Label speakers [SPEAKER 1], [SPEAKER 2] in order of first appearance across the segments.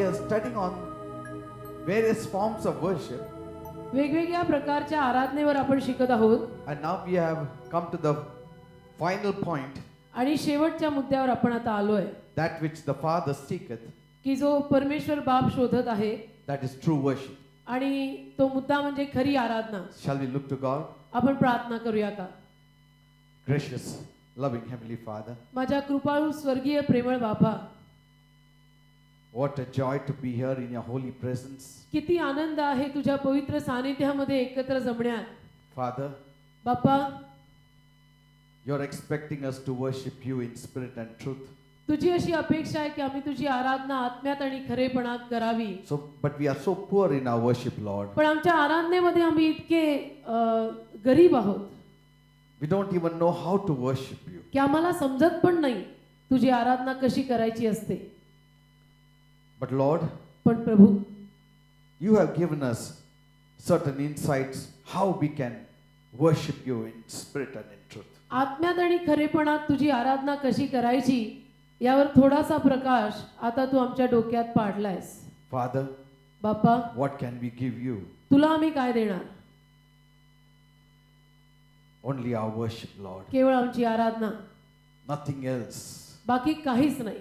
[SPEAKER 1] are studying on various forms of worship,
[SPEAKER 2] वेगवेगळ्या प्रकारच्या आराधनेवर आपण शिकत आहोत
[SPEAKER 1] and now we have come to the final point,
[SPEAKER 2] आणि शेवटच्या मुद्द्यावर आपण आता आलोय
[SPEAKER 1] that which the Father seeketh,
[SPEAKER 2] की जो परमेश्वर बाप शोधत आहे
[SPEAKER 1] that is true worship.
[SPEAKER 2] आणि तो मुद्दा म्हणजे खरी आराधना.
[SPEAKER 1] Shall we look to God?
[SPEAKER 2] आपण प्रार्थना करूया का?
[SPEAKER 1] Gracious, loving Heavenly Father,
[SPEAKER 2] माझ्या कृपाळू स्वर्गीय प्रेमळ बापा,
[SPEAKER 1] what a joy to be here in your holy presence.
[SPEAKER 2] किती आनंद आहे तुझ्या पवित्र सानिध्यामध्ये एकत्र जमण्यात.
[SPEAKER 1] Father,
[SPEAKER 2] बापा,
[SPEAKER 1] you're expecting us to worship you in spirit and truth.
[SPEAKER 2] तुझी अशी अपेक्षा आहे की आम्ही तुझी आराधना आत्म्यात आणि खरेपणात करावी.
[SPEAKER 1] But we are so poor in our worship, Lord.
[SPEAKER 2] पण आमच्या आराधनेमध्ये आम्ही इतके गरीब आहोत
[SPEAKER 1] We don't even know how to worship you.
[SPEAKER 2] की आम्हाला समजत पण नाही तुझी आराधना कशी करायची असते.
[SPEAKER 1] But Lord,
[SPEAKER 2] पण प्रभू,
[SPEAKER 1] you have given us certain insights how we can worship you in spirit and in truth.
[SPEAKER 2] आत्म्यात आणि खरेपणात तुझी आराधना कशी करायची यावर थोडासा प्रकाश आता तू आमच्या डोक्यात पाडलायस.
[SPEAKER 1] Father,
[SPEAKER 2] Bappa,
[SPEAKER 1] what can we give you?
[SPEAKER 2] तुला आम्ही काय देणार?
[SPEAKER 1] Only our worship, Lord.
[SPEAKER 2] केवळ आमची आराधना,
[SPEAKER 1] Nothing else.
[SPEAKER 2] बाकी काहीच नाही.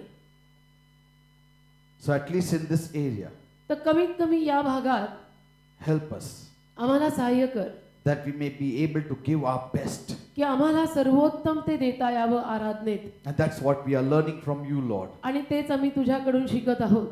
[SPEAKER 1] So at least in this area,
[SPEAKER 2] तर कमीत कमी या भागात
[SPEAKER 1] help us
[SPEAKER 2] आम्हाला सहाय्य कर
[SPEAKER 1] that we may be able to give our best.
[SPEAKER 2] की आम्हाला सर्वोत्तम ते देता यावं आराधनेत.
[SPEAKER 1] And that's what we are learning from you, Lord.
[SPEAKER 2] आणि तेच आम्ही तुझ्याकडून शिकत आहोत.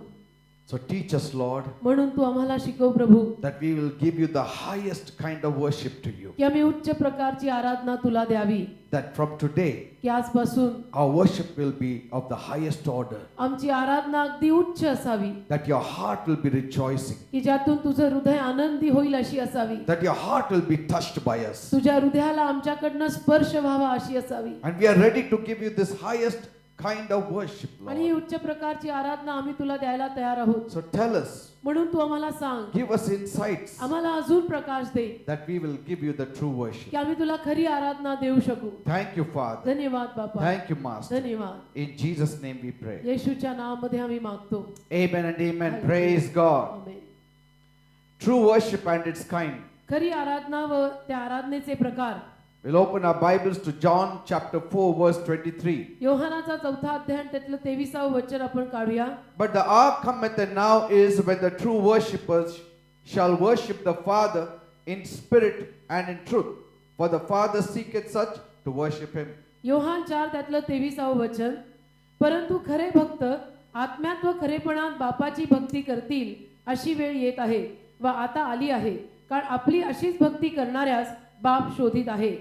[SPEAKER 1] So teach us, Lord,
[SPEAKER 2] म्हणून तू आम्हाला शिकव प्रभू
[SPEAKER 1] that we will give you the highest kind of worship to you.
[SPEAKER 2] की आम्ही उच्च प्रकारची आराधना तुला द्यावी.
[SPEAKER 1] That from today,
[SPEAKER 2] की आजपासून
[SPEAKER 1] our worship will be of the highest order.
[SPEAKER 2] आमची आराधना अगदी उच्च असावी.
[SPEAKER 1] That your heart will be rejoicing.
[SPEAKER 2] की ज्यातून तुझं हृदय आनंदी होईल अशी असावी.
[SPEAKER 1] That your heart will be touched by us.
[SPEAKER 2] तुझ्या हृदयाला आमच्याकडनं स्पर्श व्हावा अशी असावी.
[SPEAKER 1] And we are ready to give you this highest kind of worship,
[SPEAKER 2] आणि ही
[SPEAKER 1] Lord.
[SPEAKER 2] उच्च प्रकारची आराधना आम्ही तुला द्यायला तयार आहोत.
[SPEAKER 1] So tell us,
[SPEAKER 2] म्हणून तू आम्हाला सांग,
[SPEAKER 1] give us insights
[SPEAKER 2] आम्हाला अजून प्रकाश दे
[SPEAKER 1] that we will give you the true
[SPEAKER 2] की
[SPEAKER 1] worship.
[SPEAKER 2] आम्ही तुला खरी आराधना देऊ शकू.
[SPEAKER 1] Thank you, Father.
[SPEAKER 2] धन्यवाद बापा.
[SPEAKER 1] Thank you, Master.
[SPEAKER 2] धन्यवाद.
[SPEAKER 1] In Jesus' name we pray.
[SPEAKER 2] येशूच्या नावामध्ये आम्ही मागतो.
[SPEAKER 1] Amen and amen. Praise God.
[SPEAKER 2] Amen.
[SPEAKER 1] True worship and its kind.
[SPEAKER 2] खरी आराधना व त्या आराधनेचे प्रकार.
[SPEAKER 1] We'll open our Bibles to John chapter 4 verse 23.
[SPEAKER 2] योहानाचा 4था अध्याय त्यातलं 23व वचन आपण काढूया.
[SPEAKER 1] But the hour cometh and now is when the true worshippers shall worship the Father in spirit and in truth. For the Father seeketh such to worship him.
[SPEAKER 2] Yohan 4 त्यातलं 23व वचन. परंतु खरे भक्त आत्म्यात व खरेपणात बापाची भक्ती करतील अशी वेळ येत आहे व आता आली आहे, कारण आपली अशीच भक्ती करणाऱ्यास बाप शोधित आहे.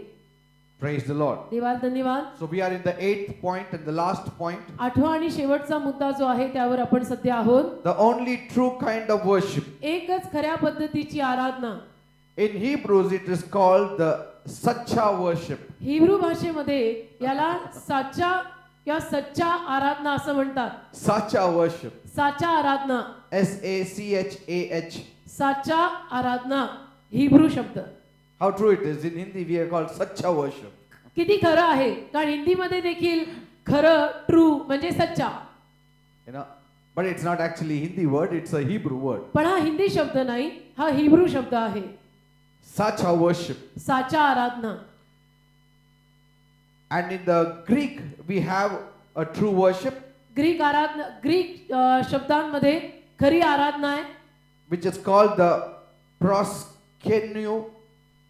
[SPEAKER 1] Praise the Lord.
[SPEAKER 2] देवाला धन्यवाद.
[SPEAKER 1] So we are in the 8th point and the last point.
[SPEAKER 2] 8वा आणि शेवटचा मुद्दा जो आहे त्यावर आपण सध्या आहोत.
[SPEAKER 1] The only true kind of worship.
[SPEAKER 2] एकच खऱ्या पद्धतीची आराधना.
[SPEAKER 1] In Hebrews it is called the Sacha worship.
[SPEAKER 2] Hebrew भाषेमध्ये याला साचा किंवा सच्चा आराधना असं म्हणतात.
[SPEAKER 1] Sacha worship.
[SPEAKER 2] साचा आराधना.
[SPEAKER 1] SACHAH.
[SPEAKER 2] साचा आराधना हिब्रू शब्द.
[SPEAKER 1] How true it is. In Hindi we are called Sacha worship.
[SPEAKER 2] किती खरं आहे, कारण हिंदीमध्ये देखील खरं ट्रू म्हणजे सच्चा.
[SPEAKER 1] You know, but it's not actually Hindi word, it's a Hebrew word.
[SPEAKER 2] पण हा हिंदी शब्द नाही, हा हिब्रू शब्द आहे.
[SPEAKER 1] Sacha worship.
[SPEAKER 2] साचा आराधना.
[SPEAKER 1] And in the Greek we have a true worship
[SPEAKER 2] Greek Aradhana, Greek शब्दांमध्ये खरी आराधना आहे,
[SPEAKER 1] which is called the proskenio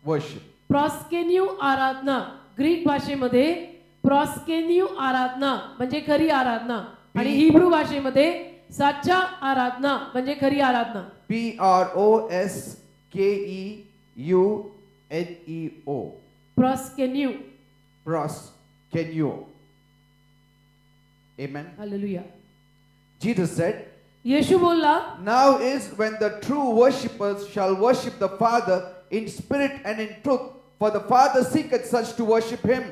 [SPEAKER 1] worship.
[SPEAKER 2] प्रॉस्केन्यू आराधना. ग्रीक भाषेमध्ये प्रॉस्केन्यू आराधना म्हणजे खरी आराधना आणि हिब्रू भाषेमध्ये साचा आराधना म्हणजे खरी आराधना.
[SPEAKER 1] PROSKEUNEO.
[SPEAKER 2] प्रॉस्केन्यू.
[SPEAKER 1] Proskenio. Amen.
[SPEAKER 2] Hallelujah.
[SPEAKER 1] Jesus said,
[SPEAKER 2] येशू बोलला,
[SPEAKER 1] now is when the true worshippers shall worship the Father in spirit and in truth, for the Father seeketh such to worship him.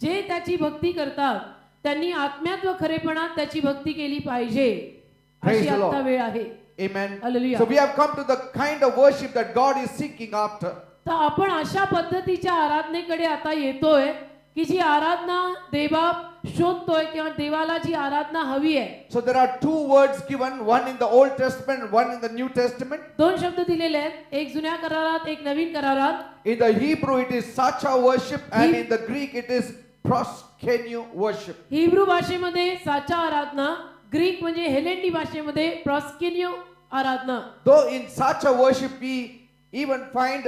[SPEAKER 2] जे त्याची भक्ती करतात त्यांनी आत्म्यात व खरेपणात त्याची भक्ती केली पाहिजे
[SPEAKER 1] Praise
[SPEAKER 2] अशी
[SPEAKER 1] the Lord.
[SPEAKER 2] आता वेळ आहे.
[SPEAKER 1] Amen.
[SPEAKER 2] Hallelujah.
[SPEAKER 1] So we have come to the kind of worship that God is seeking after.
[SPEAKER 2] तर आपण अशा पद्धतीच्या आराधनेकडे आता येतोय की जी आराधना देवबाप शोधतोय किंवा देवाला जी आराधना हवी आहे.
[SPEAKER 1] So there are two words given, one in the Old Testament, one in the New Testament.
[SPEAKER 2] दोन शब्द दिलेले आहेत, एक जुन्या करारात एक नवीन करारात.
[SPEAKER 1] In the Hebrew it is sacha worship and in the Greek it is proskenio worship.
[SPEAKER 2] Hebrew भाषेमध्ये साचा आराधना, ग्रीक म्हणजे हेलेंडी भाषेमध्ये प्रॉस्केनियो आराधना.
[SPEAKER 1] Though in sacha worship we even find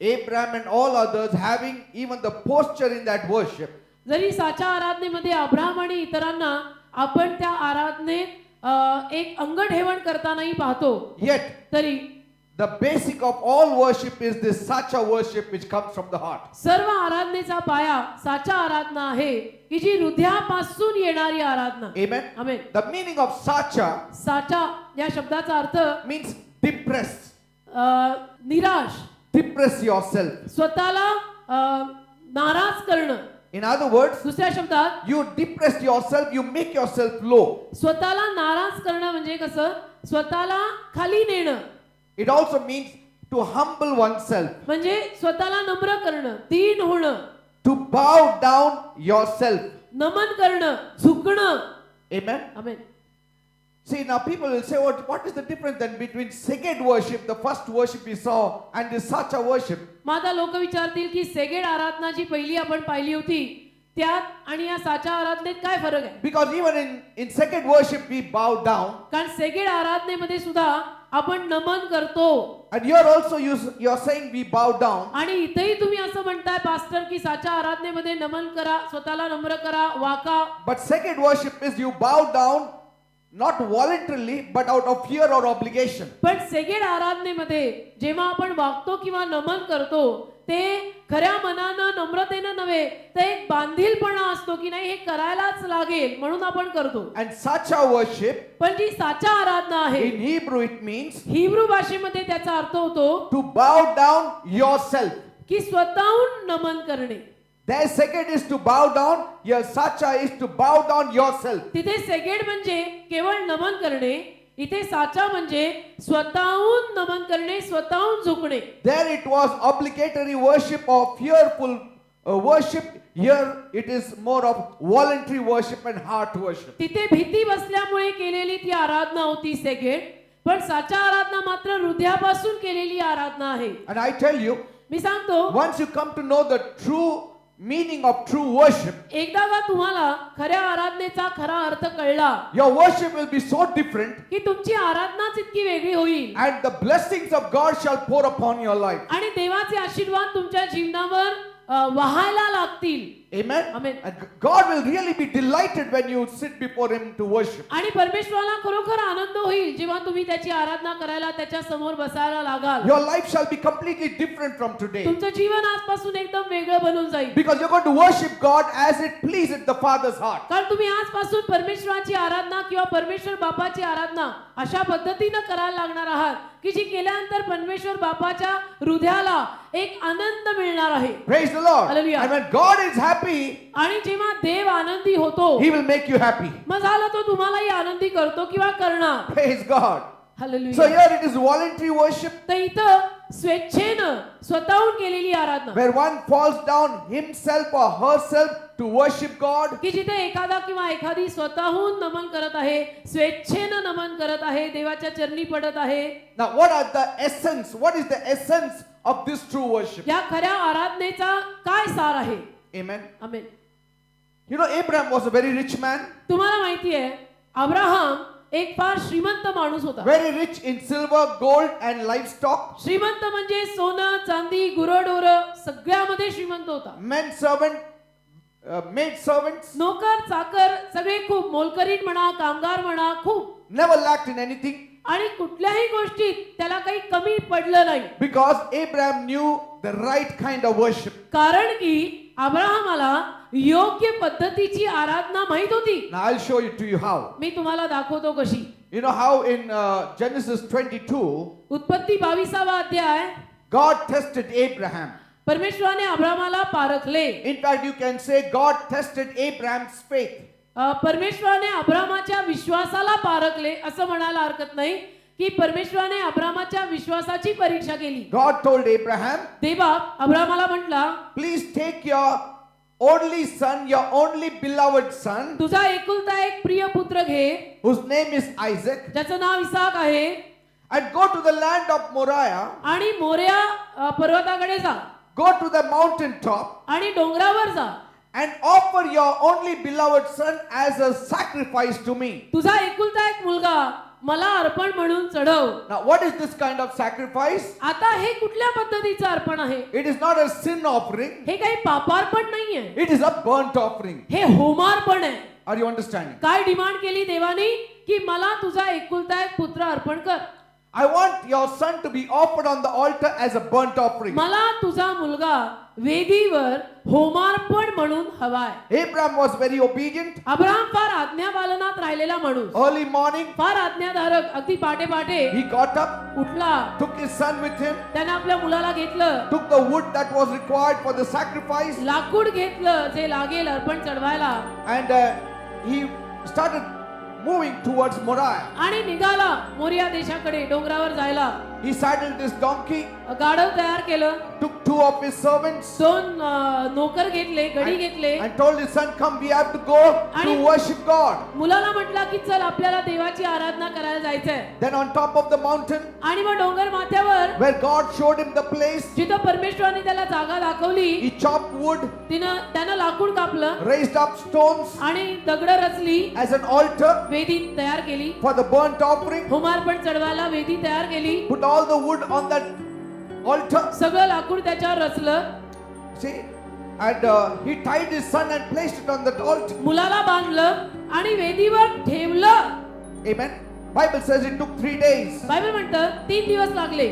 [SPEAKER 1] Abraham and all others having even the posture in that worship.
[SPEAKER 2] जरी साचा आराधनेमध्ये Abraham आणि इतरांना आपण त्या आराधनेत एक अंगठेवण करतानाही पाहतो,
[SPEAKER 1] Yet
[SPEAKER 2] तरी
[SPEAKER 1] the basic of all worship is this sacha worship which comes from the heart.
[SPEAKER 2] सर्व आराधनेचा पाया साचा आराधना आहे की जी हृदयापासून येणारी आराधना.
[SPEAKER 1] Amen.
[SPEAKER 2] Amen.
[SPEAKER 1] The meaning of sacha
[SPEAKER 2] साचा या शब्दाचा अर्थ
[SPEAKER 1] means depress.
[SPEAKER 2] निराश,
[SPEAKER 1] Depress yourself.
[SPEAKER 2] स्वतःला नाराज करणं.
[SPEAKER 1] In other words,
[SPEAKER 2] दुसऱ्या शब्दात
[SPEAKER 1] you depress yourself, you make yourself low.
[SPEAKER 2] स्वतःला नाराज करणं म्हणजे कसं, स्वतःला खाली नेणं.
[SPEAKER 1] It also means to humble oneself,
[SPEAKER 2] म्हणजे स्वतःला नम्र करणं, दीन होणं,
[SPEAKER 1] to bow down yourself.
[SPEAKER 2] नमन करणं, झुकणं.
[SPEAKER 1] Amen.
[SPEAKER 2] Amen.
[SPEAKER 1] See, now people will say, what is the difference then between Seged worship, the first worship we saw, and this Sacha worship?
[SPEAKER 2] मग आता लोक विचारतील की सेगेड आराधना जी पहिली आपण पाहिली होती त्यात आणि या साचा आराधनेत काय फरक आहे?
[SPEAKER 1] Because even in Seged worship we bow down,
[SPEAKER 2] कारण सेगेड आराधनेमध्ये सुद्धा आपण नमन करतो.
[SPEAKER 1] and here also you're saying we bow down.
[SPEAKER 2] आणि इथेही तुम्ही असं म्हणताय पास्टर की साचा आराधनेमध्ये नमन करा, स्वतःला नम्र करा, waka.
[SPEAKER 1] But Seged worship is you bow down not voluntarily but out of fear or obligation.
[SPEAKER 2] पण सेगेड आराधनेमध्ये जेव्हा आपण वागतो किंवा नमन करतो ते खऱ्या मनानं नम्रतेनं नव्हे तर एक बांधीलपणा असतो की नाही हे करायलाच लागेल म्हणून आपण करतो.
[SPEAKER 1] And Sacha worship,
[SPEAKER 2] पण जी साचा आराधना आहे
[SPEAKER 1] in Hebrew it means
[SPEAKER 2] Hebrew भाषेमध्ये त्याचा अर्थ होतो
[SPEAKER 1] to bow down yourself.
[SPEAKER 2] की स्वतःहून नमन करणे.
[SPEAKER 1] Their Seged is to bow down, your Sacha is to bow down yourself.
[SPEAKER 2] तिथे सेगेड म्हणजे केवळ नमन करणे, इथे साचा म्हणजे स्वतःहून नमन करणे, स्वतःहून झुकणे.
[SPEAKER 1] There it was obligatory worship or fearful worship. Here it is more of voluntary worship and heart worship.
[SPEAKER 2] तिथे भीती बसल्यामुळे केलेली ती आराधना होती सेगेड, पण साचा आराधना मात्र हृदयापासून केलेली आराधना आहे.
[SPEAKER 1] And I tell you,
[SPEAKER 2] मी सांगतो,
[SPEAKER 1] once you come to know the true meaning of true worship,
[SPEAKER 2] एकदा का तुम्हाला खऱ्या आराधनेचा खरा अर्थ कळला
[SPEAKER 1] your worship will be so different
[SPEAKER 2] की तुमची आराधनाच इतकी वेगळी होईल
[SPEAKER 1] and the blessings of God shall pour upon your life.
[SPEAKER 2] आणि देवाचे आशीर्वाद तुमच्या जीवनावर वाहायला लागतील.
[SPEAKER 1] Amen.
[SPEAKER 2] Amen.
[SPEAKER 1] And God will really be delighted when you sit before Him to worship.
[SPEAKER 2] आणि परमेश्वराला खरोखर आनंद होईल जेव्हा तुम्ही त्याची आराधना करायला त्याच्या समोर बसायला लागाल.
[SPEAKER 1] Your life shall be completely different from today.
[SPEAKER 2] तुमचं जीवन आजपासून एकदम वेगळं बनून जाईल.
[SPEAKER 1] Because you're going to worship God as it pleases the Father's heart.
[SPEAKER 2] कारण तुम्ही आजपासून परमेश्वराची आराधना किंवा परमेश्वर बापाची आराधना अशा पद्धतीनं करायला लागणार आहात की जी केल्यानंतर परमेश्वर बापाच्या हृदयाला एक आनंद मिळणार आहे.
[SPEAKER 1] Praise the Lord.
[SPEAKER 2] Hallelujah.
[SPEAKER 1] And when God is happy,
[SPEAKER 2] आणि जेव्हा देव आनंदी होतो
[SPEAKER 1] He will make you happy.
[SPEAKER 2] मग झालं तो तुम्हालाही आनंदी करतो किंवा करणार.
[SPEAKER 1] Praise God.
[SPEAKER 2] Hallelujah.
[SPEAKER 1] So here it is voluntary worship
[SPEAKER 2] तर इथं स्वेच्छेनं स्वतःहून केलेली आराधना
[SPEAKER 1] where one falls down himself or herself to worship God.
[SPEAKER 2] की जिथे एखादा किंवा एखादी स्वतःहून नमन करत आहे, स्वेच्छेनं नमन करत आहे, देवाच्या चरणी पडत आहे.
[SPEAKER 1] Now what are the essence? What is the essence of this true worship?
[SPEAKER 2] या खऱ्या आराधनेचा काय सार आहे?
[SPEAKER 1] Amen.
[SPEAKER 2] Amen.
[SPEAKER 1] You know, Abraham was a very rich man,
[SPEAKER 2] तुम्हाला माहिती आहे अब्राहम एक फार श्रीमंत माणूस होता.
[SPEAKER 1] very rich in silver, gold and livestock.
[SPEAKER 2] श्रीमंत म्हणजे सोनं, चांदी, गुरंढोरं सगळ्यामध्ये श्रीमंत होता.
[SPEAKER 1] Men servant, maid servants,
[SPEAKER 2] नोकर चाकर सगळे खूप मोलकरीण म्हणा, कामगार म्हणा, खूप.
[SPEAKER 1] never lacked in anything
[SPEAKER 2] आणि कुठल्याही गोष्टीत त्याला काही कमी पडलं नाही.
[SPEAKER 1] because Abraham knew the right kind of worship.
[SPEAKER 2] कारण की अब्राहमाला योग्य पद्धतीची आराधना माहित होती.
[SPEAKER 1] Now I'll show it to you how.
[SPEAKER 2] मी तुम्हाला दाखवतो कशी.
[SPEAKER 1] You know how in Genesis 22,
[SPEAKER 2] उत्पत्ती 22वा अध्याय
[SPEAKER 1] God tested Abraham.
[SPEAKER 2] परमेश्वराने अब्राहमाला पारखले.
[SPEAKER 1] In fact, you can say God tested Abraham's faith.
[SPEAKER 2] परमेश्वराने अब्राहमाच्या विश्वासाला पारखले असं म्हणायला हरकत नाही की परमेश्वराने अब्राहमाच्या विश्वासाची परीक्षा केली.
[SPEAKER 1] God told Abraham,
[SPEAKER 2] देवा अब्राहमाला म्हटला,
[SPEAKER 1] please take your only son, your only beloved son,
[SPEAKER 2] तुझा एकुलता एक प्रिय पुत्र घे,
[SPEAKER 1] whose name is Isaac,
[SPEAKER 2] ज्याचं नाव इसाक आहे,
[SPEAKER 1] and go to the land of Moriah,
[SPEAKER 2] आणि मोर्या पर्वताकडे जा,
[SPEAKER 1] go to the mountain top,
[SPEAKER 2] आणि डोंगरावर जा,
[SPEAKER 1] and offer your only beloved son as a sacrifice to me.
[SPEAKER 2] तुझा एकुलता एक मुलगा मला अर्पण म्हणून चढव.
[SPEAKER 1] Now, what is this kind of sacrifice?
[SPEAKER 2] आता हे कुठल्या पद्धतीचं अर्पण आहे?
[SPEAKER 1] It is not a sin offering,
[SPEAKER 2] हे काही पापार्पण नाहीये,
[SPEAKER 1] it is a burnt offering.
[SPEAKER 2] हे होमार्पण आहे.
[SPEAKER 1] Are you understanding?
[SPEAKER 2] काय डिमांड केली देवाने की मला तुझा एकुलता एक पुत्र अर्पण कर.
[SPEAKER 1] I want your son to be offered on the altar as a burnt offering.
[SPEAKER 2] मला तुझा मुलगा वेदीवर होमार्पण म्हणून हवाय.
[SPEAKER 1] Abraham was very obedient.
[SPEAKER 2] Abraham फार आज्ञापालनात राहिलेला माणूस,
[SPEAKER 1] Early morning,
[SPEAKER 2] फार आज्ञाधारक, अगदी पाटे पाटे
[SPEAKER 1] he got up,
[SPEAKER 2] उठला,
[SPEAKER 1] took his son with him,
[SPEAKER 2] त्याने आपल्या मुलाला घेतलं,
[SPEAKER 1] took the wood that was required for the sacrifice,
[SPEAKER 2] लाकूड घेतलं जे लागेल अर्पण चढवायला,
[SPEAKER 1] and he started moving towards Moriah.
[SPEAKER 2] आणि निघाला मोरिया देशाकडे डोंगरावर जायला.
[SPEAKER 1] He saddled his donkey,
[SPEAKER 2] गाढव तयार केलं,
[SPEAKER 1] took two of his servants,
[SPEAKER 2] दोन नोकर घेतले, गडी घेतले,
[SPEAKER 1] and told his son, come, we have to go to
[SPEAKER 2] आणि
[SPEAKER 1] worship God.
[SPEAKER 2] मुलाला म्हटलं की चल आपल्याला देवाची आराधना करायला जायचंय.
[SPEAKER 1] Then on top of the mountain,
[SPEAKER 2] आणि मग डोंगर माथ्यावर
[SPEAKER 1] where God showed him the place,
[SPEAKER 2] जिथं परमेश्वराने त्याला जागा दाखवली,
[SPEAKER 1] he chopped wood,
[SPEAKER 2] त्यानं लाकूड कापलं,
[SPEAKER 1] raised up stones
[SPEAKER 2] आणि दगड रचली,
[SPEAKER 1] as an altar
[SPEAKER 2] वेदी तयार केली,
[SPEAKER 1] for the burnt offering,
[SPEAKER 2] होमार्पण चढवायला वेदी तयार केली,
[SPEAKER 1] put all the wood on that altar.
[SPEAKER 2] सगळं लाकूड त्याच्यावर रचलं,
[SPEAKER 1] See, and he tied his son and placed it on that altar.
[SPEAKER 2] मुलाला बांधलं आणि वेदीवर ठेवलं.
[SPEAKER 1] Amen. Bible says it took 3 days
[SPEAKER 2] Bible म्हणतं 3 दिवस लागले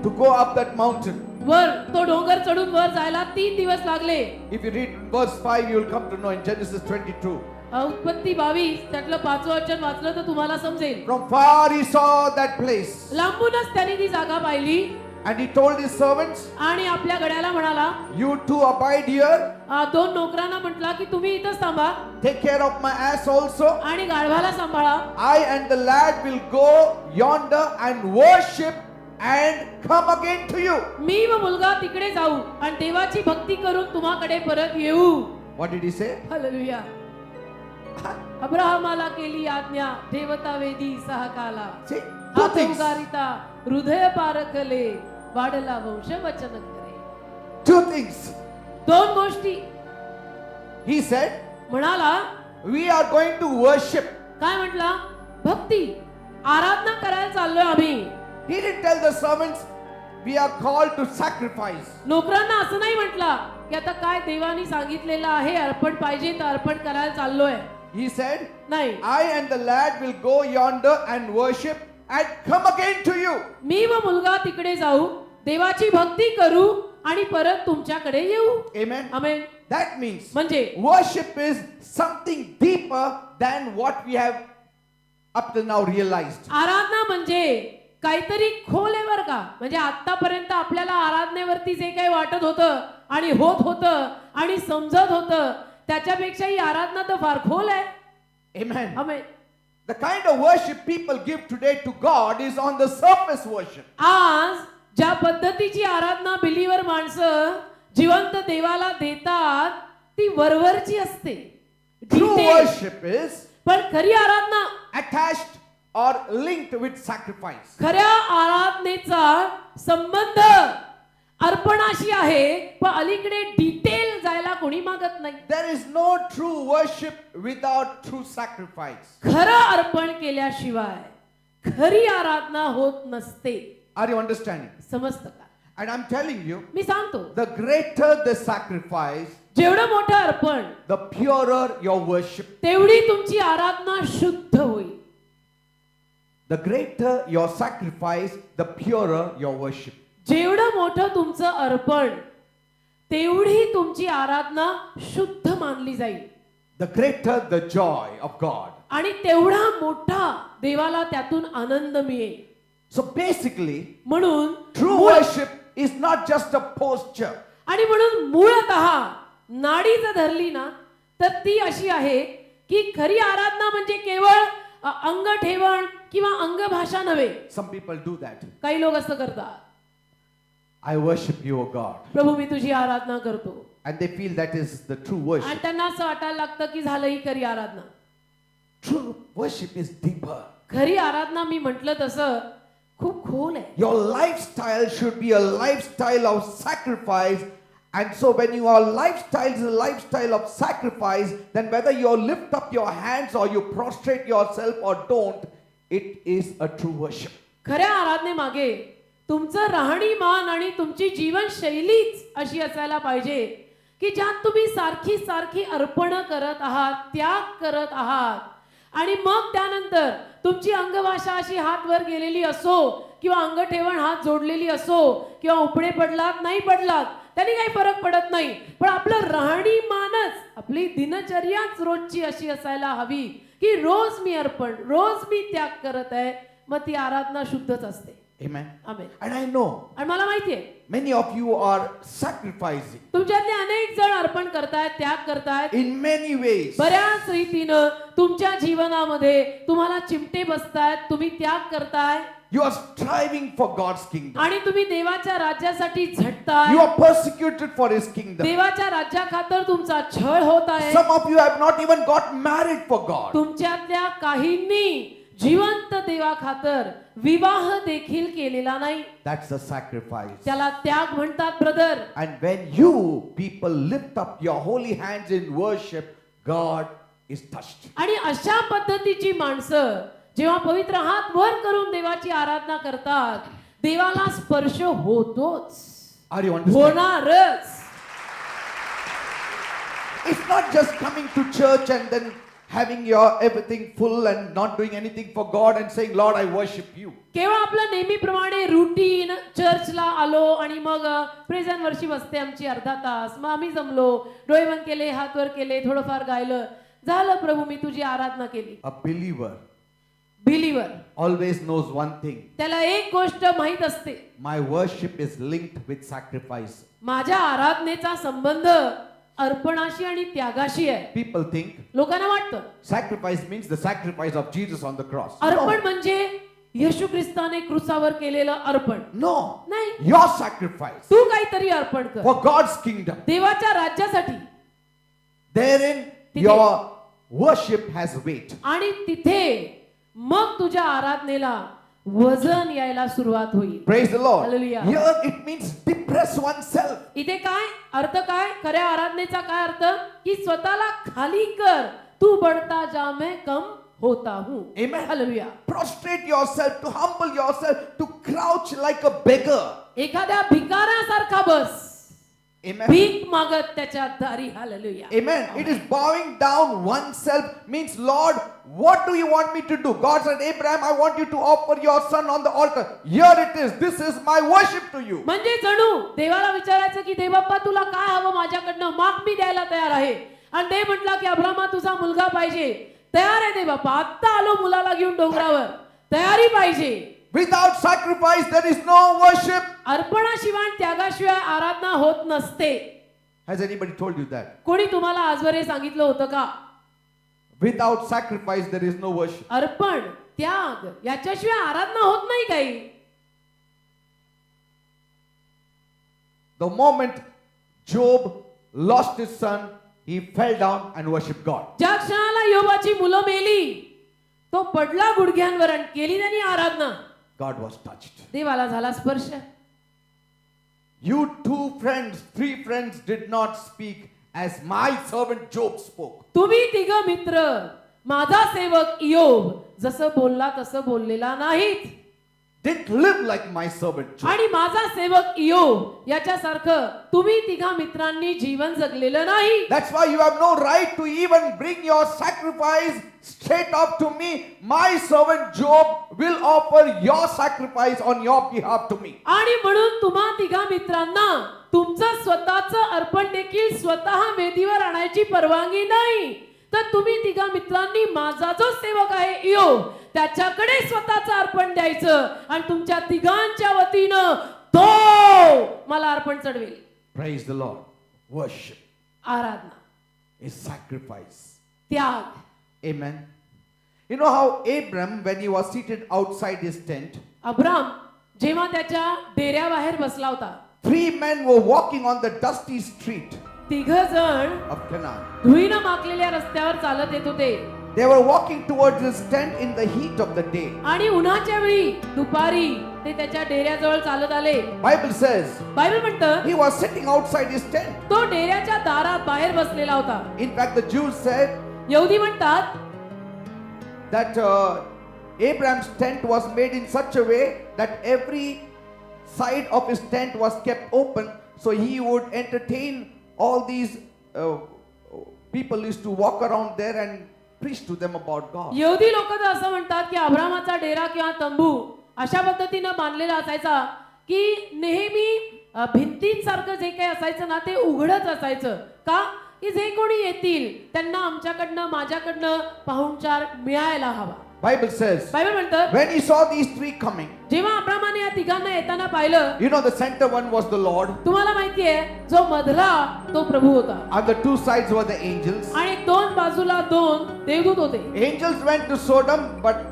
[SPEAKER 1] to go up that mountain.
[SPEAKER 2] वर, तो डोंगर चढून वर जायला 3 दिवस लागले.
[SPEAKER 1] If you read verse 5, you will come to know in Genesis 22.
[SPEAKER 2] उत्पत्ती 22 त्यातलं 5वं वचन वाचलं तर तुम्हाला समजेल.
[SPEAKER 1] From far he saw that place,
[SPEAKER 2] लांबूनच त्याने ती जागा पाहिली
[SPEAKER 1] and he told his servants,
[SPEAKER 2] आणि आपल्या गड्याला म्हणाला,
[SPEAKER 1] you two abide here,
[SPEAKER 2] दोन नोकरांना म्हटला की तुम्ही इथंच थांबा
[SPEAKER 1] take care of my ass also.
[SPEAKER 2] आणि गाढवाला सांभाळा.
[SPEAKER 1] I and the lad will go yonder and worship and come again to you.
[SPEAKER 2] मी व मुलगा तिकडे जाऊ आणि देवाची भक्ती करून तुम्हाकडे परत येऊ.
[SPEAKER 1] What did he say?
[SPEAKER 2] हालेलुया. अब्राहमाला केली आज्ञा, देवता वेदी सहाकाला,
[SPEAKER 1] See, two things.
[SPEAKER 2] उगारिता हृदय पारखले, वाढला वंश वचन करे.
[SPEAKER 1] Two things.
[SPEAKER 2] दोन गोष्टी
[SPEAKER 1] He said,
[SPEAKER 2] म्हणाला.
[SPEAKER 1] we are going to worship.
[SPEAKER 2] काय म्हटला? भक्ती, आराधना करायला चाललोय आम्ही.
[SPEAKER 1] He didn't tell the servants, we are called to sacrifice.
[SPEAKER 2] नोकरांना असं नाही म्हटला की आता काय देवानी सांगितलेलं आहे अर्पण पाहिजे तर अर्पण करायला चाललोय.
[SPEAKER 1] He said,
[SPEAKER 2] नाही,
[SPEAKER 1] I and the lad will go yonder and worship and come again to you.
[SPEAKER 2] मी व मुलगा तिकडे जाऊ, देवाची भक्ती करू आणि परत तुमच्याकडे येऊ.
[SPEAKER 1] Amen.
[SPEAKER 2] आमेन.
[SPEAKER 1] That means
[SPEAKER 2] म्हणजे
[SPEAKER 1] worship is something deeper than what we have up till now realized.
[SPEAKER 2] आराधना म्हणजे काहीतरी खोल आहे बरं का. म्हणजे आतापर्यंत आपल्याला आराधनेवरती जे काही वाटत होतं आणि होत होतं आणि समजत होतं त्याच्यापेक्षा ही आराधना तर फार खोल आहे.
[SPEAKER 1] Amen.
[SPEAKER 2] Amen.
[SPEAKER 1] The kind of worship people give today to God is on the surface worship.
[SPEAKER 2] आज ज्या पद्धतीची आराधना बिलीवर माणसं जिवंत देवाला देतात ती वरवरची असते.
[SPEAKER 1] True
[SPEAKER 2] Detail.
[SPEAKER 1] worship is
[SPEAKER 2] पण खरी आराधना,
[SPEAKER 1] attached or linked with sacrifice.
[SPEAKER 2] खऱ्या आराधनेचा संबंध अर्पणाशी आहे, पण अलीकडे डिटेल जायला कोणी मागत नाही.
[SPEAKER 1] There is no true worship without true sacrifice.
[SPEAKER 2] खरं अर्पण केल्याशिवाय खरी आराधना होत नसते.
[SPEAKER 1] Are you understanding?
[SPEAKER 2] समजतं का?
[SPEAKER 1] And I'm telling you,
[SPEAKER 2] मी सांगतो,
[SPEAKER 1] the greater the sacrifice,
[SPEAKER 2] जेवढं मोठं अर्पण
[SPEAKER 1] the purer your worship.
[SPEAKER 2] तेवढी तुमची आराधना शुद्ध होईल.
[SPEAKER 1] The greater your sacrifice, the purer your worship.
[SPEAKER 2] जेवढं मोठं तुमचं अर्पण तेवढी तुमची आराधना शुद्ध मानली जाईल.
[SPEAKER 1] The greater the joy of God.
[SPEAKER 2] आणि तेवढा मोठा देवाला त्यातून आनंद मिळेल.
[SPEAKER 1] So basically,
[SPEAKER 2] म्हणून
[SPEAKER 1] true worship is not just a posture.
[SPEAKER 2] आणि म्हणून मूळतः नाडी जर धरली ना तर ती अशी आहे की खरी आराधना म्हणजे केवळ अंग ठेवण किंवा अंगभाषा नव्हे.
[SPEAKER 1] Some people do that.
[SPEAKER 2] काही लोक असं करतात.
[SPEAKER 1] I worship you, O God.
[SPEAKER 2] प्रभू मी तुझी आराधना करतो.
[SPEAKER 1] And they feel that is the true
[SPEAKER 2] आणि
[SPEAKER 1] worship.
[SPEAKER 2] त्यांना असं वाटायला लागतं की झालं ही खरी आराधना.
[SPEAKER 1] True worship is deeper.
[SPEAKER 2] खरी आराधना मी म्हटलं तसं खूप खोल आहे.
[SPEAKER 1] Your lifestyle should be a lifestyle of sacrifice. And so when your lifestyle is a lifestyle of sacrifice, then whether you lift up your hands or you prostrate yourself or don't, it is a true worship.
[SPEAKER 2] खऱ्या आराधनेमागे तुमचं राहणीमान आणि तुमची जीवनशैलीच अशी असायला पाहिजे की ज्यात तुम्ही सारखी सारखी अर्पण करत आहात, त्याग करत आहात आणि मग त्यानंतर तुमची अंगभाषा अशी हात वर गेलेली असो किंवा अंग ठेवण हात जोडलेली असो किंवा उपडे पडलात नाही पडलात त्यांनी काही फरक पडत नाही, पण आपलं राहणीमानच आपली दिनचर्याच रोजची अशी असायला हवी की रोज मी अर्पण, रोज मी त्याग करत आहे, मग ती आराधना शुद्धच असते.
[SPEAKER 1] Amen.
[SPEAKER 2] Amen.
[SPEAKER 1] And I know
[SPEAKER 2] आणि मला माहितीये
[SPEAKER 1] many of you are sacrificing
[SPEAKER 2] तुमच्यातले अनेक जण अर्पण करतायत, त्याग करतायत
[SPEAKER 1] in many ways.
[SPEAKER 2] बऱ्याच रीतीनं तुमच्या जीवनामध्ये तुम्हाला चिमटे बसतायत, तुम्ही त्याग करताय
[SPEAKER 1] You are striving for God's kingdom.
[SPEAKER 2] आणि तुम्ही देवाच्या राज्यासाठी
[SPEAKER 1] You
[SPEAKER 2] झटताय,
[SPEAKER 1] are persecuted for His kingdom.
[SPEAKER 2] देवाच्या राज्याखातर तुमचा छळ होत आहे.
[SPEAKER 1] Some of you have not even got married for God.
[SPEAKER 2] तुमच्यातल्या काहींनी जिवंत देवाखातर विवाह देखील केलेला नाही.
[SPEAKER 1] That's a sacrifice.
[SPEAKER 2] त्याला त्याग म्हणतात brother.
[SPEAKER 1] And when you people lift up your holy hands in worship, God is touched.
[SPEAKER 2] आणि अशा पद्धतीची माणसं जेव्हा पवित्र हात वर करून देवाची आराधना करतात, देवाला स्पर्श होतोच,
[SPEAKER 1] Are you understanding?
[SPEAKER 2] होणारच.
[SPEAKER 1] It's not just coming to church and then having your everything full and not doing anything for God and saying, Lord, I worship you.
[SPEAKER 2] केवळ आपलं नेहमीप्रमाणे रुटीन चर्चला आलो आणि मग प्रेझ अँड वर्शिप असते आमची अर्धा तास, मग आम्ही जमलो, डोळे बंद केले, हात वर केले, थोडंफार गायलं, झालं प्रभू मी तुझी आराधना केली.
[SPEAKER 1] A believer
[SPEAKER 2] believer
[SPEAKER 1] always knows one thing.
[SPEAKER 2] त्याला एक गोष्ट माहित असते,
[SPEAKER 1] My worship is linked with sacrifice.
[SPEAKER 2] माझ्या आराधनेचा संबंध अर्पणाशी आणि त्यागाशी आहे.
[SPEAKER 1] People think
[SPEAKER 2] लोकांना वाटतं
[SPEAKER 1] sacrifice means the sacrifice of Jesus on the cross.
[SPEAKER 2] अर्पण म्हणजे येशू ख्रिस्ताने क्रुसावर केलेलं अर्पण.
[SPEAKER 1] No.
[SPEAKER 2] नाही,
[SPEAKER 1] Your sacrifice
[SPEAKER 2] तू काहीतरी अर्पण कर
[SPEAKER 1] for God's kingdom.
[SPEAKER 2] देवाच्या राज्यासाठी.
[SPEAKER 1] Therein your worship has weight.
[SPEAKER 2] आणि तिथे मग तुझ्या आराधनेला वजन यायला सुरुवात होईल.
[SPEAKER 1] Praise the Lord.
[SPEAKER 2] Hallelujah.
[SPEAKER 1] Here it means depress oneself.
[SPEAKER 2] इथे काय अर्थ, काय खऱ्या आराधनेचा काय अर्थ की स्वतःला खाली कर, तू बढ़ता जा मैं कम होता हूं.
[SPEAKER 1] Amen.
[SPEAKER 2] Hallelujah.
[SPEAKER 1] Prostrate yourself, to humble yourself, to crouch like a beggar.
[SPEAKER 2] एखाद्या भिकाऱ्यासारखा बस,
[SPEAKER 1] Amen.
[SPEAKER 2] भीक मागत त्याच्या दारी. Hallelujah.
[SPEAKER 1] Amen. It is bowing down oneself means, Lord, what do you want me to do? God said, Abraham, I want you to offer your son on the altar. Here it is. This is my worship to you.
[SPEAKER 2] म्हणजे जणू देवाला विचारायचं की देवबाप्पा तुला काय हवं माझ्याकडनं, माग मी द्यायला तयार आहे. आणि देव म्हटला की अब्रामा तुझा मुलगा पाहिजे. तयार आहे देवबाप्पा, आत्ता आलो मुलाला घेऊन डोंगरावर, तयारी पाहिजे.
[SPEAKER 1] Without sacrifice, there is no worship.
[SPEAKER 2] अर्पणाशिवाय त्यागाशिवाय आराधना होत नसते.
[SPEAKER 1] Has anybody told you that?
[SPEAKER 2] कोणी तुम्हाला आजवर हे सांगितलं होतं का?
[SPEAKER 1] Without sacrifice, there is no worship.
[SPEAKER 2] अर्पण, त्याग याच्याशिवाय आराधना होत नाही काही.
[SPEAKER 1] The moment Job lost his son, he fell down and worshipped God.
[SPEAKER 2] ज्या क्षणाला योबाची मुलं मेली, तो पडला गुडघ्यांवर आणि केली त्यांनी आराधना.
[SPEAKER 1] God was touched.
[SPEAKER 2] देवाला झाला स्पर्श.
[SPEAKER 1] You 2 friends, 3 friends did not speak as my servant Job spoke.
[SPEAKER 2] तुम्ही तिघ मित्र माझा सेवक इयोब जसं बोलला तसं बोललेला नाहीत.
[SPEAKER 1] Didn't live like my servant Job.
[SPEAKER 2] आणि माझा सेवक इयोब याच्यासारखं तुम्ही तिघा मित्रांनी जीवन जगलेलं नाही.
[SPEAKER 1] That's why you have no right to even bring your sacrifice straight up to me. My servant Job will offer your sacrifice on your behalf to me.
[SPEAKER 2] आणि म्हणून तुम्हा तिघा मित्रांना तुमचं स्वतःचं अर्पण देखील स्वतः वेदीवर आणायची परवानगी नाही. तर तुम्ही तिघा मित्रांनी माझा जो सेवक आहे इयोब त्याच्याकडे स्वतःचं अर्पण द्यायचं आणि तुमच्या तिघांच्या वतीनं तो मला अर्पण चढवेल.
[SPEAKER 1] Praise the Lord. Worship
[SPEAKER 2] Aradhana,
[SPEAKER 1] is sacrifice.
[SPEAKER 2] त्याग.
[SPEAKER 1] Amen. You know how Abram, when he was seated outside his tent,
[SPEAKER 2] Abram जेव्हा त्याच्या डेऱ्याबाहेर बसला होता,
[SPEAKER 1] 3 men were walking on the dusty street
[SPEAKER 2] तिघ जण
[SPEAKER 1] of Canaan.
[SPEAKER 2] धुळीनं माखलेल्या रस्त्यावर चालत येत होते
[SPEAKER 1] They were walking towards his tent in the heat of the day.
[SPEAKER 2] आणि उन्हाच्या वेळी दुपारी ते त्याच्या डेऱ्याजवळ चालत आले.
[SPEAKER 1] Bible says
[SPEAKER 2] बायबल म्हणतं
[SPEAKER 1] he was sitting outside his tent.
[SPEAKER 2] तो डेऱ्याच्या दारात बाहेर बसलेला होता.
[SPEAKER 1] In fact, the Jews said
[SPEAKER 2] यहुदी म्हणतात
[SPEAKER 1] that Abraham's tent was made in such a way that every side of his tent was kept open, so he would entertain all these people used to walk around there and preach to them about God.
[SPEAKER 2] यहुदी लोक तर असं म्हणतात की अब्रामाचा डेरा किंवा तंबू अशा पद्धतीनं बांधलेला असायचा की नेहमी भिंतींसारखं जे काही असायचं ना ते उघडच असायचं. का की जे कोणी येतील त्यांना आमच्याकडनं माझ्याकडनं पाहुणचार मिळायला हवा.
[SPEAKER 1] Bible says
[SPEAKER 2] बायबल म्हणतं
[SPEAKER 1] when he saw these three coming,
[SPEAKER 2] जेव्हा अब्रामाने या तिघांना येताना पाहिलं,
[SPEAKER 1] you know the center one was the Lord,
[SPEAKER 2] तुम्हाला माहितीये जो मधला तो प्रभू होता
[SPEAKER 1] and the two sides were the angels.
[SPEAKER 2] आणि दोन बाजूला दोन देवदूत होते.
[SPEAKER 1] Angels went to Sodom, but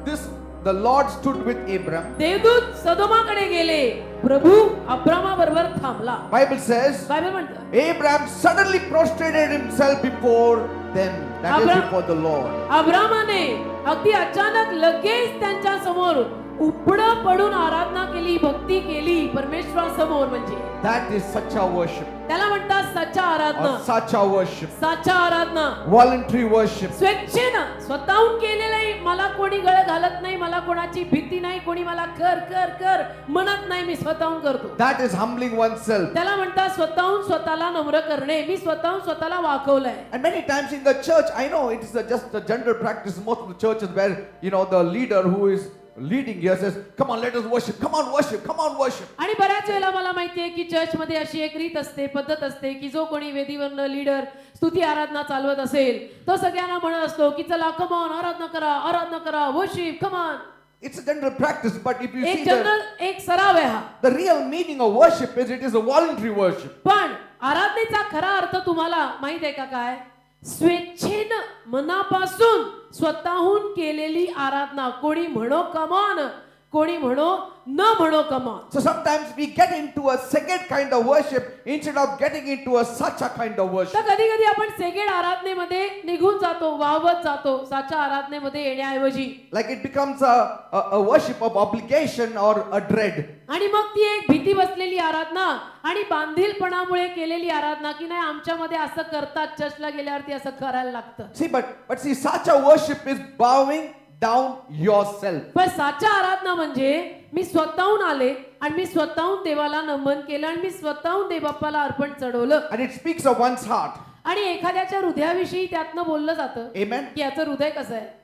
[SPEAKER 1] the Lord stood with Abram.
[SPEAKER 2] देवदूत सदोमाकडे गेले, प्रभू अब्रामा बरोबर थांबला.
[SPEAKER 1] Bible says
[SPEAKER 2] बायबल म्हणतं
[SPEAKER 1] Abraham suddenly prostrated himself before them, that is
[SPEAKER 2] Abram-
[SPEAKER 1] before the Lord.
[SPEAKER 2] अब्रामाने अगदी अचानक लगेच त्यांच्या समोर उपडं पडून आराधना केली, भक्ती केली परमेश्वरासमोर. म्हणजे
[SPEAKER 1] That is sacha worship,
[SPEAKER 2] त्याला म्हणतात सच्चा आराधना.
[SPEAKER 1] or sacha worship,
[SPEAKER 2] साचा आराधना
[SPEAKER 1] voluntary worship.
[SPEAKER 2] स्वेच्छेनं स्वतःहून केलेलंही. मला कोणी गळ घालत नाही, मला कोणाची भीती नाही, कोणी मला कर कर कर म्हणत नाही, मी स्वतःहून करतो.
[SPEAKER 1] That is humbling oneself.
[SPEAKER 2] त्याला म्हणतात स्वतःहून स्वतःला नम्र करणे. मी स्वतःहून स्वतःला वाकवलंय.
[SPEAKER 1] And many times in the church, I know it is just a general practice. Most of the churches where the leader who is leading here says, "Come on, let us worship. Come on, worship. Come on, worship."
[SPEAKER 2] आणि बऱ्याच वेळेला मला माहितीये की चर्चमध्ये अशी एक रीत असते, पद्धत असते की जो कोणी वेदीवरनं लीडर स्तुती आराधना चालवत असेल तो सगळ्यांना म्हणत असतो की चला कम ऑन आराधना करा worship come on.
[SPEAKER 1] It's a general practice, but if you
[SPEAKER 2] एक
[SPEAKER 1] see
[SPEAKER 2] जनरल एक सराव आहे हा.
[SPEAKER 1] the real meaning of worship it is a voluntary worship.
[SPEAKER 2] पण आराधनेचा खरा अर्थ तुम्हाला माहित आहे का काय? स्वेच्छेनं मनापासून स्वतःहून केलेली आराधना. कोणी म्हणो कमॉन, कोणी म्हणो न म्हणो come on.
[SPEAKER 1] So sometimes we get into a second kind of worship instead of getting into a such a kind of worship.
[SPEAKER 2] तर कधी कधी आपण सेगेड आराधनेमध्ये निघून जातो, वाहवत जातो साच्या आराधनेमध्ये येण्याऐवजी.
[SPEAKER 1] Like it becomes a worship of obligation or a dread.
[SPEAKER 2] आणि मग ती एक भीती बसलेली आराधना आणि बांधीलपणामुळे केलेली आराधना की नाही आमच्यामध्ये असं करतात, चर्चला गेल्यावरती असं करायला लागतं.
[SPEAKER 1] See, but see, such a worship is bowing down yourself.
[SPEAKER 2] पण साच्या आराधना म्हणजे मी स्वतःहून आले आणि मी स्वतःहून देवाला नमन केलं आणि मी स्वतःहून देवबाप्पाला अर्पण चढवलं.
[SPEAKER 1] And it speaks of one's heart.
[SPEAKER 2] आणि एखाद्याच्या हृदयाविषयी त्यातनं बोललं जातं
[SPEAKER 1] Amen.
[SPEAKER 2] की याचं हृदय कसं आहे.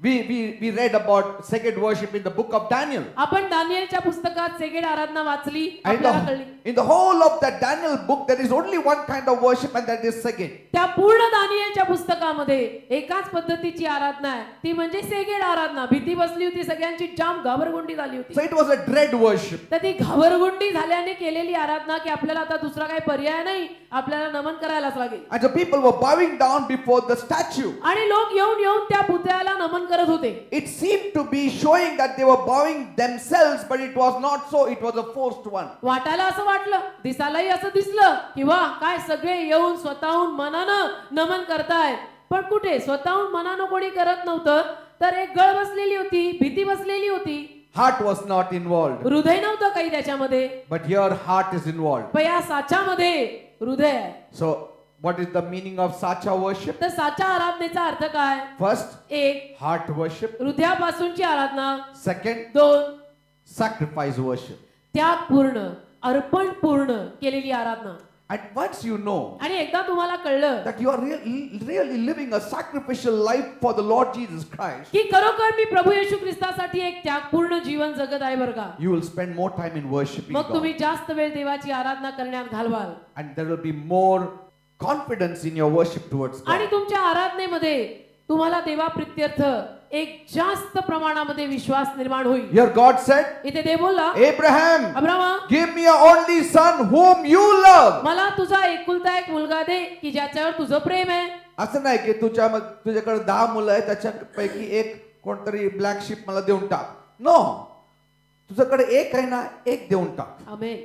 [SPEAKER 1] We read about sacred worship in the book of Daniel.
[SPEAKER 2] आपण दानिएलच्या पुस्तकात सेगेड आराधना वाचली,
[SPEAKER 1] And
[SPEAKER 2] आपल्याला कळली.
[SPEAKER 1] in the whole of that Daniel book, there is only one kind of worship, and that is sacred.
[SPEAKER 2] त्या पूर्ण दानिएलच्या पुस्तकामध्ये एकाच पद्धतीची आराधना आहे, ती म्हणजे सेगेड आराधना. भीती बसली होती, सगळ्यांची जाम घाबरगुंडी झाली होती.
[SPEAKER 1] So it was a dread worship.
[SPEAKER 2] तर ती घाबरगुंडी झाल्याने केलेली आराधना की आपल्याला आता दुसरा काही पर्याय नाही, आपल्याला नमन करायलाच लागेल.
[SPEAKER 1] And the people were bowing down before the statue.
[SPEAKER 2] आणि लोक येऊन येऊन त्या पुतळ्याला नमन करत होते.
[SPEAKER 1] It seemed to be showing that they were bowing themselves, but it was not so. It was a forced one.
[SPEAKER 2] वाटायला असं वाटलं, दिसायलाही असं दिसलं की वा काय सगळे येऊन स्वतःहून मनानं नमन करतायत. पण कुठे स्वतःहून मनानं कोणी करत नव्हतं. तर एक गळ बसलेली होती, भीती बसलेली होती.
[SPEAKER 1] Heart was not involved.
[SPEAKER 2] हृदय नव्हतं काही त्याच्यामध्ये.
[SPEAKER 1] But here heart is involved.
[SPEAKER 2] पण या साच्यामध्ये हृदय आहे.
[SPEAKER 1] So what is the meaning of sacha worship?
[SPEAKER 2] तर साच्या आराधनेचा अर्थ काय?
[SPEAKER 1] First,
[SPEAKER 2] एक,
[SPEAKER 1] heart worship.
[SPEAKER 2] हृदयापासूनची आराधना.
[SPEAKER 1] Second,
[SPEAKER 2] दोन,
[SPEAKER 1] sacrifice worship.
[SPEAKER 2] त्याग पूर्ण, अर्पण पूर्ण केलेली आराधना.
[SPEAKER 1] And once you know
[SPEAKER 2] आणि एकदा तुम्हाला कळलं
[SPEAKER 1] that you are really living a sacrificial life for the Lord Jesus Christ,
[SPEAKER 2] की खरोखर मी प्रभू येशू ख्रिस्तासाठी एक त्यागपूर्ण जीवन जगत आहे बरं का,
[SPEAKER 1] you will spend more time in worshiping
[SPEAKER 2] मग
[SPEAKER 1] God.
[SPEAKER 2] तुम्ही जास्त वेळ देवाची आराधना करण्यात घालवाल.
[SPEAKER 1] And there will be more confidence in your worship towards
[SPEAKER 2] आणि
[SPEAKER 1] God.
[SPEAKER 2] तुमच्या आराधनेमध्ये तुम्हाला देवाप्रित्यर्थ एक जास्त प्रमाणामध्ये विश्वास निर्माण होईल.
[SPEAKER 1] Here God said,
[SPEAKER 2] इथे देव बोलला,
[SPEAKER 1] Abraham,
[SPEAKER 2] Abrama
[SPEAKER 1] give me your only son whom you love.
[SPEAKER 2] मला तुझा एकुलता एक मुलगा दे की ज्याच्यावर तुझं प्रेम आहे.
[SPEAKER 1] असं नाही की तुझ्याकडे 10 मुलं आहेत त्याच्यापैकी एक कोणतरी ब्लॅक शिप मला देऊन टाक. नो, तुझ्याकडे एक आहे ना, एक देऊन टाक.
[SPEAKER 2] आमेन.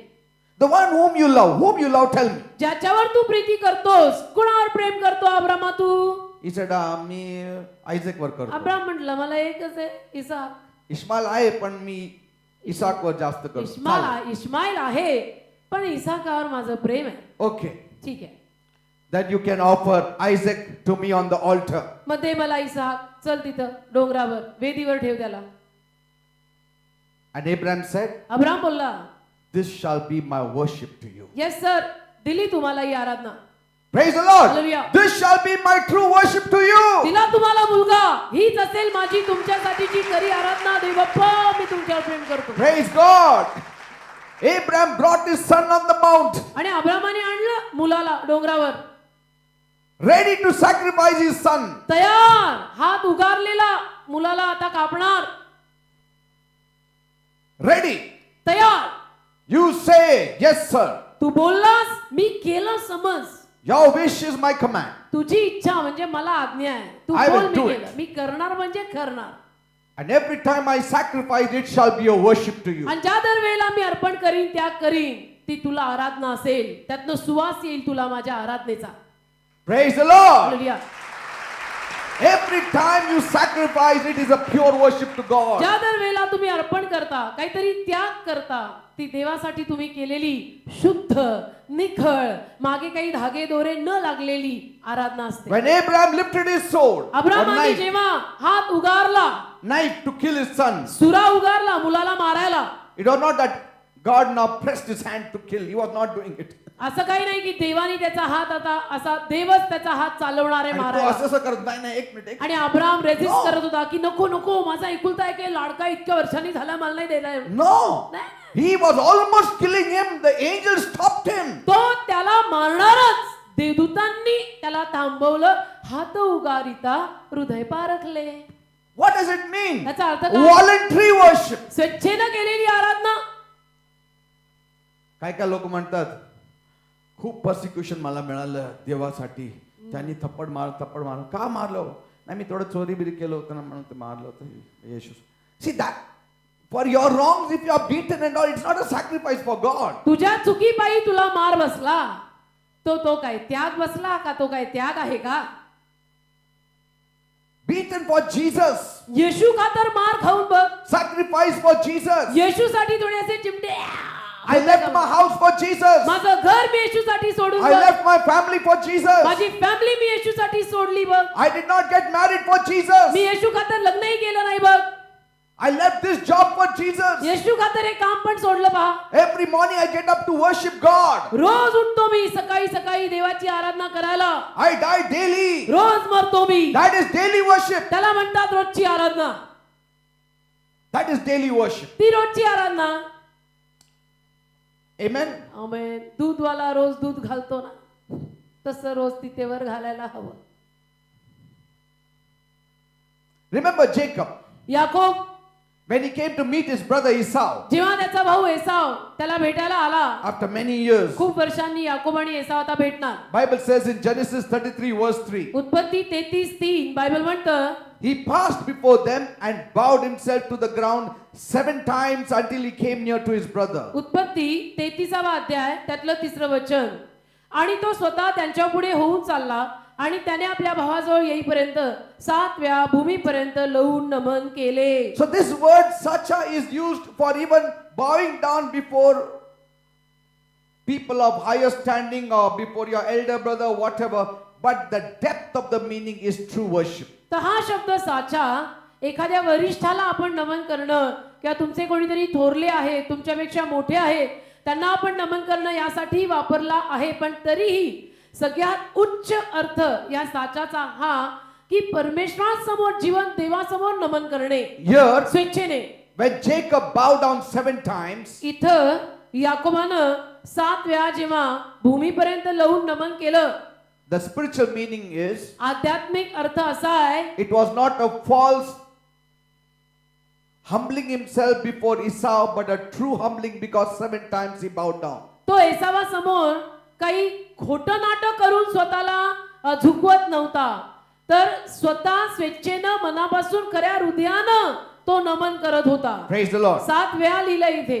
[SPEAKER 1] The one whom you love, tell me.
[SPEAKER 2] ज्याच्यावर तू प्रीती करतोस, कुणावर प्रेम करतो अब्रामा तू?
[SPEAKER 1] He said, मी आयझॅक वर करतो.
[SPEAKER 2] अब्राम म्हटलं मला एकच आहे, इसाक.
[SPEAKER 1] इस्माईल आहे पण मी इसाक वर जास्त करतो.
[SPEAKER 2] इस्माईल आहे पण इसाकावर माझं प्रेम आहे.
[SPEAKER 1] ओके.
[SPEAKER 2] ठीक आहे.
[SPEAKER 1] That you can offer Isaac to me on the altar.
[SPEAKER 2] मग ते मला इसाक, चल तिथं डोंगरावर वेदीवर ठेव त्याला.
[SPEAKER 1] And Abraham said,
[SPEAKER 2] अब्राम बोलला,
[SPEAKER 1] this shall be my worship to you.
[SPEAKER 2] Yes sir, दिली तुम्हाला ही आराधना.
[SPEAKER 1] Praise the Lord.
[SPEAKER 2] Hallelujah.
[SPEAKER 1] This shall be my true worship to you.
[SPEAKER 2] दिला तुम्हाला मुलगा, हीच असेल माझी तुमच्यासाठीची खरी आराधना. देव बाप्पा, मी तुमच्यावर प्रेम करतो.
[SPEAKER 1] Praise God. Abraham brought his son on the mount,
[SPEAKER 2] आणि अब्रामाने आणलं मुलाला डोंगरावर,
[SPEAKER 1] ready to sacrifice his son.
[SPEAKER 2] तयार, हात उगारलेला, मुलाला आता कापणार.
[SPEAKER 1] Ready.
[SPEAKER 2] तयार.
[SPEAKER 1] You say, yes sir.
[SPEAKER 2] तू बोललास, मी केलं समज.
[SPEAKER 1] Your wish is my command.
[SPEAKER 2] तुझी इच्छा म्हणजे मला आज्ञा आहे. तू
[SPEAKER 1] I will
[SPEAKER 2] बोल, मी
[SPEAKER 1] do
[SPEAKER 2] केलं. मी करणार म्हणजे करणार.
[SPEAKER 1] And every time I sacrifice, it shall be a worship to you.
[SPEAKER 2] आणि ज्या दर वेळेला मी अर्पण करीन, त्याग करीन, ती तुला आराधना असेल. त्यातनं सुवास येईल तुला माझ्या आराधनेचा.
[SPEAKER 1] Praise the Lord.
[SPEAKER 2] Hallelujah.
[SPEAKER 1] Every time you sacrifice, it is a pure worship to God.
[SPEAKER 2] ज्या दर वेळेला तुम्ही अर्पण करता, काहीतरी त्याग करता, ती देवासाठी तुम्ही केलेली शुद्ध, निखळ, मागे काही धागे दोरे न लागलेली आराधना असते.
[SPEAKER 1] When Abraham lifted his sword, or
[SPEAKER 2] अब्रामाने जेव्हा हात उगारला,
[SPEAKER 1] knife to kill his son,
[SPEAKER 2] सुरा उगारला मुलाला मारायला,
[SPEAKER 1] it was not that God now pressed his hand to kill. He was not doing it.
[SPEAKER 2] असं काही नाही की देवानी त्याचा हात आता असा देवच त्याचा हात चालवणार आहे
[SPEAKER 1] आणि तो
[SPEAKER 2] मारायला.
[SPEAKER 1] असं करत नाही, एक मिनिट.
[SPEAKER 2] आणि अब्राम रेजिस्ट करत होता की नको नको, माझा एकुलता एक लाडका इतक्या वर्षांनी झाला, मला नाही द्यायला.
[SPEAKER 1] No. He was almost killing him. The angel stopped him.
[SPEAKER 2] तो त्याला मारणारच, देवदूतांनी त्याला थांबवलं. हात उगारिता हृदय पारखले.
[SPEAKER 1] What does it mean?
[SPEAKER 2] त्याचा अर्थ काय?
[SPEAKER 1] Voluntary worship.
[SPEAKER 2] स्वेच्छेनं केलेली आराधना.
[SPEAKER 1] काय काय लोक म्हणतात, खूप पर्सिक्युशन मला मिळालं देवासाठी, त्यांनी थप्पड मार का मारलं? नाही, मी थोडं चोरी बिरी केलं होतं ना म्हणून ते मारलं होतं येशू. See that for your wrongs, if you are beaten and all, it's not a sacrifice for God.
[SPEAKER 2] तुझ्या चुकीपायी तुला मार बसला, तो काय त्याग बसला का? तो काय त्याग आहे का?
[SPEAKER 1] Beaten for Jesus.
[SPEAKER 2] येशू खातर मार खाऊन बघ.
[SPEAKER 1] Sacrifice for Jesus.
[SPEAKER 2] येशूसाठी थोडेसे चिमटे.
[SPEAKER 1] I left my house for Jesus.
[SPEAKER 2] माझं घर मी येशूसाठी सोडून
[SPEAKER 1] I
[SPEAKER 2] बघ.
[SPEAKER 1] left my family for Jesus.
[SPEAKER 2] माझी फॅमिली मी येशूसाठी सोडली बघ.
[SPEAKER 1] I did not get married for Jesus.
[SPEAKER 2] मी येशू खातर लग्नही केलं नाही बघ.
[SPEAKER 1] I left this job for Jesus.
[SPEAKER 2] येशू खातर हे काम पण सोडलं पहा.
[SPEAKER 1] Every morning I get up to worship God.
[SPEAKER 2] रोज उठतो मी सकाळी सकाळी देवाची आराधना करायला.
[SPEAKER 1] I die daily.
[SPEAKER 2] रोज मरतो मी.
[SPEAKER 1] That is daily worship.
[SPEAKER 2] त्याला म्हणतात रोजची आराधना.
[SPEAKER 1] That is daily worship.
[SPEAKER 2] ती रोजची आराधना.
[SPEAKER 1] Amen.
[SPEAKER 2] आमेन. दूधवाला रोज दूध घालतो ना, तसं रोज तिथेवर घालायला हवं.
[SPEAKER 1] Remember Jacob,
[SPEAKER 2] Yakob
[SPEAKER 1] when he came to meet his brother Esau
[SPEAKER 2] जेव्हा त्याचा भाऊ एसाव त्याला भेटायला आला,
[SPEAKER 1] after many years.
[SPEAKER 2] खूप वर्षांनी याकोब आणि एसाव आता भेटणार.
[SPEAKER 1] Bible says in Genesis 33 verse 3,
[SPEAKER 2] उत्पत्ती 33:3 बायबल म्हणतं,
[SPEAKER 1] he passed before them and bowed himself to the ground 7 times until he came near to his brother.
[SPEAKER 2] उत्पत्ती 33वा अध्याय त्यातलं 3रं वचन. आणि तो स्वतः त्यांच्या पुढे होऊन चालला आणि त्याने आपल्या भावाजवळ येईपर्यंत 7 वेळा भूमीपर्यंत लवून नमन केले.
[SPEAKER 1] So this word sacha is used for even bowing down before people of higher standing or before your elder brother, whatever, but the depth of the meaning is true worship.
[SPEAKER 2] तर हा शब्द साचा एखाद्या वरिष्ठाला आपण नमन करणं किंवा तुमचे कोणीतरी थोरले आहे, तुमच्यापेक्षा मोठे आहे, त्यांना आपण नमन करणं यासाठी वापरला आहे. पण तरीही सगळ्यात उच्च अर्थ या साचाचा हा की परमेश्वरासमोर जीवन देवासमोर नमन करणे
[SPEAKER 1] Here,
[SPEAKER 2] स्वेच्छेने.
[SPEAKER 1] when Jacob bowed down 7 times,
[SPEAKER 2] इथं याकोबानं 7 वेळा जेव्हा भूमीपर्यंत लवून नमन केलं,
[SPEAKER 1] the spiritual meaning is,
[SPEAKER 2] आध्यात्मिक अर्थ असा आहे,
[SPEAKER 1] it was not a false humbling himself before Esau, but a true humbling because 7 times he bowed down.
[SPEAKER 2] तो एसावा समोर काही खोटं नाटक करून स्वतःला झुकवत नव्हता, तर स्वतः स्वेच्छेनं मनापासून खऱ्या हृदयानं तो नमन करत होता.
[SPEAKER 1] Praise the Lord.
[SPEAKER 2] 7 वेळा लिहिलं इथे.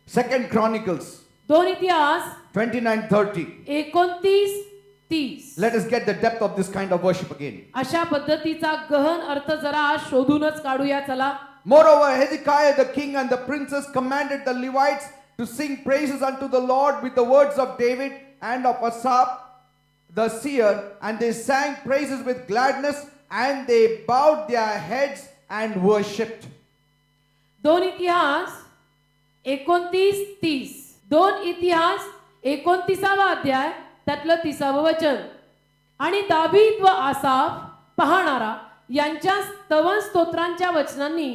[SPEAKER 1] 2 Chronicles
[SPEAKER 2] दोन इतिहास
[SPEAKER 1] 29:30.
[SPEAKER 2] 29:30.
[SPEAKER 1] Let us get the depth of this kind of worship again.
[SPEAKER 2] अशा पद्धतीचा गहन अर्थ जरा शोधूनच काढूया चला.
[SPEAKER 1] Moreover, Hezekiah the king and the princes commanded the Levites to sing praises unto the Lord with the words of David and of Asaph the seer, and they sang praises with gladness, and they bowed their heads and worshipped.
[SPEAKER 2] दोन इतिहास 29:30. दोन इतिहास 29वा अध्याय त्यातलं 30वं वचन. आणि दावीद व आसाफ पाहणारा यांच्या स्तवन स्तोत्रांच्या वचनांनी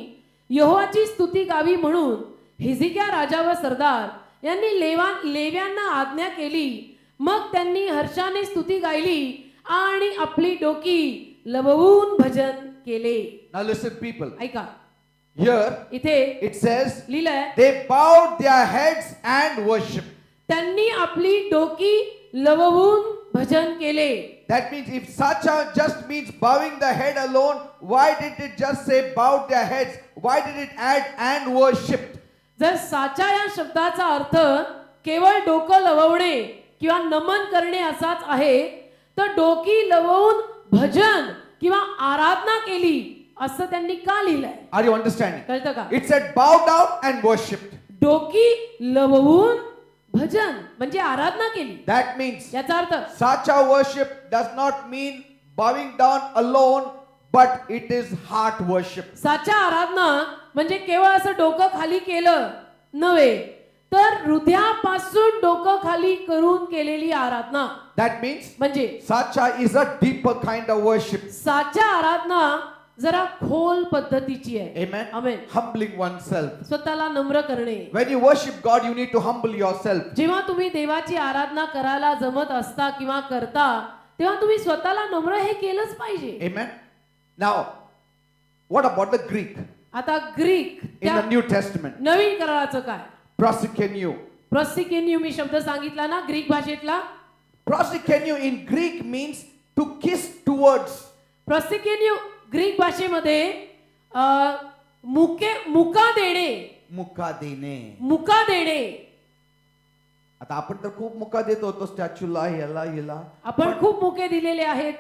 [SPEAKER 2] यहोवाची स्तुती गावी म्हणून हिजकिया राजा व सरदार यांनी लेव्यांना आज्ञा केली. मग त्यांनी हर्षाने स्तुती गायली आणि आपली डोकी लववून भजन केले.
[SPEAKER 1] Now listen, people.
[SPEAKER 2] ऐका,
[SPEAKER 1] Here
[SPEAKER 2] इथे
[SPEAKER 1] it says
[SPEAKER 2] लिहिलंय,
[SPEAKER 1] they bowed their heads and worshipped.
[SPEAKER 2] त्यांनी आपली डोकी लववून भजन केले.
[SPEAKER 1] That means if sacha just means bowing the head alone, why did it just say bowed their heads? Why did it add and worshipped?
[SPEAKER 2] जर साचा या शब्दाचा अर्थ केवळ डोकं लववणे किंवा नमन करणे असाच आहे, तर डोकी लववून भजन किंवा आराधना केली असं त्यांनी का लिहिलंय?
[SPEAKER 1] Are you understanding?
[SPEAKER 2] कळतं का?
[SPEAKER 1] It said bow down and worshipped.
[SPEAKER 2] डोकी लववून भजन म्हणजे आराधना केली.
[SPEAKER 1] That means
[SPEAKER 2] याचा अर्थ
[SPEAKER 1] sacha worship does not mean bowing down alone, but it is heart worship.
[SPEAKER 2] साचा आराधना म्हणजे केवळ असं डोकं खाली केलं नव्हे, तर हृदयापासून डोकं खाली करून केलेली आराधना.
[SPEAKER 1] That means
[SPEAKER 2] म्हणजे
[SPEAKER 1] sacha is a deeper kind of worship.
[SPEAKER 2] साचा आराधना जरा खोल पद्धतीची आहे.
[SPEAKER 1] Amen.
[SPEAKER 2] आमेन.
[SPEAKER 1] Humbling oneself.
[SPEAKER 2] स्वतःला नम्र करणे.
[SPEAKER 1] When you worship God, you need to humble yourself.
[SPEAKER 2] जेव्हा तुम्ही देवाची आराधना करायला जमत असता किंवा करता, तेव्हा तुम्ही स्वतःला नम्र हे केलंच पाहिजे.
[SPEAKER 1] Amen. Now, what about the Greek
[SPEAKER 2] आता ग्रीक
[SPEAKER 1] in
[SPEAKER 2] त्या
[SPEAKER 1] the New Testament?
[SPEAKER 2] नवीन कराराचं काय?
[SPEAKER 1] Proskenio.
[SPEAKER 2] प्रॉसिकेन्यू मी शब्द सांगितला ना ग्रीक भाषेतला.
[SPEAKER 1] Proskenio in Greek means to kiss towards.
[SPEAKER 2] प्रॉसिकेन्यू ग्रीक भाषेमध्ये मुका देणे,
[SPEAKER 1] मुका देणे.
[SPEAKER 2] मुका देणे.
[SPEAKER 1] आता आपण तर खूप मुका देत होतो स्टॅच्यूला, ह्याला.
[SPEAKER 2] आपण खूप मुके दिलेले आहेत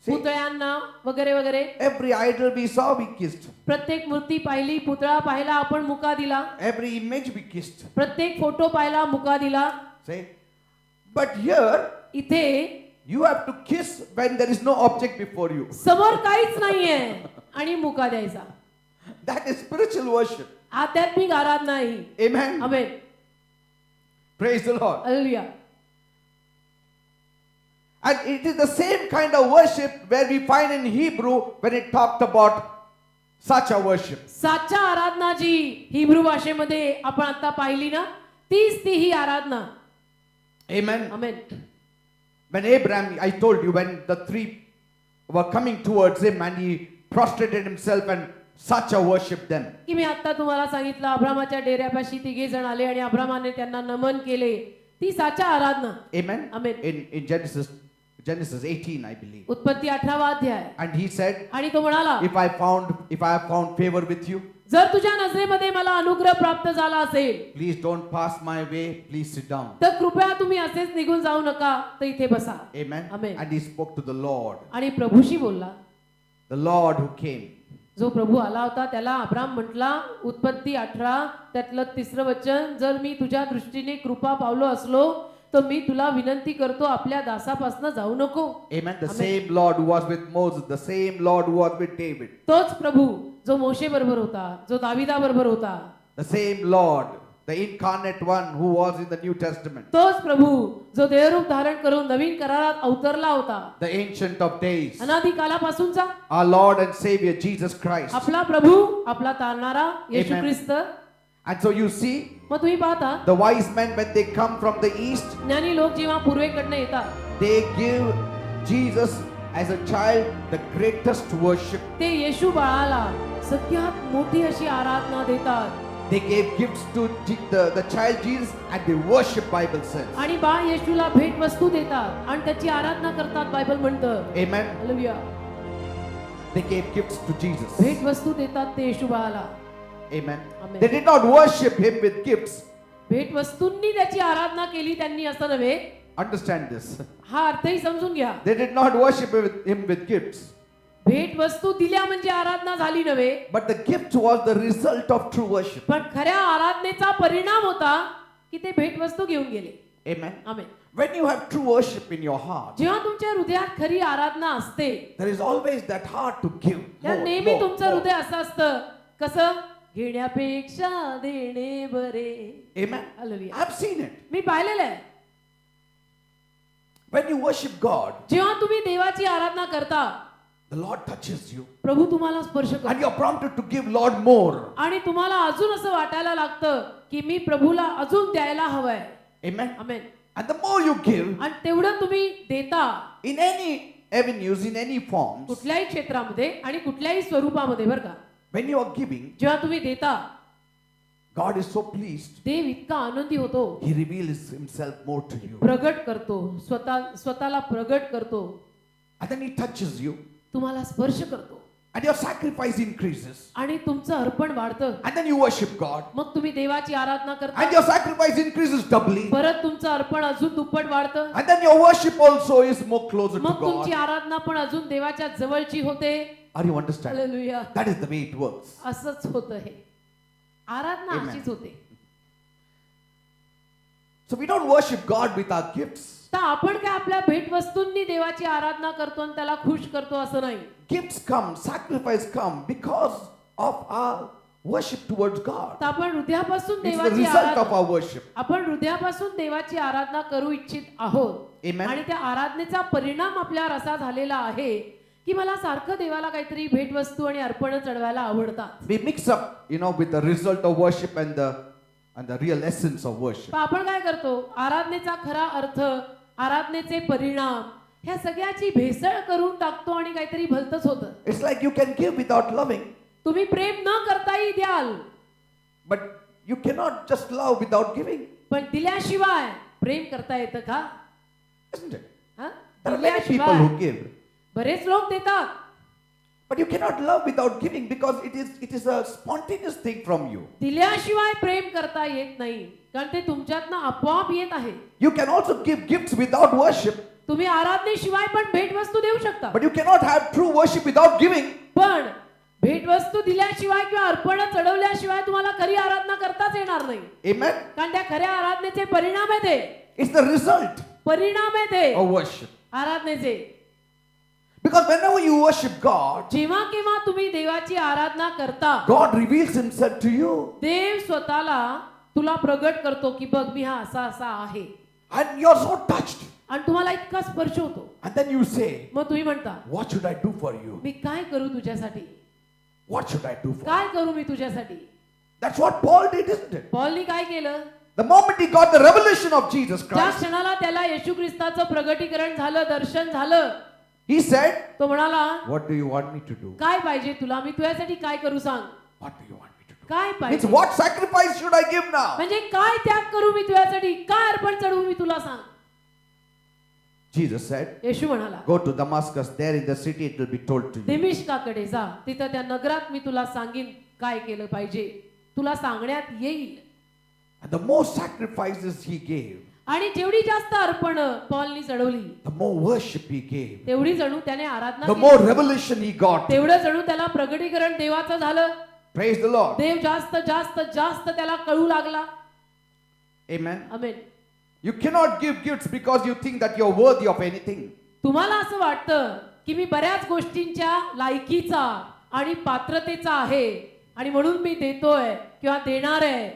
[SPEAKER 2] पुतळ्यांना वगैरे वगैरे.
[SPEAKER 1] Every idol we saw, we kissed.
[SPEAKER 2] प्रत्येक मूर्ती पाहिली, पुतळा पाहिला, आपण मुका दिला.
[SPEAKER 1] Every image we kissed.
[SPEAKER 2] प्रत्येक फोटो पाहिला, मुका दिला.
[SPEAKER 1] Say, but here
[SPEAKER 2] इथे
[SPEAKER 1] you have to kiss when there is no object before you.
[SPEAKER 2] समोर काहीच नाहीये आणि मुका द्यायचा.
[SPEAKER 1] That is spiritual worship.
[SPEAKER 2] आध्यात्मिक आराधना ही.
[SPEAKER 1] Amen.
[SPEAKER 2] Amen.
[SPEAKER 1] Praise the Lord.
[SPEAKER 2] Hallelujah.
[SPEAKER 1] And it is the same kind of worship where we find in Hebrew when it talked about sacha worship.
[SPEAKER 2] साचा आराधना जी Hebrew भाषेमध्ये आपण आता पाहिली ना, तीच ती ही आराधना.
[SPEAKER 1] Amen.
[SPEAKER 2] Amen.
[SPEAKER 1] When Abraham, I told you, when the three were coming towards him and he prostrated himself and sacha worshipped them.
[SPEAKER 2] की मी आता तुम्हाला सांगितलं, अब्रामाच्या डेऱ्यापाशी तिघे जण आले आणि अब्रामाने त्यांना नमन केले. ती साचा आराधना.
[SPEAKER 1] Amen.
[SPEAKER 2] Amen.
[SPEAKER 1] In Genesis 18, I believe.
[SPEAKER 2] उत्पत्ती 18वा अध्याय.
[SPEAKER 1] And he said,
[SPEAKER 2] आणि तो म्हणाला,
[SPEAKER 1] if I have found favor with you,
[SPEAKER 2] जर तुझ्या नजरेमध्ये मला अनुग्रह प्राप्त झाला असेल,
[SPEAKER 1] please don't pass my way, please sit down.
[SPEAKER 2] तर कृपया तुम्ही असेच निघून जाऊ नका, तर इथे बसा.
[SPEAKER 1] Amen.
[SPEAKER 2] Amen.
[SPEAKER 1] And he spoke to the Lord.
[SPEAKER 2] आणि प्रभूशी बोलला.
[SPEAKER 1] The Lord who came.
[SPEAKER 2] जो प्रभू आला होता त्याला अब्राम म्हटला, उत्पत्ती 18 त्यातलं 3रं वचन, जर मी तुझ्या दृष्टीने कृपा पावलो असलो तर मी तुला विनंती करतो, आपल्या दासापासून जाऊ नको.
[SPEAKER 1] Amen. The same Lord who was with Moses, the same Lord who was with David.
[SPEAKER 2] तोच प्रभू जो मोशे बरोबर होता, जो दाविदा बरोबर होता,
[SPEAKER 1] The same Lord, the incarnate one who was in the New Testament.
[SPEAKER 2] तोच प्रभू जो देहरूप धारण करून नवीन करारात अवतरला होता,
[SPEAKER 1] The Ancient of Days.
[SPEAKER 2] अनादी कालापासूनचा
[SPEAKER 1] Our Lord and Savior Jesus Christ.
[SPEAKER 2] आपला प्रभू, आपला तारणारा येशू
[SPEAKER 1] Amen.
[SPEAKER 2] Christ.
[SPEAKER 1] And so you see,
[SPEAKER 2] मग तुम्ही पाहता
[SPEAKER 1] the wise men, when they come from the east,
[SPEAKER 2] ज्ञानी लोक जेव्हा पूर्वेकडनं येतात,
[SPEAKER 1] they give Jesus as a child the greatest worship.
[SPEAKER 2] ते येशू बाळाला सगळ्यात मोठी अशी आराधना देतात.
[SPEAKER 1] They gave gifts to the child Jesus and they worship, Bible says.
[SPEAKER 2] आणि बाळ येशूला भेट वस्तू देतात आणि त्याची आराधना करतात, बायबल म्हणतं.
[SPEAKER 1] Amen.
[SPEAKER 2] Hallelujah.
[SPEAKER 1] They gave gifts to Jesus.
[SPEAKER 2] भेट वस्तू देतात ते येशू बाळाला.
[SPEAKER 1] Amen.
[SPEAKER 2] Amen.
[SPEAKER 1] They did not worship him with gifts.
[SPEAKER 2] भेटवस्तूंनी त्याची आराधना केली त्यांनी असं नव्हे.
[SPEAKER 1] Understand this.
[SPEAKER 2] हा अर्थही समजून घ्या.
[SPEAKER 1] They did not worship him with gifts.
[SPEAKER 2] भेटवस्तू दिल्या म्हणजे आराधना झाली नव्हे,
[SPEAKER 1] But the gift was the result of true worship.
[SPEAKER 2] पण खऱ्या आराधनेचा परिणाम होता की ते भेटवस्तू घेऊन गेले.
[SPEAKER 1] Amen.
[SPEAKER 2] Amen.
[SPEAKER 1] When you have true worship in your heart,
[SPEAKER 2] जेव्हा तुमच्या हृदयात खरी आराधना असते,
[SPEAKER 1] there is always that heart to give.
[SPEAKER 2] त्या
[SPEAKER 1] More,
[SPEAKER 2] नेहमी
[SPEAKER 1] more,
[SPEAKER 2] तुमचं
[SPEAKER 1] more.
[SPEAKER 2] हृदय असं असतं, कसं घेण्यापेक्षा देणे बरे.
[SPEAKER 1] Amen.
[SPEAKER 2] Hallelujah.
[SPEAKER 1] I've seen it.
[SPEAKER 2] मी पाहिलेलं आहे.
[SPEAKER 1] When you worship God,
[SPEAKER 2] जेव्हा तुम्ही देवाची आराधना करता,
[SPEAKER 1] the Lord touches you.
[SPEAKER 2] प्रभू तुम्हाला स्पर्श करतो
[SPEAKER 1] And you're prompted to give Lord more.
[SPEAKER 2] आणि तुम्हाला अजून असं वाटायला लागतं की मी प्रभूला अजून द्यायला हवंय.
[SPEAKER 1] Amen.
[SPEAKER 2] Amen.
[SPEAKER 1] And the more you give,
[SPEAKER 2] आणि तेवढं तुम्ही देता
[SPEAKER 1] in any avenues, in any forms,
[SPEAKER 2] कुठल्याही क्षेत्रामध्ये आणि कुठल्याही स्वरूपामध्ये, बरं का,
[SPEAKER 1] when you are giving,
[SPEAKER 2] जेव्हा तुम्ही देता,
[SPEAKER 1] God is so pleased.
[SPEAKER 2] देव इतका आनंदी होतो,
[SPEAKER 1] He reveals himself more to you.
[SPEAKER 2] प्रगट करतो, स्वतःला प्रगट करतो,
[SPEAKER 1] And then he touches you.
[SPEAKER 2] तुम्हाला स्पर्श करतो
[SPEAKER 1] And your sacrifice increases.
[SPEAKER 2] आणि तुमचं अर्पण वाढतं.
[SPEAKER 1] And then you worship God.
[SPEAKER 2] मग तुम्ही देवाची आराधना करता,
[SPEAKER 1] And your sacrifice increases doubly.
[SPEAKER 2] परत तुमचं अर्पण अजून दुप्पट वाढतं.
[SPEAKER 1] And then your worship also is more closer to
[SPEAKER 2] मग तुमची
[SPEAKER 1] God.
[SPEAKER 2] आराधना पण अजून देवाच्या जवळची होते.
[SPEAKER 1] Are you understanding?
[SPEAKER 2] Hallelujah.
[SPEAKER 1] That is the way it works.
[SPEAKER 2] असंच होतं हे. आराधना
[SPEAKER 1] Amen.
[SPEAKER 2] अशीच होते.
[SPEAKER 1] So we don't worship God with our gifts.
[SPEAKER 2] तर आपण काय आपल्या भेटवस्तूंनी देवाची आराधना करतो आणि त्याला खुश करतो असं नाही.
[SPEAKER 1] Gifts come, sacrifice come because of our worship towards God.
[SPEAKER 2] तर आपण हृदयापासून
[SPEAKER 1] It's the
[SPEAKER 2] देवाची
[SPEAKER 1] result of
[SPEAKER 2] Aradhana,
[SPEAKER 1] our worship.
[SPEAKER 2] आपण हृदयापासून देवाची आराधना करू इच्छित आहोत.
[SPEAKER 1] Amen.
[SPEAKER 2] आणि त्या आराधनेचा परिणाम आपल्यावर असा झालेला आहे की मला सारखं देवाला काहीतरी भेटवस्तू आणि अर्पण चढवायला आवडतात.
[SPEAKER 1] We mix up, with the result of worship and the real essence of worship.
[SPEAKER 2] पण आपण काय करतो, आराधनेचा खरा अर्थ, आराधनेचे परिणाम ह्या सगळ्याची भेसळ करून टाकतो आणि काहीतरी भलतच होतं.
[SPEAKER 1] It's like you can give without loving,
[SPEAKER 2] तुम्ही प्रेम न करताही द्याल,
[SPEAKER 1] but you cannot just love without giving,
[SPEAKER 2] पण दिल्याशिवाय प्रेम करता येतं का?
[SPEAKER 1] isn't it?
[SPEAKER 2] हा?
[SPEAKER 1] There are many people
[SPEAKER 2] दिल्याशिवाय
[SPEAKER 1] who give,
[SPEAKER 2] बरेच लोक देतात,
[SPEAKER 1] but you cannot love without giving because it is a spontaneous thing from you.
[SPEAKER 2] दिल्याशिवाय प्रेम करता येत नाही, कारण ते तुमच्यातनं आपोआप येत आहे.
[SPEAKER 1] You can also give gifts without worship,
[SPEAKER 2] तुम्ही आराधनेशिवाय पण भेटवस्तू देऊ शकता,
[SPEAKER 1] but you cannot have true worship without giving.
[SPEAKER 2] पण भेटवस्तू दिल्याशिवाय किंवा अर्पण चढवल्याशिवाय तुम्हाला खरी आराधना करताच येणार नाही.
[SPEAKER 1] Amen.
[SPEAKER 2] कारण त्या खऱ्या आराधनेचे परिणाम आहे ते,
[SPEAKER 1] It's the result
[SPEAKER 2] परिणाम आहे ते
[SPEAKER 1] of worship.
[SPEAKER 2] आराधनेचे.
[SPEAKER 1] Because whenever you worship God,
[SPEAKER 2] जेव्हा केव्हा तुम्ही देवाची आराधना करता,
[SPEAKER 1] God reveals himself to you.
[SPEAKER 2] देव स्वतःला तुला प्रगट करतो की बघ मी हा असा असा आहे,
[SPEAKER 1] And you're so touched.
[SPEAKER 2] आणि तुम्हाला इतका स्पर्श होतो.
[SPEAKER 1] And then you say,
[SPEAKER 2] मग तुम्ही म्हणता,
[SPEAKER 1] what should I do for you?
[SPEAKER 2] मी काय करू तुझ्यासाठी,
[SPEAKER 1] What should I do for you?
[SPEAKER 2] काय करू मी तुझ्यासाठी.
[SPEAKER 1] That's what Paul did, isn't it?
[SPEAKER 2] पौलनी काय केलं,
[SPEAKER 1] The moment he got the revelation of Jesus
[SPEAKER 2] ज्या
[SPEAKER 1] Christ,
[SPEAKER 2] क्षणाला त्याला येशू ख्रिस्ताचं प्रगटीकरण झालं, दर्शन झालं,
[SPEAKER 1] he said,
[SPEAKER 2] तो म्हणाला,
[SPEAKER 1] what do you want me to do?
[SPEAKER 2] काय पाहिजे तुला, मी तुझ्यासाठी काय करू सांग.
[SPEAKER 1] What do you want me to do?
[SPEAKER 2] काय
[SPEAKER 1] Means
[SPEAKER 2] पाहिजे
[SPEAKER 1] what sacrifice should I give now?
[SPEAKER 2] म्हणजे काय त्याग करू मी तुझ्यासाठी, काय अर्पण चढवू मी तुला सांग.
[SPEAKER 1] Jesus said,
[SPEAKER 2] येशू म्हणाला,
[SPEAKER 1] go to Damascus, there in the city it will be told to you.
[SPEAKER 2] दिमिश्काकडे जा, तिथं त्या नगरात मी तुला सांगीन काय केलं पाहिजे, तुला सांगण्यात येईल.
[SPEAKER 1] And the more sacrifices he gave,
[SPEAKER 2] आणि जेवढी जास्त अर्पण पौलनी चढवली,
[SPEAKER 1] the more worship he gave,
[SPEAKER 2] तेवढी जणू त्याने आराधना
[SPEAKER 1] the
[SPEAKER 2] केली,
[SPEAKER 1] more revelation he got.
[SPEAKER 2] तेवढं जणू त्याला प्रगटीकरण देवाचं झालं.
[SPEAKER 1] Praise the Lord.
[SPEAKER 2] देव जास्त जास्त जास्त त्याला कळू लागला.
[SPEAKER 1] Amen.
[SPEAKER 2] Amen.
[SPEAKER 1] You cannot give gifts because you think that you're worthy of anything.
[SPEAKER 2] तुम्हाला असं वाटतं की मी बऱ्याच गोष्टींच्या लायकीचा आणि पात्रतेचा आहे आणि म्हणून मी देतोय किंवा देणार आहे.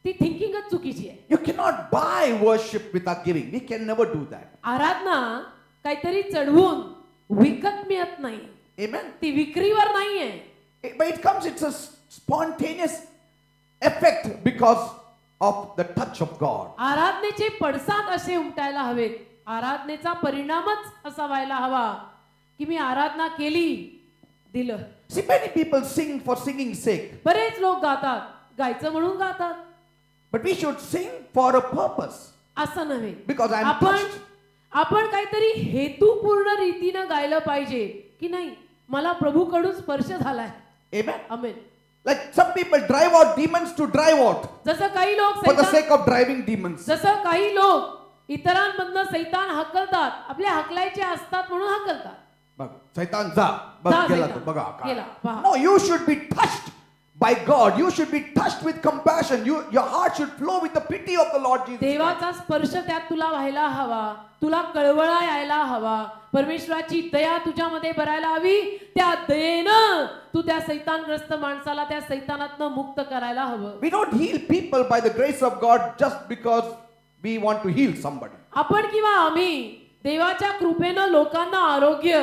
[SPEAKER 2] ती थिंकिंगच चुकीची आहे.
[SPEAKER 1] You cannot buy worship without giving. We can never do that.
[SPEAKER 2] आराधना काहीतरी चढवून विकत मिळत नाही.
[SPEAKER 1] Amen.
[SPEAKER 2] ती विक्रीवर नाहीये.
[SPEAKER 1] But it comes, it's a spontaneous effect because of the touch of God.
[SPEAKER 2] आराधनेचे पडसाद असे उमटायला हवेत. आराधनेचा परिणामच असा व्हायला हवा की मी आराधना केली, दिलं.
[SPEAKER 1] See, many people sing for singing's sake,
[SPEAKER 2] बरेच लोक गातात, गायचं म्हणून गातात.
[SPEAKER 1] but we should sing for a purpose.
[SPEAKER 2] असं नव्हे,
[SPEAKER 1] Because I'm
[SPEAKER 2] आपण
[SPEAKER 1] touched.
[SPEAKER 2] आपण काहीतरी हेतुपूर्ण रीतीनं गायलं पाहिजे की नाही, मला प्रभूकडून स्पर्श झालाय.
[SPEAKER 1] Amen.
[SPEAKER 2] Amen.
[SPEAKER 1] Like some people drive out demons to drive out
[SPEAKER 2] जसं काही लोक
[SPEAKER 1] for the
[SPEAKER 2] सैतान
[SPEAKER 1] sake of driving demons.
[SPEAKER 2] जसं काही लोक इतरांमधनं सैतान हकलतात, आपले हकलायचे असतात म्हणून हकलतात.
[SPEAKER 1] बघ, सैतान जा, बघ
[SPEAKER 2] जा
[SPEAKER 1] गेला
[SPEAKER 2] सैतान.
[SPEAKER 1] तो, बघा
[SPEAKER 2] गेला, पहा.
[SPEAKER 1] No, you should be touched by God. You should be touched with compassion. Your heart should flow with the pity of the Lord Jesus Christ.
[SPEAKER 2] देवाचा स्पर्श त्यात तुला व्हायला हवा, तुला कळवळा यायला हवा, परमेश्वराची दया तुझ्यामध्ये भरायला हवी. त्या दयेनं तू त्या सैतानग्रस्त माणसाला त्या सैतानातनं मुक्त करायला हवं.
[SPEAKER 1] We don't heal people by the grace of God just because we want to heal somebody.
[SPEAKER 2] आपण किंवा आम्ही देवाच्या कृपेनं लोकांना आरोग्य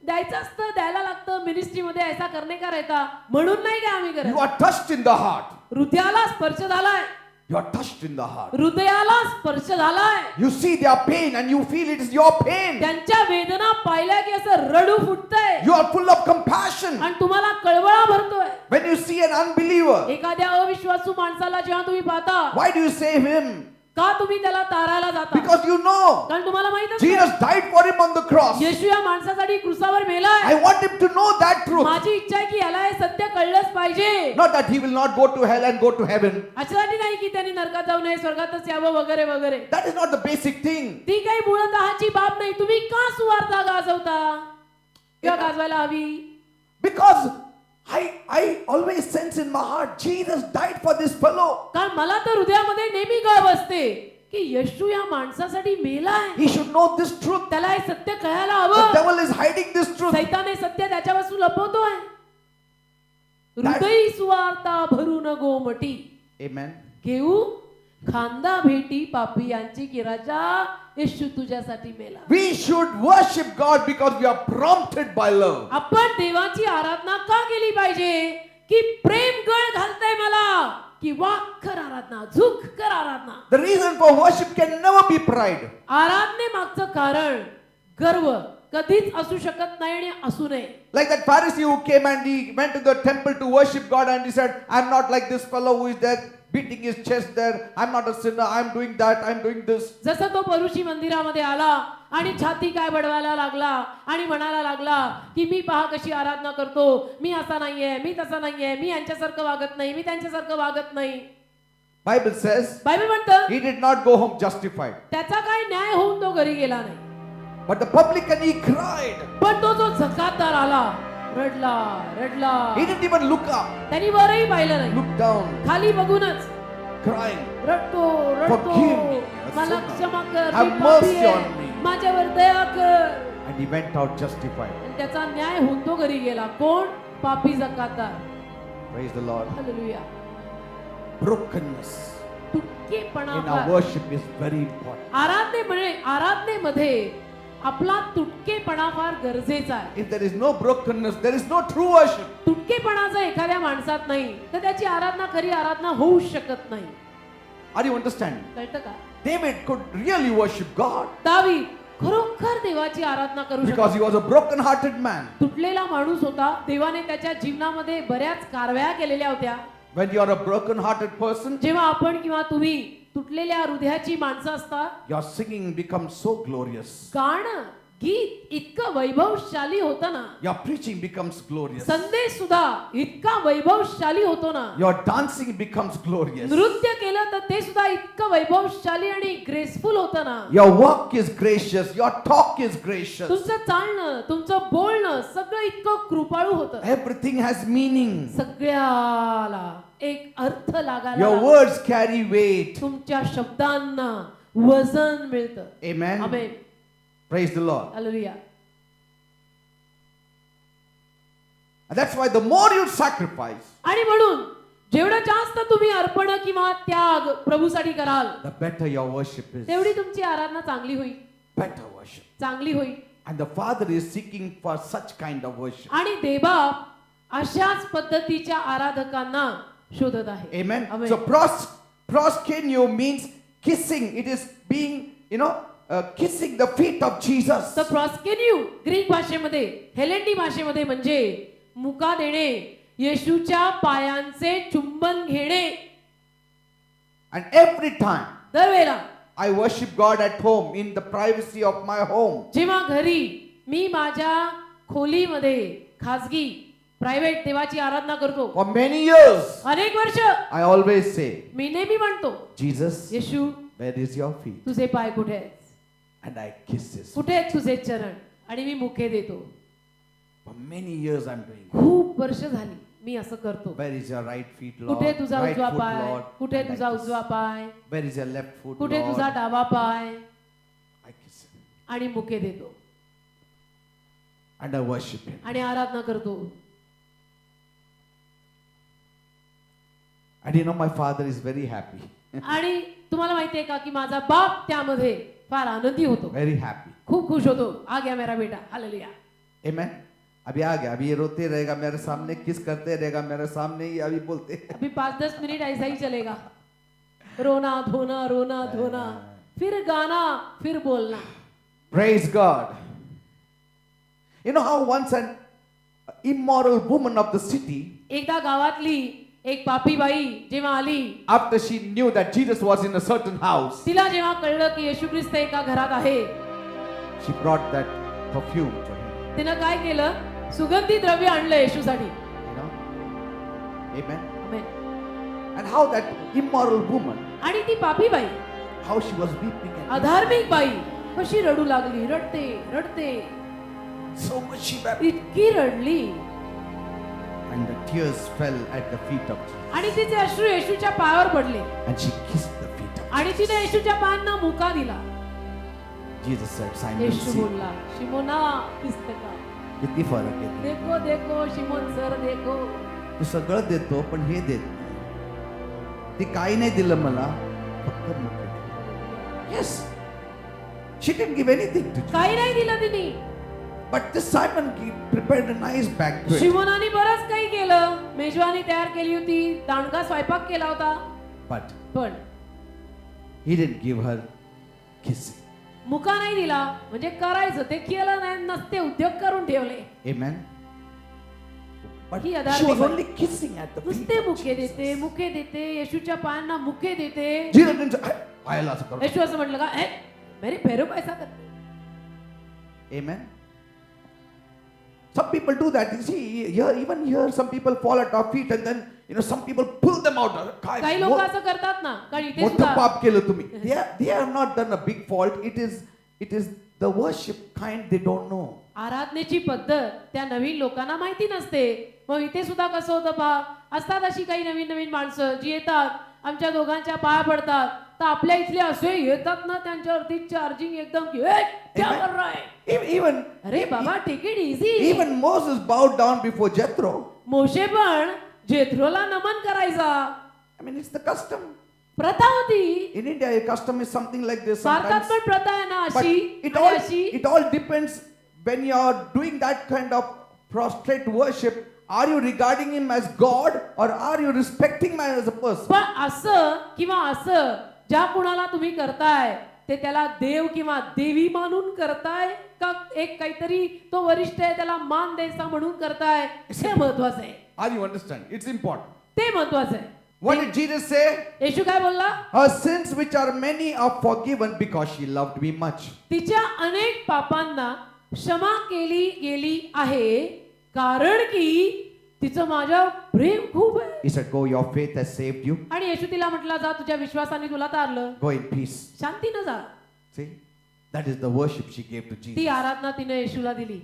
[SPEAKER 2] द्यायचं असतं, द्यायला लागतं, मिनिस्ट्रीमध्ये ऐसा करणे का रहता म्हणून नाही का आम्ही
[SPEAKER 1] You
[SPEAKER 2] करत.
[SPEAKER 1] are touched in the heart.
[SPEAKER 2] हृदयाला स्पर्श झालाय,
[SPEAKER 1] You are touched in the heart.
[SPEAKER 2] हृदयाला स्पर्श झालाय.
[SPEAKER 1] You see their pain and you feel it is your pain.
[SPEAKER 2] त्यांच्या वेदना पाहिल्या की असं रडू फुटतंय
[SPEAKER 1] You are full of compassion.
[SPEAKER 2] आणि तुम्हाला कळवळा भरतोय.
[SPEAKER 1] When you see an unbeliever,
[SPEAKER 2] एखाद्या अविश्वासू माणसाला जेव्हा तुम्ही पाहता,
[SPEAKER 1] why do you save him?
[SPEAKER 2] का तुम्ही त्याला तारायला जाता?
[SPEAKER 1] Because you know
[SPEAKER 2] कारण तुम्हाला माहित
[SPEAKER 1] Jesus died for him on the cross.
[SPEAKER 2] येशू या माणसासाठी क्रुसावर मेलाय.
[SPEAKER 1] I want him to know that truth.
[SPEAKER 2] माझी इच्छा आहे की याला हे सत्य कळलंच पाहिजे.
[SPEAKER 1] Not that he will not go to hell and go to heaven.
[SPEAKER 2] अशासाठी नाही की त्यांनी नरकात जाऊ नये, स्वर्गातच यावं वगैरे वगैरे.
[SPEAKER 1] That is not the basic thing.
[SPEAKER 2] ती काही मूळतःची बाब नाही. तुम्ही का सुवार्ता गाजवता किंवा गाजवायला हवी?
[SPEAKER 1] Because I always sense in my heart, Jesus died for this fellow.
[SPEAKER 2] कारण मला तर हृदयामध्ये नेहमी कळ बसते की येशू या माणसासाठी मेलाय.
[SPEAKER 1] He should know this truth.
[SPEAKER 2] त्याला हे सत्य कळायला
[SPEAKER 1] The
[SPEAKER 2] हवं.
[SPEAKER 1] devil is hiding this truth.
[SPEAKER 2] सैतान हे सत्य त्याच्यापासून लपवतोय. हृदय सुवार्ता भरून गोमटी
[SPEAKER 1] Amen.
[SPEAKER 2] घेऊ खांदा भेटी पापियांची की राजा येशू तुझ्यासाठी मेला.
[SPEAKER 1] We should worship God because we are prompted by love.
[SPEAKER 2] आपण देवाची आराधना का केली पाहिजे? की प्रेम गळ घालतंय मला, की वाक्खर आराधना, झुककर आराधना.
[SPEAKER 1] The reason for worship can never be pride.
[SPEAKER 2] आराधने मागचं कारण गर्व कधीच असू शकत नाही आणि असू नये.
[SPEAKER 1] Like that Pharisee who came and he went to the temple to worship God and he said, I'm not like this fellow who is there beating his chest there. I'm not a sinner. I'm doing that. I'm doing this.
[SPEAKER 2] जसं तो परुषी मंदिरामध्ये आला आणि छाती काय बडवायला लागला आणि म्हणायला लागला की मी पहा कशी आराधना करतो, मी असा नाहीये, मी तसा नाहीये, मी यांच्यासारखं वागत नाही, मी त्यांच्यासारखं वागत नाही.
[SPEAKER 1] Bible says
[SPEAKER 2] बायबल म्हणतं
[SPEAKER 1] he did not go home justified.
[SPEAKER 2] त्याचा काय न्याय होऊन तो घरी गेला नाही.
[SPEAKER 1] But the publican, he cried.
[SPEAKER 2] पण तो जो झकातदार आला, रडला रडला,
[SPEAKER 1] He didn't even look up,
[SPEAKER 2] त्यांनी वरही पाहिलं नाही,
[SPEAKER 1] look down,
[SPEAKER 2] खाली बघूनच
[SPEAKER 1] crying.
[SPEAKER 2] रडतो रडतो,
[SPEAKER 1] Forgive me,
[SPEAKER 2] मला क्षमा कर,
[SPEAKER 1] Have
[SPEAKER 2] मी पापी
[SPEAKER 1] mercy
[SPEAKER 2] आहे,
[SPEAKER 1] on me.
[SPEAKER 2] माझ्यावर दया कर.
[SPEAKER 1] And he went out justified.
[SPEAKER 2] आणि त्याचा न्याय होऊन तो घरी गेला. कोण? पापी झकातदार.
[SPEAKER 1] Praise the Lord.
[SPEAKER 2] Hallelujah.
[SPEAKER 1] Brokenness
[SPEAKER 2] तुटकेपणा
[SPEAKER 1] in our worship is very important.
[SPEAKER 2] आराधनेमध्ये आपला तुटकेपणा फार गरजेचा आहे.
[SPEAKER 1] If there is no brokenness, there is no true worship.
[SPEAKER 2] तुटकेपणा जर एखाद्या माणसात नाही तर त्याची आराधना खरी आराधना होऊ शकत नाही.
[SPEAKER 1] Are you understanding?
[SPEAKER 2] कळतं का?
[SPEAKER 1] David could really worship God
[SPEAKER 2] दावीद खरोखर देवाची आराधना करू
[SPEAKER 1] because
[SPEAKER 2] शकतो.
[SPEAKER 1] he was a broken-hearted man.
[SPEAKER 2] तुटलेला माणूस होता. देवाने त्याच्या जीवनामध्ये बऱ्याच कारवाया केलेल्या होत्या.
[SPEAKER 1] When you are a broken-hearted person,
[SPEAKER 2] जेव्हा आपण किंवा तुम्ही तुटलेल्या हृदयाची माणसं असतात,
[SPEAKER 1] your singing becomes so glorious.
[SPEAKER 2] गाणं गीत इतकं वैभवशाली होतं ना,
[SPEAKER 1] Your preaching becomes glorious.
[SPEAKER 2] संदेश सुद्धा इतका वैभवशाली होतो ना,
[SPEAKER 1] Your dancing becomes glorious.
[SPEAKER 2] नृत्य केलं तर ते सुद्धा इतकं वैभवशाली आणि ग्रेसफुल होतं ना.
[SPEAKER 1] Your walk is gracious. Your talk is gracious.
[SPEAKER 2] तुमचं चालणं, तुमचं बोलणं सगळं इतकं कृपाळू होतं.
[SPEAKER 1] Everything has meaning.
[SPEAKER 2] सगळ्याला एक अर्थ लागायला
[SPEAKER 1] Your
[SPEAKER 2] लागतो.
[SPEAKER 1] words carry weight.
[SPEAKER 2] तुमच्या शब्दांना वजन मिळतं.
[SPEAKER 1] Amen.
[SPEAKER 2] Amen.
[SPEAKER 1] Praise the Lord.
[SPEAKER 2] Hallelujah.
[SPEAKER 1] And that's why the more you sacrifice,
[SPEAKER 2] आणि म्हणून जेवढं जास्त तुम्ही अर्पण किंवा त्याग प्रभूसाठी कराल,
[SPEAKER 1] the better your worship is.
[SPEAKER 2] तेवढी तुमची आराधना चांगली होईल,
[SPEAKER 1] Better worship.
[SPEAKER 2] चांगली होईल.
[SPEAKER 1] And the Father is seeking for such kind of worship.
[SPEAKER 2] आणि देवबाप अशाच पद्धतीच्या आराधकांना शोधत आहे.
[SPEAKER 1] Amen.
[SPEAKER 2] Amen.
[SPEAKER 1] So proskuneo means kissing. It is being, kissing the feet of Jesus.
[SPEAKER 2] तर प्रॉस्केन्यू ग्रीक भाषेमध्ये, हेलेंडी भाषेमध्ये म्हणजे मुका देणे, येशूच्या पायांचे चुंबन घेणे.
[SPEAKER 1] And every time
[SPEAKER 2] दरवेळेला
[SPEAKER 1] I worship God at home in the privacy of my home,
[SPEAKER 2] जेव्हा घरी मी माझ्या खोलीमध्ये खाजगी प्रायव्हेट देवाची आराधना करतो
[SPEAKER 1] For many years,
[SPEAKER 2] अनेक वर्ष
[SPEAKER 1] I always say,
[SPEAKER 2] मी नेहमी म्हणतो
[SPEAKER 1] Jesus,
[SPEAKER 2] Yeshu
[SPEAKER 1] where is your feet?
[SPEAKER 2] तुझे पाय कुठे आहेत
[SPEAKER 1] And I kiss his.
[SPEAKER 2] कुठे आहेत तुझे चरण आणि मी मुखे देतो
[SPEAKER 1] For many years I'm doing.
[SPEAKER 2] खूप वर्ष झाली मी असं करतो
[SPEAKER 1] Where is your right feet, Lord?
[SPEAKER 2] कुठे तुझा
[SPEAKER 1] Right
[SPEAKER 2] उजवा
[SPEAKER 1] foot,
[SPEAKER 2] पाय
[SPEAKER 1] Lord.
[SPEAKER 2] कुठे
[SPEAKER 1] And I
[SPEAKER 2] तुझा
[SPEAKER 1] kiss.
[SPEAKER 2] उजवा पाय
[SPEAKER 1] Where is your left foot,
[SPEAKER 2] कुठे
[SPEAKER 1] Lord?
[SPEAKER 2] तुझा डावा पाय
[SPEAKER 1] I kiss him.
[SPEAKER 2] आणि मुखे देतो
[SPEAKER 1] And I worship him.
[SPEAKER 2] आणि आराधना करतो
[SPEAKER 1] And you know, my father is very happy.
[SPEAKER 2] आणि तुम्हाला माहितीये का की माझा बाप त्यामध्ये फार आनंदी होतो
[SPEAKER 1] Very happy.
[SPEAKER 2] खूप खुश होतो आ गया मेरा बेटा हालेलुया
[SPEAKER 1] Amen. अभी आ गया, अभी ये रोते रहेगा मेरे सामने, किस करते रहेगा मेरे सामने ही, अभी बोलते
[SPEAKER 2] अभी 5-10 मिनट ऐसा ही चलेगा रोना धोना रोना धोना फिर गाना फिर बोलना
[SPEAKER 1] Praise God. You know how once an immoral woman of the city,
[SPEAKER 2] एकदा गावातली एक पापी बाई जेव्हा आली
[SPEAKER 1] after she knew that Jesus was in a certain house,
[SPEAKER 2] तिला जेव्हा कळलं की येशू ख्रिस्त एका घरात आहे
[SPEAKER 1] she brought that perfume to him.
[SPEAKER 2] तिनं काय केलं सुगंधी द्रव्य आणलं येशूसाठी
[SPEAKER 1] You know? Amen.
[SPEAKER 2] Amen.
[SPEAKER 1] And how that immoral woman,
[SPEAKER 2] आणि ती पापी बाई
[SPEAKER 1] how she was weeping and
[SPEAKER 2] अधार्मिक बाई कशी रडू लागली रडते रडते
[SPEAKER 1] so much she wept.
[SPEAKER 2] इतकी रडली
[SPEAKER 1] And the tears fell at the feet of Jesus.
[SPEAKER 2] आणि तिचे अश्रू येशूच्या पायावर पडले
[SPEAKER 1] And she kissed the feet of
[SPEAKER 2] आणि तिने येशूच्या पायांना मुका दिला
[SPEAKER 1] Jesus said, Simon,
[SPEAKER 2] येशू
[SPEAKER 1] see,
[SPEAKER 2] बोलला शिमोना दिसत का
[SPEAKER 1] किती फरक आहे.
[SPEAKER 2] देखो देखो शिमोन सर देखो
[SPEAKER 1] तू सगळं देतो पण हे देत नाही. ती काही नाही दिलं मला, फक्त मुके दिले. Yes. She didn't give anything to Jesus.
[SPEAKER 2] काही नाही दिलं तिने
[SPEAKER 1] But this Simon prepared a nice banquet.
[SPEAKER 2] शिमोनाने बरंच काही केलं मेजवानी तयार केली होती दांडगा स्वयंपाक केला होता
[SPEAKER 1] But
[SPEAKER 2] पण
[SPEAKER 1] he didn't give her kissing.
[SPEAKER 2] मुका नाही दिला म्हणजे करायचं ते केलं नाही नसते उद्योग करून ठेवले
[SPEAKER 1] Amen. But
[SPEAKER 2] he
[SPEAKER 1] she
[SPEAKER 2] अधार्मिक
[SPEAKER 1] was
[SPEAKER 2] बाई.
[SPEAKER 1] only kissing at the feet
[SPEAKER 2] नुसते
[SPEAKER 1] of
[SPEAKER 2] मुके
[SPEAKER 1] Jesus.
[SPEAKER 2] देते मुके देते येशूच्या पायांना मुके देते
[SPEAKER 1] Jesus didn't say, "Hey, पायाला असं करू."
[SPEAKER 2] येशू असं म्हटलं का ए मेरे पैरों को ऐसा करते
[SPEAKER 1] Amen. Some people do that. You see, here, even here, some people fall at our feet, and then some people pull them out. काय
[SPEAKER 2] काही लोक असं करतात ना कारण इथे
[SPEAKER 1] मोठं
[SPEAKER 2] सुद्धा
[SPEAKER 1] पाप केलं तुम्ही. They have not done a big fault. It is the worship kind they don't know.
[SPEAKER 2] आराधनेची पद्धत त्या नवीन लोकांना माहिती नसते मग इथे सुद्धा कसं होतं पहा असतात अशी काही नवीन नवीन माणसं जी येतात आमच्या दोघांच्या पाया पडतात तर आपल्या इथले असे येतात ना त्यांच्यावरती चार्जिंग एकदम की "ए, क्या कर रहा है
[SPEAKER 1] Even
[SPEAKER 2] अरे बाबा take it easy
[SPEAKER 1] even Moses bowed down before Jethro.
[SPEAKER 2] मोशे पण जेथरोला नमन करायचा
[SPEAKER 1] I mean, it's the custom.
[SPEAKER 2] प्रथा होती
[SPEAKER 1] In India, a custom is something like this
[SPEAKER 2] भारतात
[SPEAKER 1] sometimes.
[SPEAKER 2] पण प्रथा आहे ना
[SPEAKER 1] But
[SPEAKER 2] अशी
[SPEAKER 1] it
[SPEAKER 2] आणि
[SPEAKER 1] all
[SPEAKER 2] अशी
[SPEAKER 1] it all depends when you are doing that kind of prostrate worship. Are you regarding him as God or are you respecting him as a person?
[SPEAKER 2] पण असं किंवा असं ज्या कुणाला तुम्ही करताय ते त्याला देव किंवा देवी मानून करताय का एक काहीतरी तो वरिष्ठ आहे त्याला मान द्यायचा म्हणून करताय हे महत्वाचं आहे
[SPEAKER 1] Are you understand? It's important.
[SPEAKER 2] ते महत्वाचं आहे
[SPEAKER 1] What did Jesus say?
[SPEAKER 2] येशू काय बोलला
[SPEAKER 1] Her sins, which are many, are forgiven because she loved me much.
[SPEAKER 2] तिच्या अनेक पापांना क्षमा केली गेली आहे कारण की तिचं माझ्यावर प्रेम खूप आहे
[SPEAKER 1] He said, Go, your faith has saved you.
[SPEAKER 2] आणि येशू तिला म्हटला जा तुझ्या विश्वासाने तुला तारलं
[SPEAKER 1] Go in peace.
[SPEAKER 2] शांतीनं जा
[SPEAKER 1] See? That is the worship she gave to
[SPEAKER 2] ती
[SPEAKER 1] Jesus.
[SPEAKER 2] आराधना तिने येशूला दिली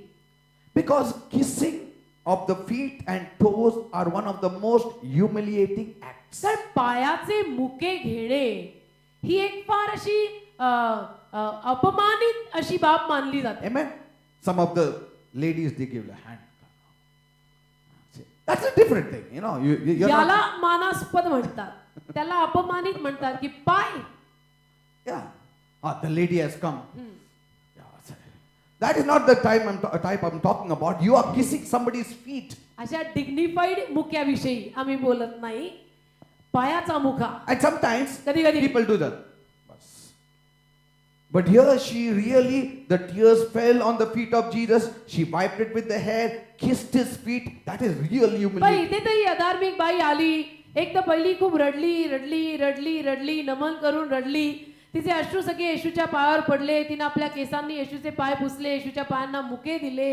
[SPEAKER 1] Because kissing of the feet and toes are one of the most humiliating acts.
[SPEAKER 2] तर पायाचे मुके घेणे ही एक फार अशी अपमानित अशी बाब मानली जाते
[SPEAKER 1] Amen. Some of the ladies, they give the hand. See, that's a different thing. You're
[SPEAKER 2] याला
[SPEAKER 1] not,
[SPEAKER 2] मानास्पद म्हणतात त्याला अपमानित म्हणतात की पाय
[SPEAKER 1] yeah. The lady has come. Yeah, that is not the type I'm talking about. You are kissing somebody's feet.
[SPEAKER 2] अशा dignified मुक्याविषयी आम्ही बोलत नाही पायाचा मुखा
[SPEAKER 1] And sometimes
[SPEAKER 2] कधी-कधी.
[SPEAKER 1] people do that. But here she really, the tears fell on the feet of Jesus. She wiped it with the hair, kissed his feet. That is real
[SPEAKER 2] पण
[SPEAKER 1] humiliating.
[SPEAKER 2] इथे तरी अधार्मिक बाई आली एक तर पहिली खूप रडली रडली रडली रडली नमन करून रडली तिचे अश्रू सगळे येशूच्या पायावर पडले तिने आपल्या केसांनी येशूचे पाय पुसले येशूच्या पायांना मुके दिले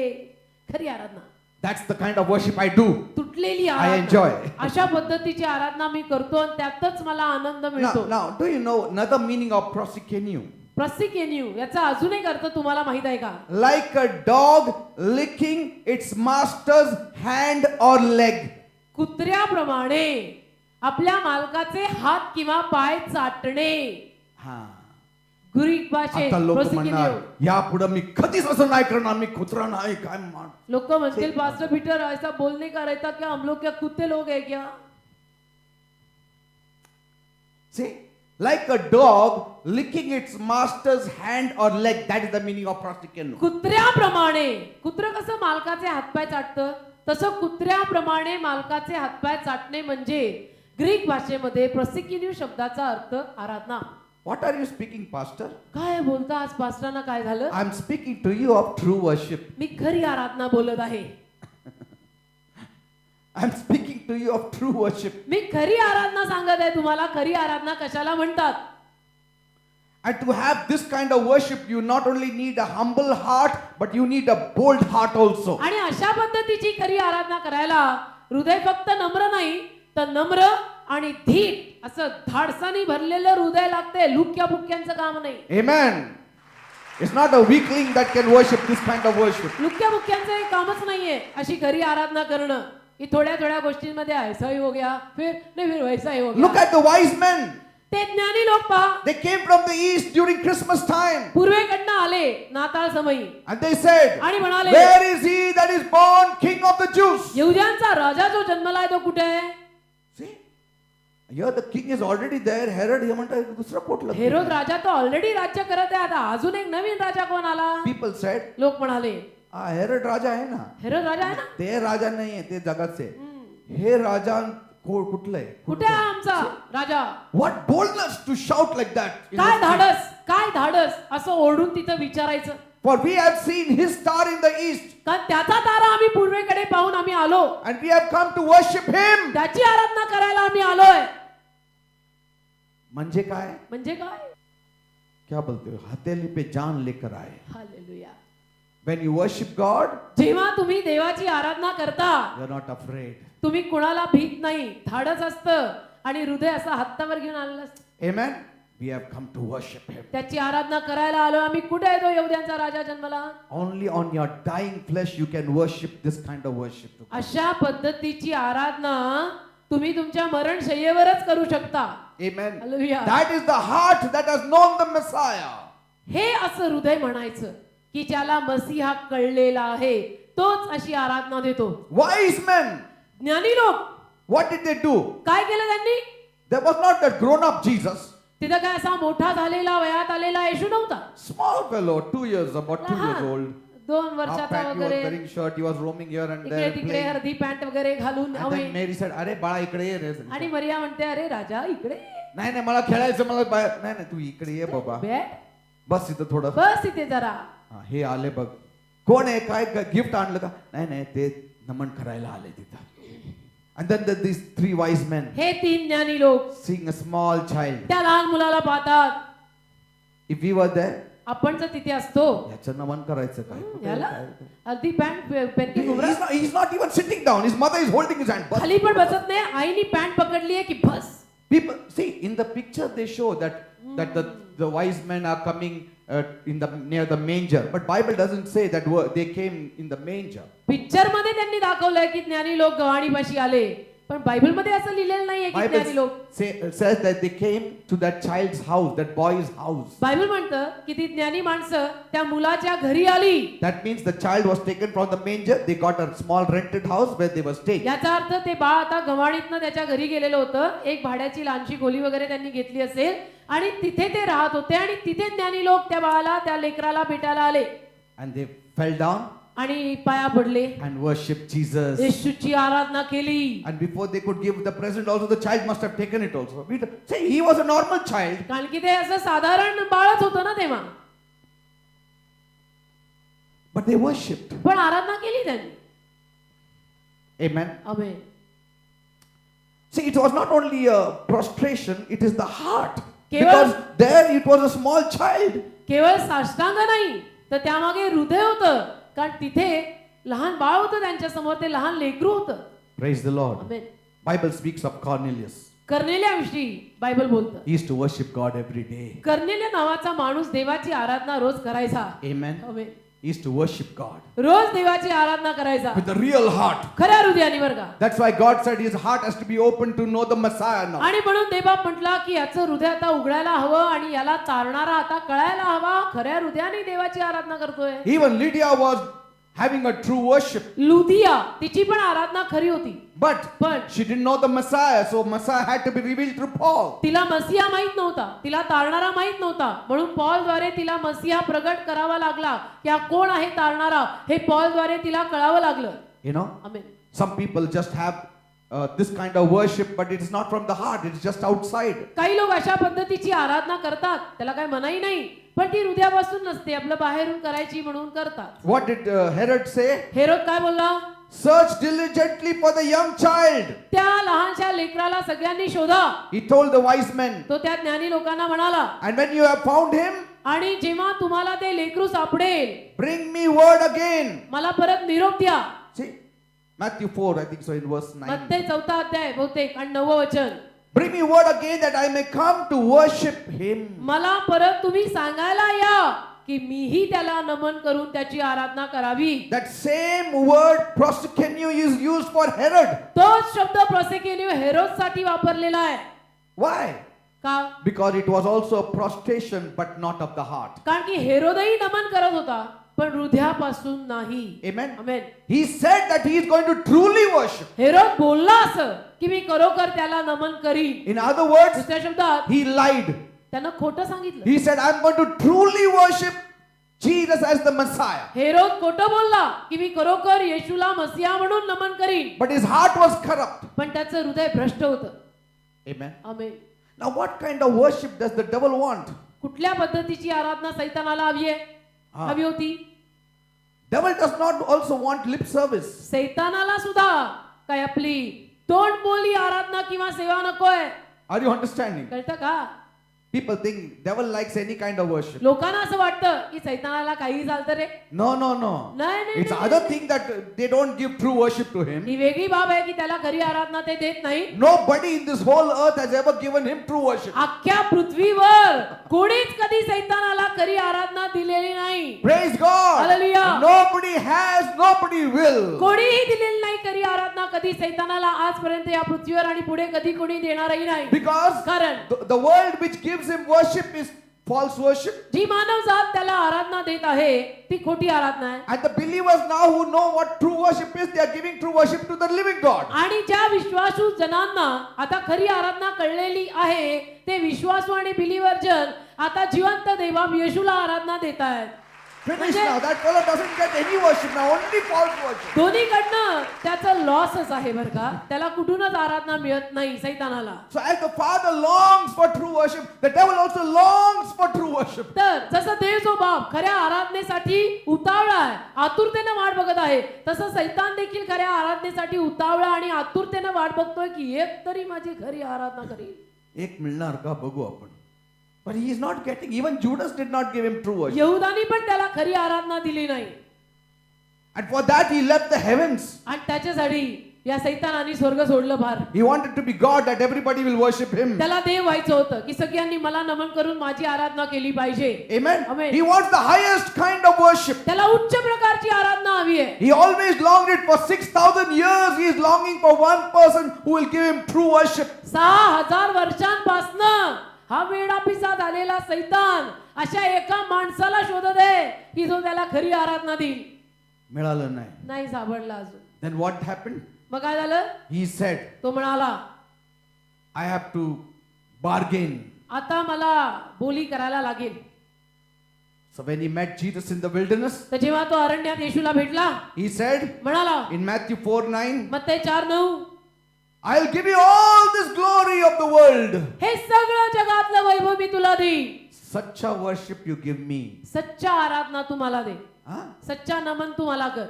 [SPEAKER 2] खरी आराधना
[SPEAKER 1] That's the kind of worship I do.
[SPEAKER 2] तुटलेली
[SPEAKER 1] I enjoy.
[SPEAKER 2] आराधना, अशा पद्धतीची आराधना मी करतो आणि त्यातच मला आनंद मिळतो.
[SPEAKER 1] Now, do you know another meaning of proskuneo?
[SPEAKER 2] प्रसिकेन्यू याचा अजून एक अर्थ तुम्हाला माहित आहे का?
[SPEAKER 1] Like a dog licking its master's hand or leg.
[SPEAKER 2] कुत्र्याप्रमाणे आपल्या मालकाचे हात किंवा पाय चाटणे.
[SPEAKER 1] हा.
[SPEAKER 2] ग्रीक भाषेत
[SPEAKER 1] आता लोक
[SPEAKER 2] proskuneo.
[SPEAKER 1] म्हणणार यापुढे मी कधीच असं नाही करणार, मी कुत्रा नाही काय मान.
[SPEAKER 2] लोक म्हणतील पास्टर पीटर ऐसा बोलने का रहता क्या, हम लोग क्या कुत्ते लोग है क्या?
[SPEAKER 1] See, like a dog licking its master's hand or leg, that is the meaning of proskuneo.
[SPEAKER 2] कुत्र्याप्रमाणे, कुत्र कसं मालकाचे हातपाय चाटतं तसं कुत्र्याप्रमाणे मालकाचे हातपाय चाटणे म्हणजे ग्रीक भाषेमध्ये प्रसिक्युन्यू शब्दाचा अर्थ आराधना.
[SPEAKER 1] What are you speaking, pastor?
[SPEAKER 2] काय बोलता आज पास्टरांना काय झालं?
[SPEAKER 1] I'm speaking to you of true worship.
[SPEAKER 2] मी खरी आराधना बोलत आहे.
[SPEAKER 1] I'm speaking to you of true worship.
[SPEAKER 2] मी खरी आराधना सांगत आहे तुम्हाला. खरी आराधना कशाला म्हणतात?
[SPEAKER 1] And to have this kind of worship, you not only need a humble heart, but you need a bold heart also.
[SPEAKER 2] आणि अशा पद्धतीची खरी आराधना करायला हृदय फक्त नम्र नाही तर नम्र आणि धीट असं धाडसाने भरलेलं हृदय लागते. लुक्या बुक्यांचं काम नाही.
[SPEAKER 1] Amen. It's not a weakling that can worship this kind of worship.
[SPEAKER 2] लुक्या बुक्यांचं हे कामच नाहीये अशी खरी आराधना करणं. ही थोड्या थोड्या गोष्टींमध्ये ऐसा ही हो गया, फिर वैसा ही हो गया.
[SPEAKER 1] Look at the wise men.
[SPEAKER 2] ते ज्ञानी लोक पहा.
[SPEAKER 1] They came from the east during Christmas time.
[SPEAKER 2] पूर्वेकडनं आले नाताळ समयी
[SPEAKER 1] And they said,
[SPEAKER 2] आणि म्हणाले,
[SPEAKER 1] where is he that is born king of the Jews?
[SPEAKER 2] यहुद्यांचा राजा जो जन्मलाय तो कुठे आहे?
[SPEAKER 1] See? Here the king is already there. Herod, हे म्हणतात दुसरा कुठला?
[SPEAKER 2] हेरोद राजा तो ऑलरेडी राज्य करत आहे. आता अजून एक नवीन राजा कोण आला?
[SPEAKER 1] People said,
[SPEAKER 2] लोक म्हणाले
[SPEAKER 1] हेरोड राजा आहे ना.
[SPEAKER 2] हेरोद राजा आहे ना.
[SPEAKER 1] ते राजा नाहीये, ते जगाचे. हे राजा कुठलं आहे?
[SPEAKER 2] कुठे आहे आमचा राजा?
[SPEAKER 1] What boldness to shout like that.
[SPEAKER 2] काय धाडस, काय धाडस असं ओरडून तिथं विचारायचं.
[SPEAKER 1] For we have seen his star in the east.
[SPEAKER 2] कारण त्याचा तारा आम्ही पूर्वेकडे पाहून आम्ही आलो.
[SPEAKER 1] And we have come to worship him.
[SPEAKER 2] त्याची आराधना करायला आम्ही आलोय.
[SPEAKER 1] म्हणजे काय?
[SPEAKER 2] म्हणजे काय?
[SPEAKER 1] क्या बोलते हो? हथेली पे जान लेकर आए.
[SPEAKER 2] Hallelujah.
[SPEAKER 1] When you worship God,
[SPEAKER 2] जेव्हा तुम्ही देवाची आराधना करता
[SPEAKER 1] you are not afraid.
[SPEAKER 2] तुम्ही कुणाला भीत नाही. धाडस असतं आणि हृदय असं हातावर घेऊन आलेलं असतं.
[SPEAKER 1] Amen. We have come to worship him.
[SPEAKER 2] त्याची आराधना करायला आलो आम्ही. कुठे आहे तो यहुद्यांचा राजा जन्मला?
[SPEAKER 1] Only on your dying flesh you can worship this kind of worship.
[SPEAKER 2] अशा पद्धतीची आराधना तुम्ही तुमच्या मरणशय्येवरच करू शकता.
[SPEAKER 1] Amen.
[SPEAKER 2] Hallelujah.
[SPEAKER 1] That is the heart that has known the Messiah.
[SPEAKER 2] हे असं हृदय म्हणायचं की ज्याला मसीहा कळलेला आहे तोच अशी आराधना देतो.
[SPEAKER 1] Wise men,
[SPEAKER 2] ज्ञानी लोक
[SPEAKER 1] what did they do?
[SPEAKER 2] काय केलं त्यांनी?
[SPEAKER 1] There was not that grown up Jesus.
[SPEAKER 2] तिथं काय असा मोठा झालेला वयात आलेला येशू नव्हता.
[SPEAKER 1] Small fellow, 2 years, about 2 years
[SPEAKER 2] लहान,
[SPEAKER 1] old.
[SPEAKER 2] 2
[SPEAKER 1] Half
[SPEAKER 2] वर्षाचा
[SPEAKER 1] pant, he was
[SPEAKER 2] वगैरे
[SPEAKER 1] wearing shirt, he was roaming here and
[SPEAKER 2] इकडे
[SPEAKER 1] there
[SPEAKER 2] तिकडे
[SPEAKER 1] playing.
[SPEAKER 2] अर्धी पॅन्ट वगैरे घालून
[SPEAKER 1] And
[SPEAKER 2] हवे.
[SPEAKER 1] then Mary said, अरे बाळा इकडे ये रे.
[SPEAKER 2] आणि मरिया म्हणते अरे राजा इकडे
[SPEAKER 1] नाही नाही मला खेळायचं, मला नाही नाही तू इकडे ये बाबा.
[SPEAKER 2] बैठ,
[SPEAKER 1] बस इथं थोडं.
[SPEAKER 2] बस इथे जरा.
[SPEAKER 1] हे आले बघ. कोण आहे, काय गिफ्ट आणलं का? नाही नाही ते नमन करायला आले तिथं. And then these 3 wise men
[SPEAKER 2] हे 3 ज्ञानी लोक
[SPEAKER 1] seeing a small child.
[SPEAKER 2] त्या लहान मुलाला पाहतात.
[SPEAKER 1] If we were there,
[SPEAKER 2] आपण जर तिथे असतो
[SPEAKER 1] याचं नमन करायचं काय?
[SPEAKER 2] याला अर्धी pant पेरकी
[SPEAKER 1] He's not even sitting down. His mother is holding his hand. But
[SPEAKER 2] खाली पण बसत नाही. आईनी पॅन्ट पकडली की बस.
[SPEAKER 1] people see in the picture they show that the wise men are coming in the near the manger, but Bible doesn't say that they came in the manger.
[SPEAKER 2] Picture मध्ये त्यांनी दाखवलंय की ज्ञानी लोक गव्हाणीपाशी आले, पण बायबल मध्ये असं लिहिलेलं नाहीये की ज्ञानी लोक.
[SPEAKER 1] Bible says that they came to that child's house, that boy's house.
[SPEAKER 2] Bible म्हणतं की ती ज्ञानी माणसं त्या मुलाच्या घरी आली.
[SPEAKER 1] That means the child was taken from the manger. They got a small rented house where they were staying.
[SPEAKER 2] याचा अर्थ ते बाळ आता गव्हाणीतनं त्याच्या घरी गेलेलं होतं. एक भाड्याची लहानशी खोली वगैरे त्यांनी घेतली असेल आणि तिथे ते राहत होते आणि तिथे ज्ञानी लोक त्या बाळाला त्या लेकराला भेटायला आले.
[SPEAKER 1] And they fell down
[SPEAKER 2] आणि पाया पडले
[SPEAKER 1] and worshipped Jesus.
[SPEAKER 2] येशूची आराधना केली.
[SPEAKER 1] And before they could give the present also, the child must have taken it also. See, he was a normal child.
[SPEAKER 2] कारण की ते असं साधारण बाळच होतं ना तेव्हा.
[SPEAKER 1] But they worshipped.
[SPEAKER 2] पण आराधना केली त्यांनी.
[SPEAKER 1] Amen.
[SPEAKER 2] Amen.
[SPEAKER 1] See, it was not only a prostration, it is the heart.
[SPEAKER 2] केवळ-
[SPEAKER 1] Because there it was a small child.
[SPEAKER 2] केवळ साष्टांग नाही तर त्यामागे हृदय होतं. कारण तिथे लहान बाळ होतं त्यांच्या समोर, ते लहान लेकरू होतं.
[SPEAKER 1] Praise the Lord.
[SPEAKER 2] Amen.
[SPEAKER 1] Bible speaks of Cornelius.
[SPEAKER 2] कर्नेलियाविषयी बायबल बोलतं.
[SPEAKER 1] He used to worship God every day.
[SPEAKER 2] कर्नेलिया नावाचा माणूस देवाची आराधना रोज करायचा.
[SPEAKER 1] Amen.
[SPEAKER 2] Amen.
[SPEAKER 1] He used to worship God
[SPEAKER 2] रोज देवाची आराधना करायचा
[SPEAKER 1] with a real heart.
[SPEAKER 2] खऱ्या हृदयाने बरं का.
[SPEAKER 1] That's why God said his heart has to be open to know the Messiah now.
[SPEAKER 2] आणि म्हणून देवबाप म्हटला की याचं हृदय आता उघडायला हवं आणि याला तारणारा आता कळायला हवा. खऱ्या हृदयाने देवाची आराधना करतोय.
[SPEAKER 1] Even Lydia was having a true worship.
[SPEAKER 2] लुदिया तिची पण आराधना खरी होती,
[SPEAKER 1] But
[SPEAKER 2] पण
[SPEAKER 1] she didn't know the Messiah, so Messiah had to be revealed through Paul.
[SPEAKER 2] तिला मसीहा माहित नव्हता, तिला तारणारा माहित नव्हता. म्हणून पॉलद्वारे तिला मसीहा प्रगट करावा लागला की हा कोण आहे तारणारा, हे पॉलद्वारे तिला कळावं लागलं.
[SPEAKER 1] You know,
[SPEAKER 2] amen.
[SPEAKER 1] some people just have this kind of worship, but it is not from the heart, it is just outside.
[SPEAKER 2] काही लोक अशा पद्धतीची आराधना करतात, त्याला काही मनाई नाही, पण ती हृदयापासून नसते, आपलं बाहेरून करायची म्हणून करतात.
[SPEAKER 1] What did Herod say?
[SPEAKER 2] Herod काय बोलला?
[SPEAKER 1] Search diligently for the young child.
[SPEAKER 2] त्या लहानशा लेकराला सगळ्यांनी शोधा.
[SPEAKER 1] He told the wise men.
[SPEAKER 2] तो त्या ज्ञानी लोकांना म्हणाला,
[SPEAKER 1] And when you have found him,
[SPEAKER 2] आणि जेव्हा तुम्हाला ते लेकरू सापडेल,
[SPEAKER 1] bring me word again.
[SPEAKER 2] मला परत निरोप द्या.
[SPEAKER 1] See, Matthew 4, I think so, in verse 9.
[SPEAKER 2] मत्ते 4 अध्याय बहुतेक आणि 9 वचन.
[SPEAKER 1] Bring me word again that I may come to worship him.
[SPEAKER 2] मला परत तुम्ही सांगायला या की मीही त्याला नमन करून त्याची आराधना करावी.
[SPEAKER 1] That same word proskuneo is used for Herod.
[SPEAKER 2] तोच शब्द प्रोसेकेनियो हेरोद साठी वापरलेला आहे.
[SPEAKER 1] Why?
[SPEAKER 2] का?
[SPEAKER 1] Because it was also a prostration but not of the heart.
[SPEAKER 2] कारण की हेरोदही नमन करत होता, पण हृदयापासून नाही.
[SPEAKER 1] Amen.
[SPEAKER 2] Amen.
[SPEAKER 1] He said that he is going to truly worship.
[SPEAKER 2] Herod बोलला असं की मी खरोखर त्याला नमन करीन.
[SPEAKER 1] In other words,
[SPEAKER 2] दुसऱ्या शब्दात
[SPEAKER 1] he lied.
[SPEAKER 2] त्यानं खोटं सांगितलं.
[SPEAKER 1] He said, I'm going to truly worship Jesus as the Messiah.
[SPEAKER 2] Herod खोटं बोलला की मी खरोखर येशूला मसीहा म्हणून नमन करीन,
[SPEAKER 1] But his heart was corrupt.
[SPEAKER 2] पण त्याचं हृदय भ्रष्ट होतं.
[SPEAKER 1] Amen.
[SPEAKER 2] Amen.
[SPEAKER 1] Now, what kind of worship does the devil want?
[SPEAKER 2] कुठल्या पद्धतीची आराधना सैतानाला हवी आहे?
[SPEAKER 1] हा.
[SPEAKER 2] हवी होती.
[SPEAKER 1] Devil does not also want lip service.
[SPEAKER 2] सैतानाला सुद्धा काय आपली तोंड बोली आराधना किंवा सेवा नकोय.
[SPEAKER 1] Are you understanding?
[SPEAKER 2] कळतं का?
[SPEAKER 1] People think devil likes any kind of worship.
[SPEAKER 2] लोकांना असं वाटतं की सैतानाला काही चालतं रे.
[SPEAKER 1] No, no, no.
[SPEAKER 2] नाही, नाही,
[SPEAKER 1] It's
[SPEAKER 2] नाही,
[SPEAKER 1] other
[SPEAKER 2] नाही.
[SPEAKER 1] thing that they don't give true worship to him.
[SPEAKER 2] ही वेगळी बाब आहे की त्याला खरी आराधना ते देत नाही.
[SPEAKER 1] Nobody in this whole earth has ever given him true worship.
[SPEAKER 2] अख्ख्या पृथ्वीवर कोणीच कधी सैतानाला खरी आराधना दिलेली नाही.
[SPEAKER 1] Praise God.
[SPEAKER 2] Hallelujah.
[SPEAKER 1] Nobody has, nobody will.
[SPEAKER 2] कोणीही दिलेली नाही खरी आराधना कधी सैतानाला आजपर्यंत या पृथ्वीवर आणि पुढे कधी कोणी देणारही नाही.
[SPEAKER 1] Because
[SPEAKER 2] कारण
[SPEAKER 1] the world which gives him worship is false worship.
[SPEAKER 2] जी मानव जात त्याला आराधना देत आहे ती खोटी आराधना आहे.
[SPEAKER 1] And the believers now who know what true worship is, they are giving true worship to the living God.
[SPEAKER 2] आणि ज्या विश्वासू जनांना आता खरी आराधना कळलेली आहे, ते विश्वासू आणि बिलीवर जन आता जिवंत देवा येशूला आराधना देत आहेत.
[SPEAKER 1] Finish now. That fellow doesn't get any worship now, only false worship.
[SPEAKER 2] दोन्हीकडनं त्याचं लॉसच आहे बरं का. त्याला कुठूनच आराधना मिळत नाही सैतानाला.
[SPEAKER 1] So as the Father longs for true worship, the devil also longs for true worship.
[SPEAKER 2] तर जसं देव जो बाप खऱ्या आराधनेसाठी उतावळा आहे, आतुरतेने वाट बघत आहे, तसं सैतान देखील खऱ्या आराधनेसाठी उतावळा आणि आतुरतेने वाट बघतोय की एक तरी माझी खरी आराधना करील.
[SPEAKER 1] एक मिळणार का बघू आपण. But he is not getting. Even Judas did not give him true worship.
[SPEAKER 2] यहुदानी पण त्याला खरी आराधना दिली नाही.
[SPEAKER 1] And for that he left the heavens.
[SPEAKER 2] आणि त्याच्यासाठी या सैतानाने स्वर्ग सोडलं बाहेर.
[SPEAKER 1] He wanted to be God, that everybody will worship him.
[SPEAKER 2] त्याला देव व्हायचं होतं की सगळ्यांनी मला नमन करून माझी आराधना केली पाहिजे.
[SPEAKER 1] Amen.
[SPEAKER 2] Amen.
[SPEAKER 1] He wants the highest kind of worship.
[SPEAKER 2] त्याला उच्च प्रकारची आराधना हवी आहे.
[SPEAKER 1] He always longed it for 6,000 years. He is longing for one person who will give him true worship.
[SPEAKER 2] 6,000 वर्षांपासनं हा वेडापिसा झालेला सैतान अशा एका माणसाला शोधत आहे की जो त्याला खरी आराधना देईल.
[SPEAKER 1] मिळालं नाही.
[SPEAKER 2] नाही सापडला अजून.
[SPEAKER 1] Then what happened?
[SPEAKER 2] मग काय झालं?
[SPEAKER 1] He said,
[SPEAKER 2] तो म्हणाला
[SPEAKER 1] I have to bargain.
[SPEAKER 2] आता मला बोली करायला लागेल.
[SPEAKER 1] So when he met Jesus in the wilderness,
[SPEAKER 2] तर जेव्हा तो अरण्यात येशूला भेटला,
[SPEAKER 1] he said
[SPEAKER 2] म्हणाला
[SPEAKER 1] in Matthew 4:9,
[SPEAKER 2] Matte 4:9,
[SPEAKER 1] I'll give you all this glory of the world.
[SPEAKER 2] हे सगळं जगातलं वैभव मी तुला देईन.
[SPEAKER 1] Such a worship you give me.
[SPEAKER 2] सच्चा आराधना तू मला दे.
[SPEAKER 1] Huh?
[SPEAKER 2] सच्चा नमन तू मला कर.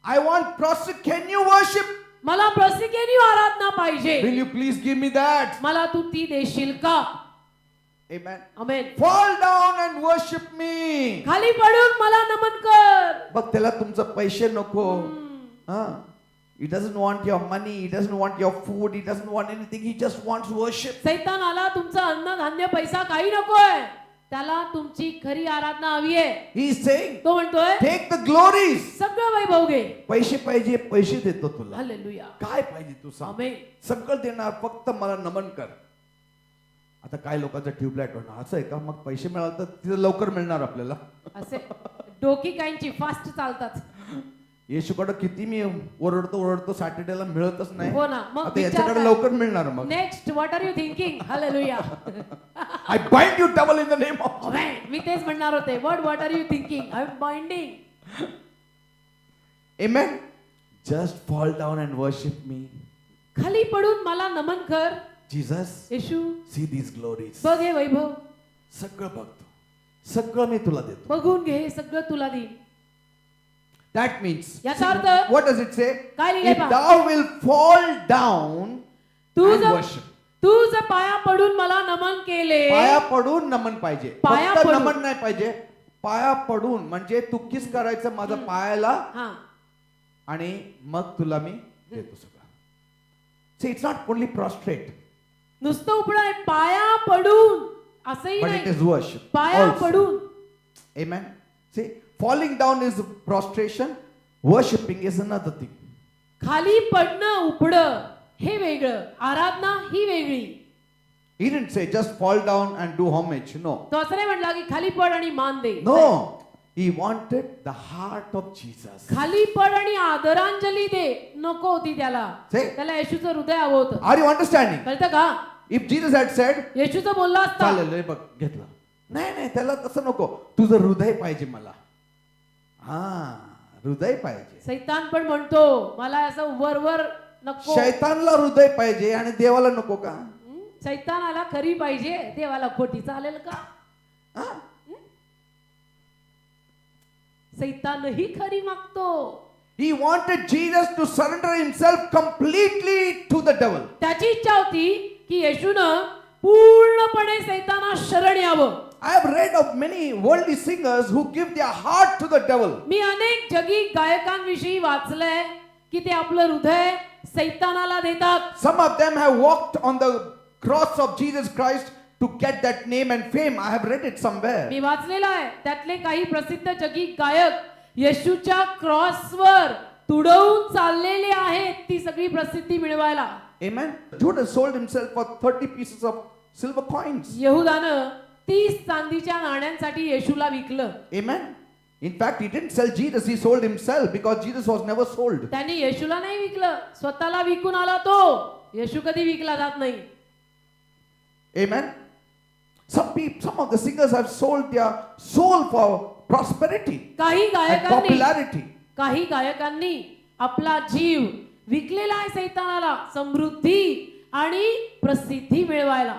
[SPEAKER 1] I want proskuneo worship.
[SPEAKER 2] मला प्रसिकेनी आराधना पाहिजे.
[SPEAKER 1] Will you please give me that?
[SPEAKER 2] मला तू ती देशील का?
[SPEAKER 1] Amen.
[SPEAKER 2] Amen.
[SPEAKER 1] Fall down and worship me.
[SPEAKER 2] खाली पडून मला नमन कर.
[SPEAKER 1] बघ त्याला तुमचं पैसे नको. हा. He doesn't want your money. He doesn't want your food. He doesn't want anything. He just wants worship.
[SPEAKER 2] सैतानाला तुमचं अन्न धान्य पैसा काही नकोय. त्याला तुमची खरी आराधना हवी आहे.
[SPEAKER 1] He is saying,
[SPEAKER 2] तो म्हणतोय
[SPEAKER 1] take the glories.
[SPEAKER 2] सगळं वैभव घे.
[SPEAKER 1] पैसे पाहिजे, पैसे देतो तुला.
[SPEAKER 2] हालेलुया.
[SPEAKER 1] काय पाहिजे तू सांग.
[SPEAKER 2] आमेन.
[SPEAKER 1] सगळं देणार, फक्त मला नमन कर. आता काय लोकांचं ट्यूबलाइट होणार असं आहे का? मग पैसे मिळाले तर तिथे लवकर मिळणार आपल्याला.
[SPEAKER 2] असे डोकी काहींची फास्ट चालतात.
[SPEAKER 1] येशूकडे किती मी ओरडतो सॅटर्डेला मिळतच नाही.
[SPEAKER 2] हो ना. मग
[SPEAKER 1] आता याच्याकडे लवकर मिळणार. मग
[SPEAKER 2] next what are you thinking. Hallelujah.
[SPEAKER 1] I bind you devil in the name of.
[SPEAKER 2] मी तेच म्हणणार होते. What are you thinking. I am binding.
[SPEAKER 1] Amen. Just fall down and worship me.
[SPEAKER 2] खाली पडून मला नमन कर.
[SPEAKER 1] जीसस,
[SPEAKER 2] येशू
[SPEAKER 1] सी दीज ग्लोरीज.
[SPEAKER 2] बघ हे वैभव.
[SPEAKER 1] सगळं बघतो, सगळं मी तुला देतो.
[SPEAKER 2] बघून घे, सगळं तुला देईन.
[SPEAKER 1] That means,
[SPEAKER 2] याचा अर्थ
[SPEAKER 1] what does it say?
[SPEAKER 2] काय लिहिलंय
[SPEAKER 1] If
[SPEAKER 2] पहा.
[SPEAKER 1] thou will fall down
[SPEAKER 2] Tu
[SPEAKER 1] and
[SPEAKER 2] जर
[SPEAKER 1] worship.
[SPEAKER 2] तू जर पाया पडून मला नमन केले.
[SPEAKER 1] पाया पडून नमन पाहिजे.
[SPEAKER 2] पाया
[SPEAKER 1] फक्त
[SPEAKER 2] पडून.
[SPEAKER 1] नमन नाही पाहिजे. पाया पडून म्हणजे तू किस करायचं माझ्या पायाला
[SPEAKER 2] हा.
[SPEAKER 1] आणि मग तुला मी देतो सगळं. See, it's not only prostrate,
[SPEAKER 2] नुसतं उपडा आहे. पाया पडून असंही
[SPEAKER 1] but it
[SPEAKER 2] नाही.
[SPEAKER 1] is worship.
[SPEAKER 2] पाया
[SPEAKER 1] also.
[SPEAKER 2] पडून.
[SPEAKER 1] Amen. See, falling down is prostration. Worshipping is another thing.
[SPEAKER 2] खाली पडणं उपडं हे वेगळं. आराधना ही वेगळी.
[SPEAKER 1] He didn't say just fall down and do homage. No.
[SPEAKER 2] तो असं नाही म्हटला की खाली पड आणि मान दे.
[SPEAKER 1] No. He wanted the heart of Jesus.
[SPEAKER 2] खाली पड आणि आदरांजली दे नको होती त्याला.
[SPEAKER 1] Say.
[SPEAKER 2] त्याला येशूचं हृदय हवं होतं.
[SPEAKER 1] Are you understanding?
[SPEAKER 2] कळतं का.
[SPEAKER 1] If Jesus had said,
[SPEAKER 2] येशूचं बोलला असता.
[SPEAKER 1] चालेल रे बघ घेतलं. नाही त्याला तसं नको. तुझं हृदय पाहिजे मला. हा, हृदय पाहिजे.
[SPEAKER 2] सैतान पण म्हणतो मला असं वरवर नको.
[SPEAKER 1] शैतानला हृदय पाहिजे आणि देवाला नको का?
[SPEAKER 2] सैतानाला खरी पाहिजे, देवाला खोटी. चालेल का.
[SPEAKER 1] हा?
[SPEAKER 2] सैतानही खरी मागतो.
[SPEAKER 1] He wanted Jesus to surrender himself completely to the devil.
[SPEAKER 2] त्याची इच्छा होती की येशूनं पूर्णपणे सैताना शरण यावं.
[SPEAKER 1] I have read of many worldly singers who give their heart to the devil.
[SPEAKER 2] मी अनेक जगी गायकांविषयी वाचलंय की ते आपलं हृदय सैतानाला देतात.
[SPEAKER 1] Some of them have walked on the cross of Jesus Christ to get that name and fame. I have read it somewhere.
[SPEAKER 2] मी वाचलेलं आहे. त्यातले काही प्रसिद्ध जगी गायक येशूच्या क्रॉसवर तुडवून चाललेले आहेत ती सगळी प्रसिद्धी मिळवायला.
[SPEAKER 1] Amen. Judas sold himself for 30 pieces of silver coins.
[SPEAKER 2] यहुदानं 30 चांदीच्या नाण्यांसाठी येशूला विकलं.
[SPEAKER 1] Amen. In fact, he didn't sell Jesus, he sold himself because Jesus was never sold.
[SPEAKER 2] त्यांनी येशूला नाही विकलं, स्वतःला विकून आला तो. येशू कधी विकला जात नाही.
[SPEAKER 1] Amen. Some of the singers have sold their soul for prosperity
[SPEAKER 2] काही
[SPEAKER 1] and
[SPEAKER 2] गायकांनी
[SPEAKER 1] popularity.
[SPEAKER 2] काही गायकांनी आपला जीव विकलेला आहे सैतानाला समृद्धी आणि प्रसिद्धी मिळवायला.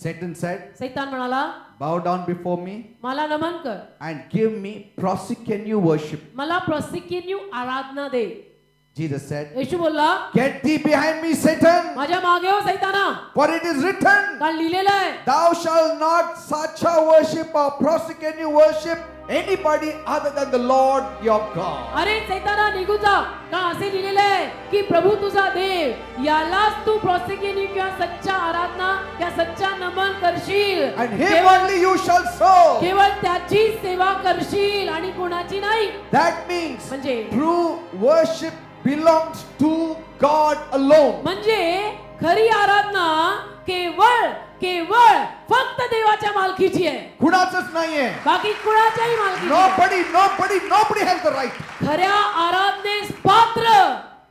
[SPEAKER 1] Satan said,
[SPEAKER 2] सैतान म्हणाला
[SPEAKER 1] bow down before me
[SPEAKER 2] मला नमन कर
[SPEAKER 1] and give me prosecute worship.
[SPEAKER 2] मला प्रसिक्यू आराधना दे.
[SPEAKER 1] Jesus said,
[SPEAKER 2] येशू बोलला
[SPEAKER 1] get thee behind me, Satan,
[SPEAKER 2] माझ्या मागे हो सैताना.
[SPEAKER 1] for it is written,
[SPEAKER 2] कारण लिहिलेलं आहे
[SPEAKER 1] thou shalt not sacha worship or prosecute worship anybody other than the Lord your God.
[SPEAKER 2] अरे सैताना निघून जा. का असे लिहिलेलं आहे की प्रभू तुझा देव यालाच तू प्रॉसिक्यूट किंवा सच्चा आराधना या सच्चा नमन करशील.
[SPEAKER 1] And him only you shall serve.
[SPEAKER 2] केवळ त्याची सेवा करशील आणि कोणाची नाही.
[SPEAKER 1] That means
[SPEAKER 2] म्हणजे
[SPEAKER 1] true worship belongs to God alone.
[SPEAKER 2] म्हणजे खरी आराधना केवळ केवळ फक्त देवाच्या मालकीची आहे.
[SPEAKER 1] कुणाचंच नाहीये.
[SPEAKER 2] बाकी कुणाच्याही मालकीची नाही.
[SPEAKER 1] Nobody has the right.
[SPEAKER 2] खऱ्या आराधनेस पात्र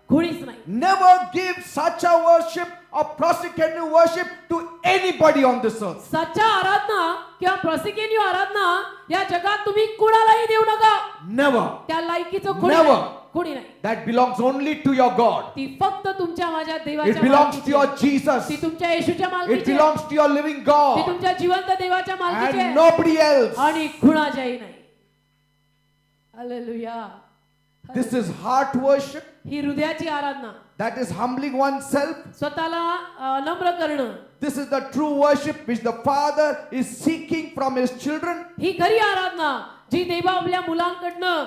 [SPEAKER 2] कोणीच नाही.
[SPEAKER 1] Never give sacha worship or prosecute worship to anybody on this earth.
[SPEAKER 2] सच्चा आराधना किंवा प्रॉसिक्यूटिव्ह आराधना या जगात तुम्ही कुणालाही देऊ नका.
[SPEAKER 1] Never.
[SPEAKER 2] त्या लायकीचं कोणी
[SPEAKER 1] Never.
[SPEAKER 2] नाही. कोणी नाही.
[SPEAKER 1] That belongs only to your God.
[SPEAKER 2] ती फक्त तुमच्या माझ्या
[SPEAKER 1] It
[SPEAKER 2] देवाच्या
[SPEAKER 1] belongs to
[SPEAKER 2] मालकीची
[SPEAKER 1] your
[SPEAKER 2] आहे.
[SPEAKER 1] Jesus.
[SPEAKER 2] ती तुमच्या येशूच्या
[SPEAKER 1] It
[SPEAKER 2] मालकीची आहे.
[SPEAKER 1] belongs to your living
[SPEAKER 2] ती
[SPEAKER 1] God
[SPEAKER 2] तुमच्या जिवंत देवाच्या मालकीची
[SPEAKER 1] and
[SPEAKER 2] आहे
[SPEAKER 1] nobody else.
[SPEAKER 2] आणि कुणाच्याही नाही. Hallelujah.
[SPEAKER 1] This is heart worship.
[SPEAKER 2] ही हृदयाची आराधना.
[SPEAKER 1] That is humbling oneself.
[SPEAKER 2] स्वतःला नम्र करणं.
[SPEAKER 1] This is the true worship which the Father is seeking from his children.
[SPEAKER 2] ही खरी आराधना जी देवा आपल्या मुलांकडनं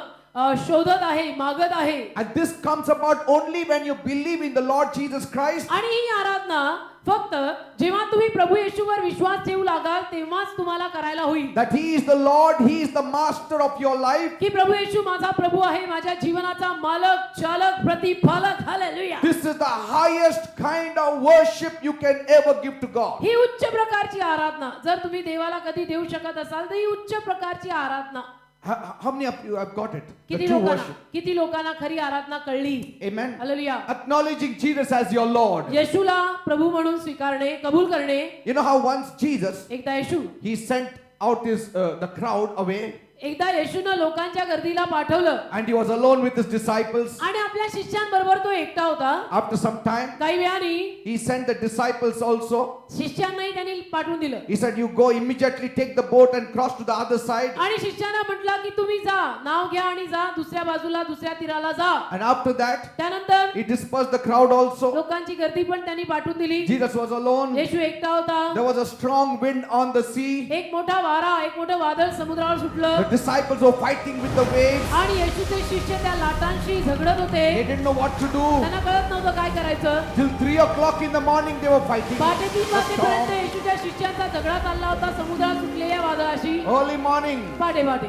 [SPEAKER 2] शोधत आहे, मागत आहे.
[SPEAKER 1] And this comes about only when you believe in the Lord Jesus Christ.
[SPEAKER 2] आणि ही आराधना फक्त जेव्हा तुम्ही प्रभू येशूवर विश्वास ठेवू लागाल तेव्हाच तुम्हाला करायला होईल.
[SPEAKER 1] That he is the Lord, he is the master of your life.
[SPEAKER 2] की प्रभू येशू माझा प्रभू आहे, माझ्या जीवनाचा मालक, चालक, प्रतिपालक. Hallelujah.
[SPEAKER 1] This is the highest kind of worship you can ever give to God.
[SPEAKER 2] ही उच्च प्रकारची आराधना जर तुम्ही देवाला कधी देऊ शकत असाल तर ही उच्च प्रकारची आराधना.
[SPEAKER 1] How many of you have got it? The
[SPEAKER 2] किती
[SPEAKER 1] true
[SPEAKER 2] लोकांना
[SPEAKER 1] worship.
[SPEAKER 2] किती लोकांना खरी आराधना कळली.
[SPEAKER 1] Amen.
[SPEAKER 2] Hallelujah.
[SPEAKER 1] Acknowledging Jesus as your Lord.
[SPEAKER 2] येशूला प्रभू म्हणून स्वीकारणे, कबूल करणे.
[SPEAKER 1] You know how once Jesus,
[SPEAKER 2] एकदा येशू
[SPEAKER 1] he sent out the crowd away,
[SPEAKER 2] एकदा येशूनं लोकांच्या गर्दीला पाठवलं
[SPEAKER 1] and he was alone with his disciples.
[SPEAKER 2] आणि आपल्या शिष्यांबरोबर तो एकटा होता.
[SPEAKER 1] After some time,
[SPEAKER 2] काही वेळाने
[SPEAKER 1] he sent the disciples also.
[SPEAKER 2] शिष्यांनाही त्यांनी पाठवून दिलं
[SPEAKER 1] He said, you go immediately, take the boat and cross to the other side.
[SPEAKER 2] आणि शिष्यांना म्हटलं की तुम्ही जा, नाव घ्या आणि जा दुसऱ्या बाजूला, दुसऱ्या तीराला जा.
[SPEAKER 1] And after that,
[SPEAKER 2] त्यानंतर
[SPEAKER 1] he dispersed the crowd also.
[SPEAKER 2] लोकांची गर्दी पण त्यांनी पाठवून दिली.
[SPEAKER 1] Jesus was alone.
[SPEAKER 2] येशू एकटा होता.
[SPEAKER 1] There was a strong wind on the sea.
[SPEAKER 2] एक मोठा वारा, एक मोठं वादळ समुद्रावर
[SPEAKER 1] The
[SPEAKER 2] सुटलं
[SPEAKER 1] disciples were fighting with the waves.
[SPEAKER 2] आणि येशूचे शिष्य त्या लाटांशी झगडत होते.
[SPEAKER 1] They didn't know what to do.
[SPEAKER 2] त्यांना कळत नव्हतं काय करायचं.
[SPEAKER 1] Till 3 o'clock in the morning, they were fighting.
[SPEAKER 2] पहाटे 3
[SPEAKER 1] The
[SPEAKER 2] वाजेपर्यंत
[SPEAKER 1] storm.
[SPEAKER 2] येशूच्या शिष्यांचा झगडा चालला होता समुद्रात सुटलेल्या वादळाशी.
[SPEAKER 1] Early morning.
[SPEAKER 2] पहाटे पहाटे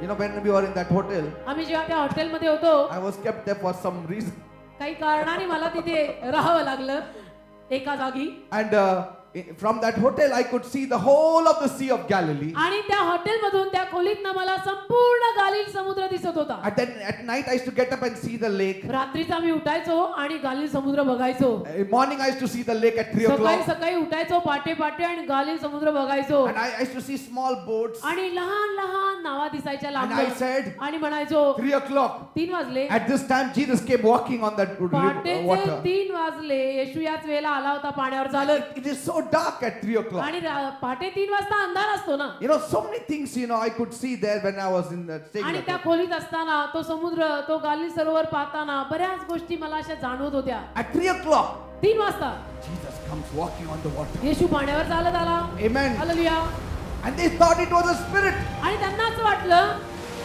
[SPEAKER 1] You know, when we were in that hotel,
[SPEAKER 2] आम्ही जेव्हा त्या हॉटेलमध्ये होतो
[SPEAKER 1] I was kept there for some reason.
[SPEAKER 2] काही कारणाने मला तिथे राहावं लागलं एका जागी.
[SPEAKER 1] And from that hotel, I could see the whole of the Sea of Galilee.
[SPEAKER 2] आणि त्या हॉटेलमधून त्या खोलीतनं मला संपूर्ण गालिल समुद्र दिसत होता.
[SPEAKER 1] And then at night, I used to get up and see the lake.
[SPEAKER 2] रात्रीचा मी उठायचो आणि गालिल समुद्र बघायचो.
[SPEAKER 1] Morning, I used to see the lake at 3
[SPEAKER 2] सकाळी
[SPEAKER 1] o'clock.
[SPEAKER 2] सकाळी उठायचो पहाटे पहाटे आणि गालिल समुद्र बघायचो.
[SPEAKER 1] And I used to see small boats.
[SPEAKER 2] आणि लहान लहान नावा दिसायच्या
[SPEAKER 1] And I
[SPEAKER 2] लांब.
[SPEAKER 1] said,
[SPEAKER 2] आणि म्हणायचो
[SPEAKER 1] 3 o'clock.
[SPEAKER 2] 3 वाजले.
[SPEAKER 1] At this time, Jesus came walking on that
[SPEAKER 2] पहाटेचे
[SPEAKER 1] water.
[SPEAKER 2] 3 वाजले. येशू याच वेळेला आला होता पाण्यावर चालत.
[SPEAKER 1] It is so dark at 3 o'clock.
[SPEAKER 2] आणि पहाटे 3 वाजता अंधार असतो ना.
[SPEAKER 1] You know, so many things, I could see there when I was in the staying
[SPEAKER 2] आणि
[SPEAKER 1] at
[SPEAKER 2] त्या
[SPEAKER 1] home.
[SPEAKER 2] खोलीत असताना तो समुद्र, तो गालिल सरोवर पाहताना बऱ्याच गोष्टी मला अशा जाणवत होत्या.
[SPEAKER 1] At 3 o'clock,
[SPEAKER 2] 3 वाजता
[SPEAKER 1] Jesus comes walking on the water.
[SPEAKER 2] येशू पाण्यावर चालत आला.
[SPEAKER 1] Amen.
[SPEAKER 2] Hallelujah.
[SPEAKER 1] And they thought it was a spirit.
[SPEAKER 2] आणि त्यांना असं वाटलं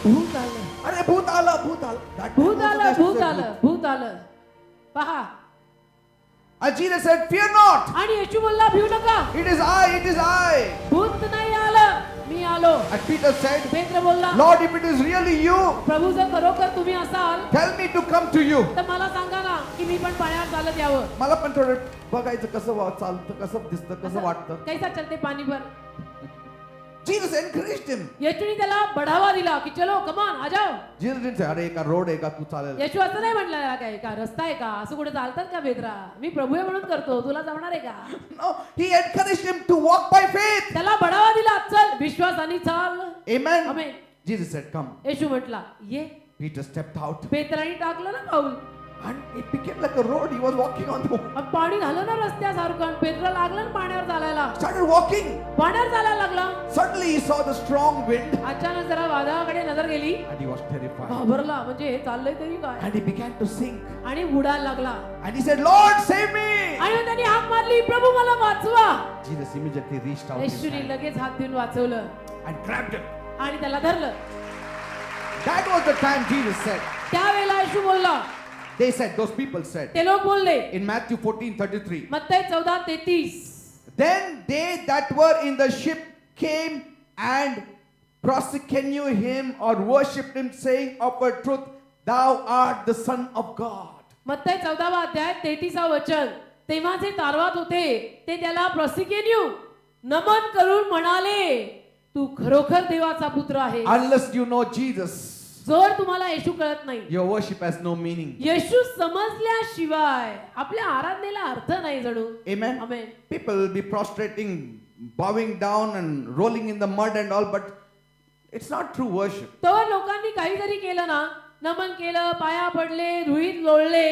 [SPEAKER 2] भूत आलं,
[SPEAKER 1] अरे भूत आलं, भूत आलं. That
[SPEAKER 2] भूत
[SPEAKER 1] was
[SPEAKER 2] आलं,
[SPEAKER 1] the
[SPEAKER 2] भूत
[SPEAKER 1] spirit.
[SPEAKER 2] आलं, भूत आलं. पहा.
[SPEAKER 1] And Jesus said, fear not.
[SPEAKER 2] आणि येशू बोलला भिऊ नका,
[SPEAKER 1] It is I, it is I.
[SPEAKER 2] भूत नाही आलं, मी आलो.
[SPEAKER 1] And Peter said,
[SPEAKER 2] पेत्र बोलला
[SPEAKER 1] Lord, if it is really you,
[SPEAKER 2] प्रभू जर खरोखर तुम्ही असाल
[SPEAKER 1] tell me to come to you.
[SPEAKER 2] तर मला सांगा ना की मी पण पाण्यावर चालत यावं.
[SPEAKER 1] मला पण थोडं बघायचं कसं चालतं, कसं दिसतं, कसं वाटतं.
[SPEAKER 2] कैसा चलते पाणी पर.
[SPEAKER 1] Jesus encouraged him.
[SPEAKER 2] येशूने त्याला बढावा दिला की चलो कमान आ जाओ.
[SPEAKER 1] Jesus didn't say, अरे एका रोड आहे का तू चालेल.
[SPEAKER 2] येशू असं नाही म्हटलं याला काय का रस्ता आहे का असं कुठे चालतात का पेत्रा, मी प्रभू आहे म्हणून करतो, तुला जमणार आहे का.
[SPEAKER 1] No, he encouraged him to walk by faith.
[SPEAKER 2] त्याला बढावा दिला, चल विश्वासाने चाल.
[SPEAKER 1] Amen.
[SPEAKER 2] आमेन.
[SPEAKER 1] Jesus said, come.
[SPEAKER 2] येशू म्हटला ये.
[SPEAKER 1] Peter stepped out.
[SPEAKER 2] पेत्राने टाकलं ना पाऊल
[SPEAKER 1] And it became like a road. He was walking on the water.
[SPEAKER 2] आणि पाणी झालं ना रस्त्यासारखं. पेत्रा लागलं ना पाण्यावर चालायला,
[SPEAKER 1] Started walking.
[SPEAKER 2] पाण्यावर चालायला लागला.
[SPEAKER 1] Suddenly he saw the strong wind.
[SPEAKER 2] अचानक जरा वादळाकडे नजर गेली,
[SPEAKER 1] And he was terrified.
[SPEAKER 2] घाबरला, म्हणजे हे चाललंय तरी काय.
[SPEAKER 1] And he began to sink.
[SPEAKER 2] आणि बुडायला लागला.
[SPEAKER 1] And he said, Lord, save me.
[SPEAKER 2] आणि मग त्यांनी हाक मारली, प्रभू मला वाचवा.
[SPEAKER 1] Jesus immediately reached out his
[SPEAKER 2] येशूने
[SPEAKER 1] hand
[SPEAKER 2] लगेच हात देऊन वाचवलं
[SPEAKER 1] and grabbed him.
[SPEAKER 2] आणि त्याला धरलं.
[SPEAKER 1] That was the time Jesus said.
[SPEAKER 2] त्यावेळेला येशू बोलला.
[SPEAKER 1] They said, those people said.
[SPEAKER 2] ते लोक बोलले
[SPEAKER 1] In Matthew 14:33.
[SPEAKER 2] मत्तई 14:33.
[SPEAKER 1] Then they that were in the ship came and prosecuted him or worshipped him, saying, of a truth, thou art the Son of God.
[SPEAKER 2] मत्तई 14वा अध्याय 33वा वचन. तेव्हा जे तारवात होते ते त्याला प्रॉसिक्युन्यू नमन करून म्हणाले, तू खरोखर देवाचा पुत्र आहे.
[SPEAKER 1] Unless you know Jesus,
[SPEAKER 2] जर तुम्हाला येशू कळत नाही,
[SPEAKER 1] your worship has no meaning.
[SPEAKER 2] येशू समजल्याशिवाय आपल्या आराधनेला अर्थ नाही जणू.
[SPEAKER 1] Amen.
[SPEAKER 2] Amen.
[SPEAKER 1] People will be prostrating, bowing down and rolling in the mud and all, but it's not true worship.
[SPEAKER 2] तर लोकांनी काही जरी केलं ना, नमन केलं, पाया पडले, धुळीत लोळले,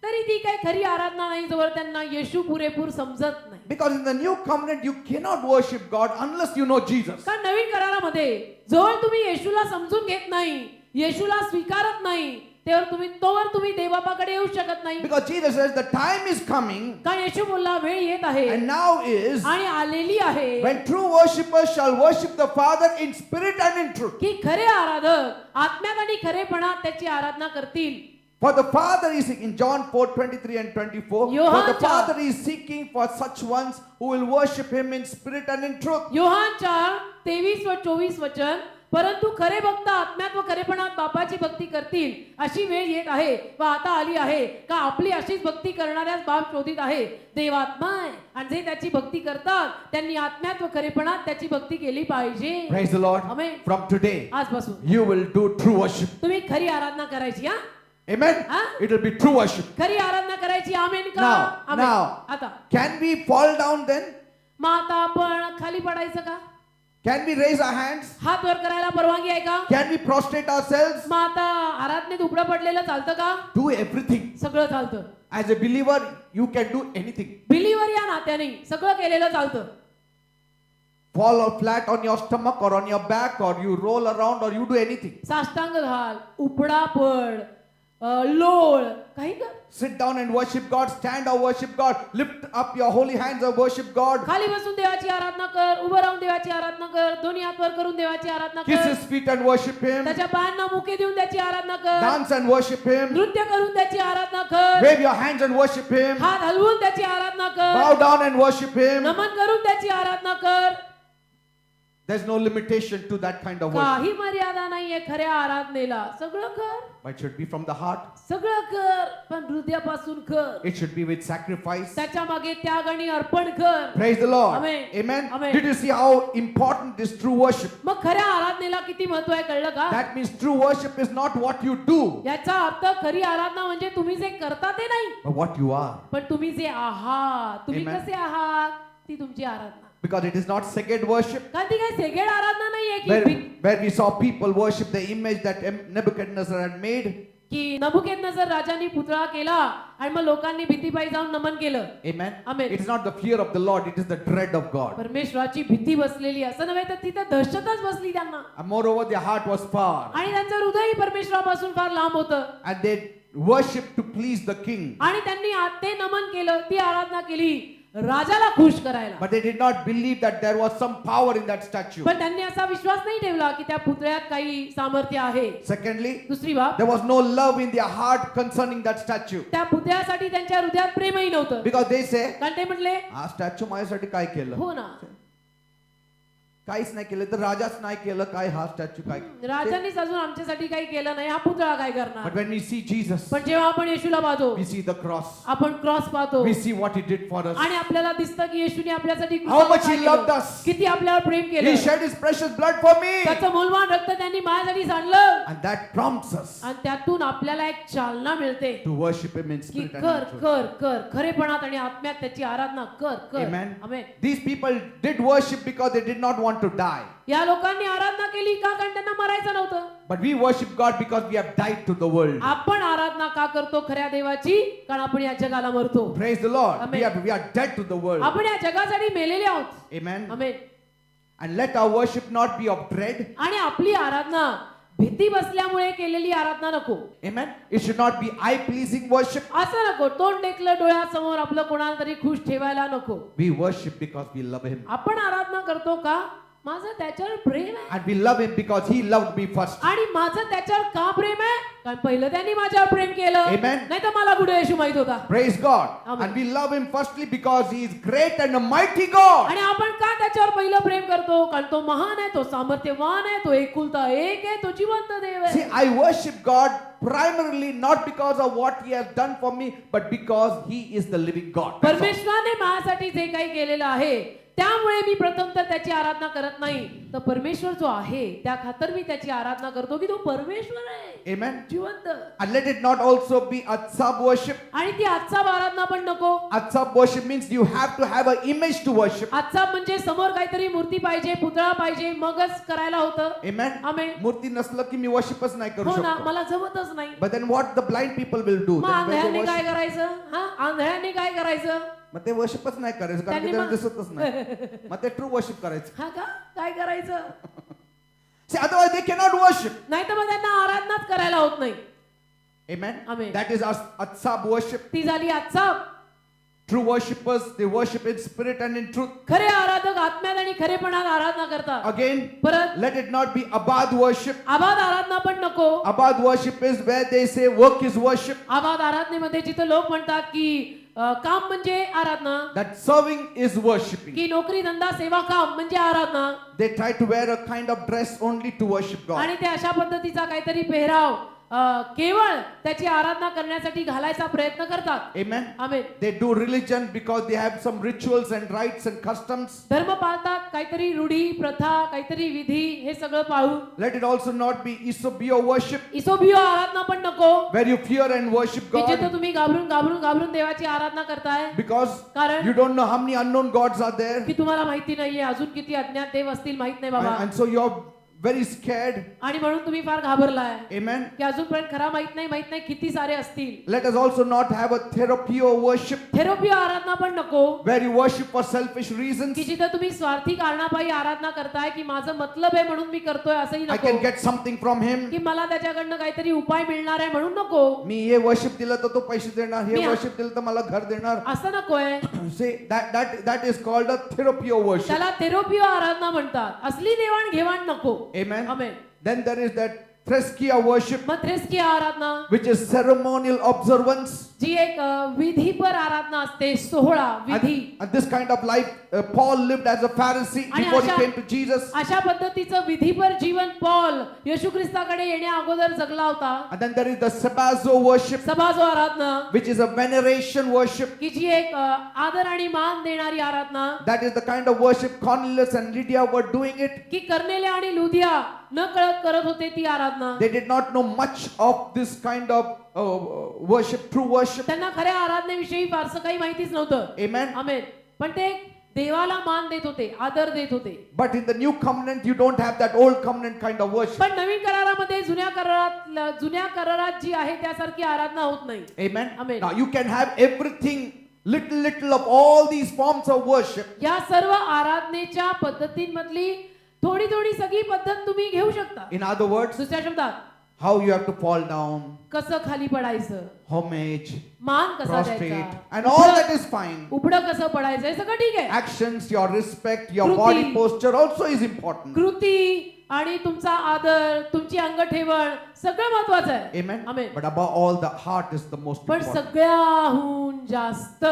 [SPEAKER 2] तरी ती काही खरी आराधना नाही जोवर त्यांना येशू पुरेपूर समजत नाही.
[SPEAKER 1] Because in the new covenant, you cannot worship God unless you know Jesus.
[SPEAKER 2] कारण नवीन करारामध्ये जोवर तुम्ही येशूला समजून घेत नाही, येशूला स्वीकारत नाही, तोवर तुम्ही देवबापाकडे येऊ शकत नाही.
[SPEAKER 1] Because Jesus says the time is coming
[SPEAKER 2] कारण येशू बोलला वेळ येत आहे
[SPEAKER 1] and now is
[SPEAKER 2] आणि आलेली आहे
[SPEAKER 1] when true worshippers shall worship the Father in spirit and in truth.
[SPEAKER 2] की खरे आराधक आत्म्यात आणि खरेपणात त्याची आराधना करतील.
[SPEAKER 1] For the Father is in John 4:23 and 24. For the
[SPEAKER 2] योहानच्या-
[SPEAKER 1] Father is seeking for such ones who will worship Him in spirit and in truth.
[SPEAKER 2] Yohan 4:23 व 24 वचन, परंतु खरे भक्त आत्म्यात व खरेपणात बापाची भक्ती करतील अशी वेळ येत आहे व आता आली आहे का आपली अशीच भक्ती करणाऱ्याच बाप शोधित आहे. देव आत्मा आहे आणि जे त्याची भक्ती करतात त्यांनी आत्म्यात व खरेपणात त्याची भक्ती केली पाहिजे.
[SPEAKER 1] Praise the Lord.
[SPEAKER 2] Amen.
[SPEAKER 1] From today,
[SPEAKER 2] आजपासून
[SPEAKER 1] you will do true worship.
[SPEAKER 2] तुम्ही खरी आराधना करायची. हा
[SPEAKER 1] Amen.
[SPEAKER 2] Huh?
[SPEAKER 1] It will be true worship.
[SPEAKER 2] खरी आराधना करायची. आमेन का?
[SPEAKER 1] Now,
[SPEAKER 2] आमेन.
[SPEAKER 1] now.
[SPEAKER 2] आता
[SPEAKER 1] Can we fall down then?
[SPEAKER 2] मग आता आपण खाली पडायचं का?
[SPEAKER 1] Can we raise our hands?
[SPEAKER 2] हात वर करायला परवानगी आहे का?
[SPEAKER 1] Can we prostrate ourselves?
[SPEAKER 2] मग आता आराधनेत उघडं पडलेलं चालतं का?
[SPEAKER 1] Do everything.
[SPEAKER 2] सगळं चालतं.
[SPEAKER 1] As a believer, you can do anything.
[SPEAKER 2] Believer या नात्याने सगळं केलेलं चालतं.
[SPEAKER 1] Fall out flat on your stomach or on your back, or you roll around, or you do anything.
[SPEAKER 2] साष्टांग घाल, उपडा पड, लोळ, काही कर.
[SPEAKER 1] Sit down and worship God. Stand or worship God. Lift up your holy hands or worship God.
[SPEAKER 2] खाली बसून देवाची आराधना कर, उभं राहून देवाची आराधना कर, दोन्ही हात वर करून देवाची आराधना
[SPEAKER 1] Kiss
[SPEAKER 2] कर,
[SPEAKER 1] His feet and worship Him.
[SPEAKER 2] त्याच्या पायांना मुके देऊन त्याची आराधना कर,
[SPEAKER 1] Dance and worship Him.
[SPEAKER 2] नृत्य करून त्याची आराधना कर,
[SPEAKER 1] Wave your hands and worship Him.
[SPEAKER 2] हात हलवून त्याची आराधना कर,
[SPEAKER 1] Bow down and worship Him.
[SPEAKER 2] नमन करून त्याची आराधना कर.
[SPEAKER 1] There's no limitation to that kind of worship.
[SPEAKER 2] काही मर्यादा नाहीये खऱ्या आराधनेला. सगळं कर,
[SPEAKER 1] But it should be from the heart.
[SPEAKER 2] सगळं कर, पण हृदयापासून कर.
[SPEAKER 1] It should be with sacrifice.
[SPEAKER 2] त्याच्या मागे त्याग आणि अर्पण कर.
[SPEAKER 1] Praise the Lord.
[SPEAKER 2] Amen.
[SPEAKER 1] Amen.
[SPEAKER 2] Amen.
[SPEAKER 1] Did you see how important is true worship?
[SPEAKER 2] मग खऱ्या आराधनेला किती महत्व आहे कळलं का?
[SPEAKER 1] That means true worship is not what you do,
[SPEAKER 2] याचा अर्थ खरी आराधना म्हणजे तुम्ही जे करता ते नाही,
[SPEAKER 1] but what you are.
[SPEAKER 2] पण तुम्ही जे आहात, तुम्ही
[SPEAKER 1] Amen.
[SPEAKER 2] कसे आहात ती तुमची आराधना.
[SPEAKER 1] Because it is not second worship,
[SPEAKER 2] कारण ती काही सेगेड आराधना नाहीये
[SPEAKER 1] where we saw people worship the image that Nebuchadnezzar had made.
[SPEAKER 2] की नबुकदनेस्सर राजांनी पुतळा केला आणि मग लोकांनी भीतीपायी जाऊन नमन केलं.
[SPEAKER 1] Amen.
[SPEAKER 2] Amen.
[SPEAKER 1] It is not the fear of the Lord, it is the dread of God.
[SPEAKER 2] परमेश्वराची भीती बसलेली, असं नव्हे तर तिथं दहशतच बसली त्यांना.
[SPEAKER 1] And moreover, their heart was far.
[SPEAKER 2] आणि त्यांचं हृदय परमेश्वरापासून फार लांब होतं.
[SPEAKER 1] And they worshiped to please the king.
[SPEAKER 2] आणि त्यांनी ते नमन केलं, ती आराधना केली राजाला खुश करायला.
[SPEAKER 1] But they did not believe that there was some power in that statue.
[SPEAKER 2] पण त्यांनी असा विश्वास नाही ठेवला की त्या पुतळ्यात काही सामर्थ्य आहे.
[SPEAKER 1] Secondly,
[SPEAKER 2] दुसरी बाब,
[SPEAKER 1] there was no love in their heart concerning that statue.
[SPEAKER 2] त्या पुतळ्यासाठी त्यांच्या हृदयात प्रेमही नव्हतं.
[SPEAKER 1] Because they say,
[SPEAKER 2] कारण ते म्हटले
[SPEAKER 1] हा स्टॅच्यू माझ्यासाठी काय केलं?
[SPEAKER 2] हो ना,
[SPEAKER 1] काहीच नाही केलं, तर राजाच नाही केलं, काय हा स्टॅच्यू काय?
[SPEAKER 2] राजांनीच अजून आमच्यासाठी काही केलं नाही, हा पुतळा काय करणार?
[SPEAKER 1] But when we see Jesus,
[SPEAKER 2] पण जेव्हा आपण येशूला पाहतो,
[SPEAKER 1] we see the cross.
[SPEAKER 2] आपण क्रॉस पाहतो
[SPEAKER 1] We see what He did for us.
[SPEAKER 2] आणि आपल्याला दिसतं की येशूने आपल्यासाठी
[SPEAKER 1] How much He
[SPEAKER 2] काय
[SPEAKER 1] loved
[SPEAKER 2] केलं,
[SPEAKER 1] us.
[SPEAKER 2] किती आपल्यावर प्रेम
[SPEAKER 1] He
[SPEAKER 2] केलं,
[SPEAKER 1] shed His precious blood for me.
[SPEAKER 2] त्याचं मूलवान रक्त त्यांनी माझ्यासाठी सांडलं.
[SPEAKER 1] And that prompts us
[SPEAKER 2] आणि त्यातून आपल्याला एक चालना मिळते
[SPEAKER 1] to worship Him in
[SPEAKER 2] की
[SPEAKER 1] spirit and
[SPEAKER 2] कर
[SPEAKER 1] in truth.
[SPEAKER 2] कर कर खरेपणात आणि आत्म्यात त्याची आराधना कर कर.
[SPEAKER 1] Amen.
[SPEAKER 2] Amen.
[SPEAKER 1] These people did worship because they did not want to die.
[SPEAKER 2] या लोकांनी आराधना केली का? कारण त्यांना मरायचं नव्हतं.
[SPEAKER 1] But we worship God because we have died to the world.
[SPEAKER 2] आपण आराधना का करतो खऱ्या देवाची? कारण आपण या जगाला मरतो.
[SPEAKER 1] Praise the Lord.
[SPEAKER 2] Amen.
[SPEAKER 1] We are dead to the world.
[SPEAKER 2] आपण या जगासाठी मेलेले आहोत.
[SPEAKER 1] Amen.
[SPEAKER 2] Amen.
[SPEAKER 1] And let our worship not be of dread.
[SPEAKER 2] आणि आपली आराधना भीती बसल्यामुळे केलेली आराधना नको.
[SPEAKER 1] Amen. It should not be eye-pleasing worship.
[SPEAKER 2] असं नको, तोंड टेकलं डोळ्यासमोर आपलं कोणाला तरी खुश ठेवायला नको.
[SPEAKER 1] We worship because we love Him.
[SPEAKER 2] आपण आराधना करतो का? माझं त्याच्यावर प्रेम आहे
[SPEAKER 1] And we love Him because He loved me first.
[SPEAKER 2] आणि माझं त्याच्यावर का प्रेम आहे? कारण पहिलं त्यांनी माझ्यावर प्रेम केलं.
[SPEAKER 1] Amen.
[SPEAKER 2] नाही तर मला कुठे येशू माहित होता.
[SPEAKER 1] Praise God.
[SPEAKER 2] Amen.
[SPEAKER 1] And we love Him firstly because He is great and a mighty God.
[SPEAKER 2] आणि आपण का त्याच्यावर पहिलं प्रेम करतो? कारण तो महान आहे, तो सामर्थ्यवान आहे, तो एकुलता एक आहे, तो जिवंत देव
[SPEAKER 1] See,
[SPEAKER 2] आहे.
[SPEAKER 1] I worship God primarily not because of what He has done for me, but because He is the living God. That's all.
[SPEAKER 2] परमेश्वराने माझ्यासाठी जे काही केलेलं आहे त्यामुळे मी प्रथम तर त्याची आराधना करत नाही, तर परमेश्वर जो आहे त्या खातर मी त्याची आराधना करतो की तो परमेश्वर आहे
[SPEAKER 1] Amen.
[SPEAKER 2] जिवंत.
[SPEAKER 1] And let it not also be atsab worship.
[SPEAKER 2] आणि ती आजचा आराधना पण नको.
[SPEAKER 1] Atsab worship means you have to have an image to worship.
[SPEAKER 2] आजचा म्हणजे समोर काहीतरी मूर्ती पाहिजे, पुतळा पाहिजे, मगच करायला होतं.
[SPEAKER 1] Amen.
[SPEAKER 2] आमेन.
[SPEAKER 1] मूर्ती नसलं की मी वर्शिपच नाही करू
[SPEAKER 2] हो ना,
[SPEAKER 1] शकतो.
[SPEAKER 2] मला जमतच नाही.
[SPEAKER 1] But then what the blind people will do?
[SPEAKER 2] मग
[SPEAKER 1] Then when they
[SPEAKER 2] आंधळ्यांनी काय
[SPEAKER 1] worship,
[SPEAKER 2] करायचं? हा, आंधळ्यांनी काय करायचं?
[SPEAKER 1] मग ते वर्शिपच नाही करायचं कारण की
[SPEAKER 2] त्यांनी
[SPEAKER 1] त्यांना
[SPEAKER 2] मग-
[SPEAKER 1] दिसतच नाही. मग ते ट्रू वर्शिप करायचं.
[SPEAKER 2] हा का? काय करायचं?
[SPEAKER 1] See, otherwise they cannot worship.
[SPEAKER 2] नाही तर मग त्यांना आराधनाच करायला होत नाही.
[SPEAKER 1] Amen.
[SPEAKER 2] Amen.
[SPEAKER 1] That is our atsab worship.
[SPEAKER 2] ती झाली आजचा.
[SPEAKER 1] True worshippers, they worship in spirit and in truth.
[SPEAKER 2] खरे आराधक आत्म्यात आणि खरेपणात आराधना करतात.
[SPEAKER 1] Again,
[SPEAKER 2] परत
[SPEAKER 1] let it not be abad worship.
[SPEAKER 2] आबाद आराधना पण नको.
[SPEAKER 1] Abad worship is where they say work is worship.
[SPEAKER 2] आबाद आराधनेमध्ये जिथं लोक म्हणतात की काम म्हणजे आराधना,
[SPEAKER 1] That serving is worshipping.
[SPEAKER 2] की नोकरी धंदा सेवा काम म्हणजे आराधना,
[SPEAKER 1] They try to wear a kind of dress only to worship God.
[SPEAKER 2] आणि ते अशा पद्धतीचा काहीतरी पेहराव केवळ त्याची आराधना करण्यासाठी घालायचा प्रयत्न करतात.
[SPEAKER 1] Amen.
[SPEAKER 2] Amen.
[SPEAKER 1] They do religion because they have some rituals and rites and customs.
[SPEAKER 2] धर्म पाळतात, काहीतरी रूढी प्रथा, काहीतरी विधी, हे सगळं पाळून.
[SPEAKER 1] Let it also not be isobio worship,
[SPEAKER 2] इसोबियो आराधना पण नको,
[SPEAKER 1] where you fear and worship
[SPEAKER 2] की जिथं
[SPEAKER 1] God
[SPEAKER 2] तुम्ही घाबरून घाबरून घाबरून देवाची आराधना करताय,
[SPEAKER 1] because
[SPEAKER 2] कारण
[SPEAKER 1] you don't know how many unknown gods are there.
[SPEAKER 2] की तुम्हाला माहिती नाहीये अजून किती अज्ञात देव असतील, माहित नाही बाबा,
[SPEAKER 1] And so you're very scared.
[SPEAKER 2] आणि म्हणून तुम्ही फार घाबरलाय
[SPEAKER 1] Amen.
[SPEAKER 2] की अजूनपर्यंत खरा माहित नाही किती सारे असतील.
[SPEAKER 1] Let us also not have a therapio worship,
[SPEAKER 2] थेरोपियो आराधना पण नको,
[SPEAKER 1] where you worship for selfish reasons.
[SPEAKER 2] की जिथं तुम्ही स्वार्थी कारणापायी आराधना करताय, की माझं मतलब आहे म्हणून मी करतोय, असंही
[SPEAKER 1] I can
[SPEAKER 2] नको,
[SPEAKER 1] get something from him.
[SPEAKER 2] की मला त्याच्याकडनं काहीतरी उपाय मिळणार आहे म्हणून नको,
[SPEAKER 1] मी हे वर्शिप दिलं तर तो पैसे देणार, हे
[SPEAKER 2] मी-
[SPEAKER 1] वर्शिप दिलं तर मला घर देणार.
[SPEAKER 2] असं नकोय.
[SPEAKER 1] See, that is called a therapio worship.
[SPEAKER 2] त्याला थेरोपियो आराधना म्हणतात. असली देवाण घेवाण नको.
[SPEAKER 1] Amen.
[SPEAKER 2] Amen.
[SPEAKER 1] Then there is that threskia worship,
[SPEAKER 2] मग थ्रेस्की आराधना,
[SPEAKER 1] which is ceremonial observance.
[SPEAKER 2] जी एक विधीपर आराधना असते, सोहळा विधी.
[SPEAKER 1] And this kind of life, Paul lived as a Pharisee
[SPEAKER 2] आणि
[SPEAKER 1] before he
[SPEAKER 2] अशा-
[SPEAKER 1] came to Jesus.
[SPEAKER 2] अशा पद्धतीचं विधीपर जीवन पॉल येशू ख्रिस्ताकडे येण्या अगोदर जगला होता.
[SPEAKER 1] And then there is the Sabazo worship,
[SPEAKER 2] सभाजो Aradhana,
[SPEAKER 1] which is a veneration worship.
[SPEAKER 2] की जी एक आदर आणि मान देणारी आराधना,
[SPEAKER 1] That is the kind of worship Cornelius and Lydia were doing it.
[SPEAKER 2] की करनेल्या आणि लुदिया न कळत करत होते ती आराधना.
[SPEAKER 1] They did not know much of this kind of worship, true worship.
[SPEAKER 2] त्यांना खऱ्या आराधनेविषयी फारसं काही माहितीच नव्हतं.
[SPEAKER 1] Amen.
[SPEAKER 2] आमेन. पण ते देवाला मान देत होते, आदर देत होते.
[SPEAKER 1] But in the new covenant, you don't have that old covenant kind of worship.
[SPEAKER 2] पण नवीन करारामध्ये जुन्या करारात जी आहे त्यासारखी आराधना होत नाही.
[SPEAKER 1] Amen.
[SPEAKER 2] Amen.
[SPEAKER 1] Now you can have everything, little of all these forms of worship.
[SPEAKER 2] या सर्व आराधनेच्या पद्धतींमधली थोडी थोडी सगळी पद्धत तुम्ही घेऊ शकता.
[SPEAKER 1] In other words,
[SPEAKER 2] दुसऱ्या शब्दात
[SPEAKER 1] how you have to fall down,
[SPEAKER 2] कसं खाली पडायचं,
[SPEAKER 1] homage,
[SPEAKER 2] मान कसा
[SPEAKER 1] prostrate,
[SPEAKER 2] द्यायचा,
[SPEAKER 1] and all that is fine.
[SPEAKER 2] उपडं कसं पडायचं, हे सगळं ठीक आहे.
[SPEAKER 1] Actions, your respect, your
[SPEAKER 2] कृती.
[SPEAKER 1] body posture also is important.
[SPEAKER 2] कृती आणि तुमचा आदर, तुमची अंगठेवण सगळं महत्वाचं आहे.
[SPEAKER 1] Amen.
[SPEAKER 2] Amen.
[SPEAKER 1] But above all, the heart is the most
[SPEAKER 2] पण
[SPEAKER 1] important.
[SPEAKER 2] सगळ्याहून जास्त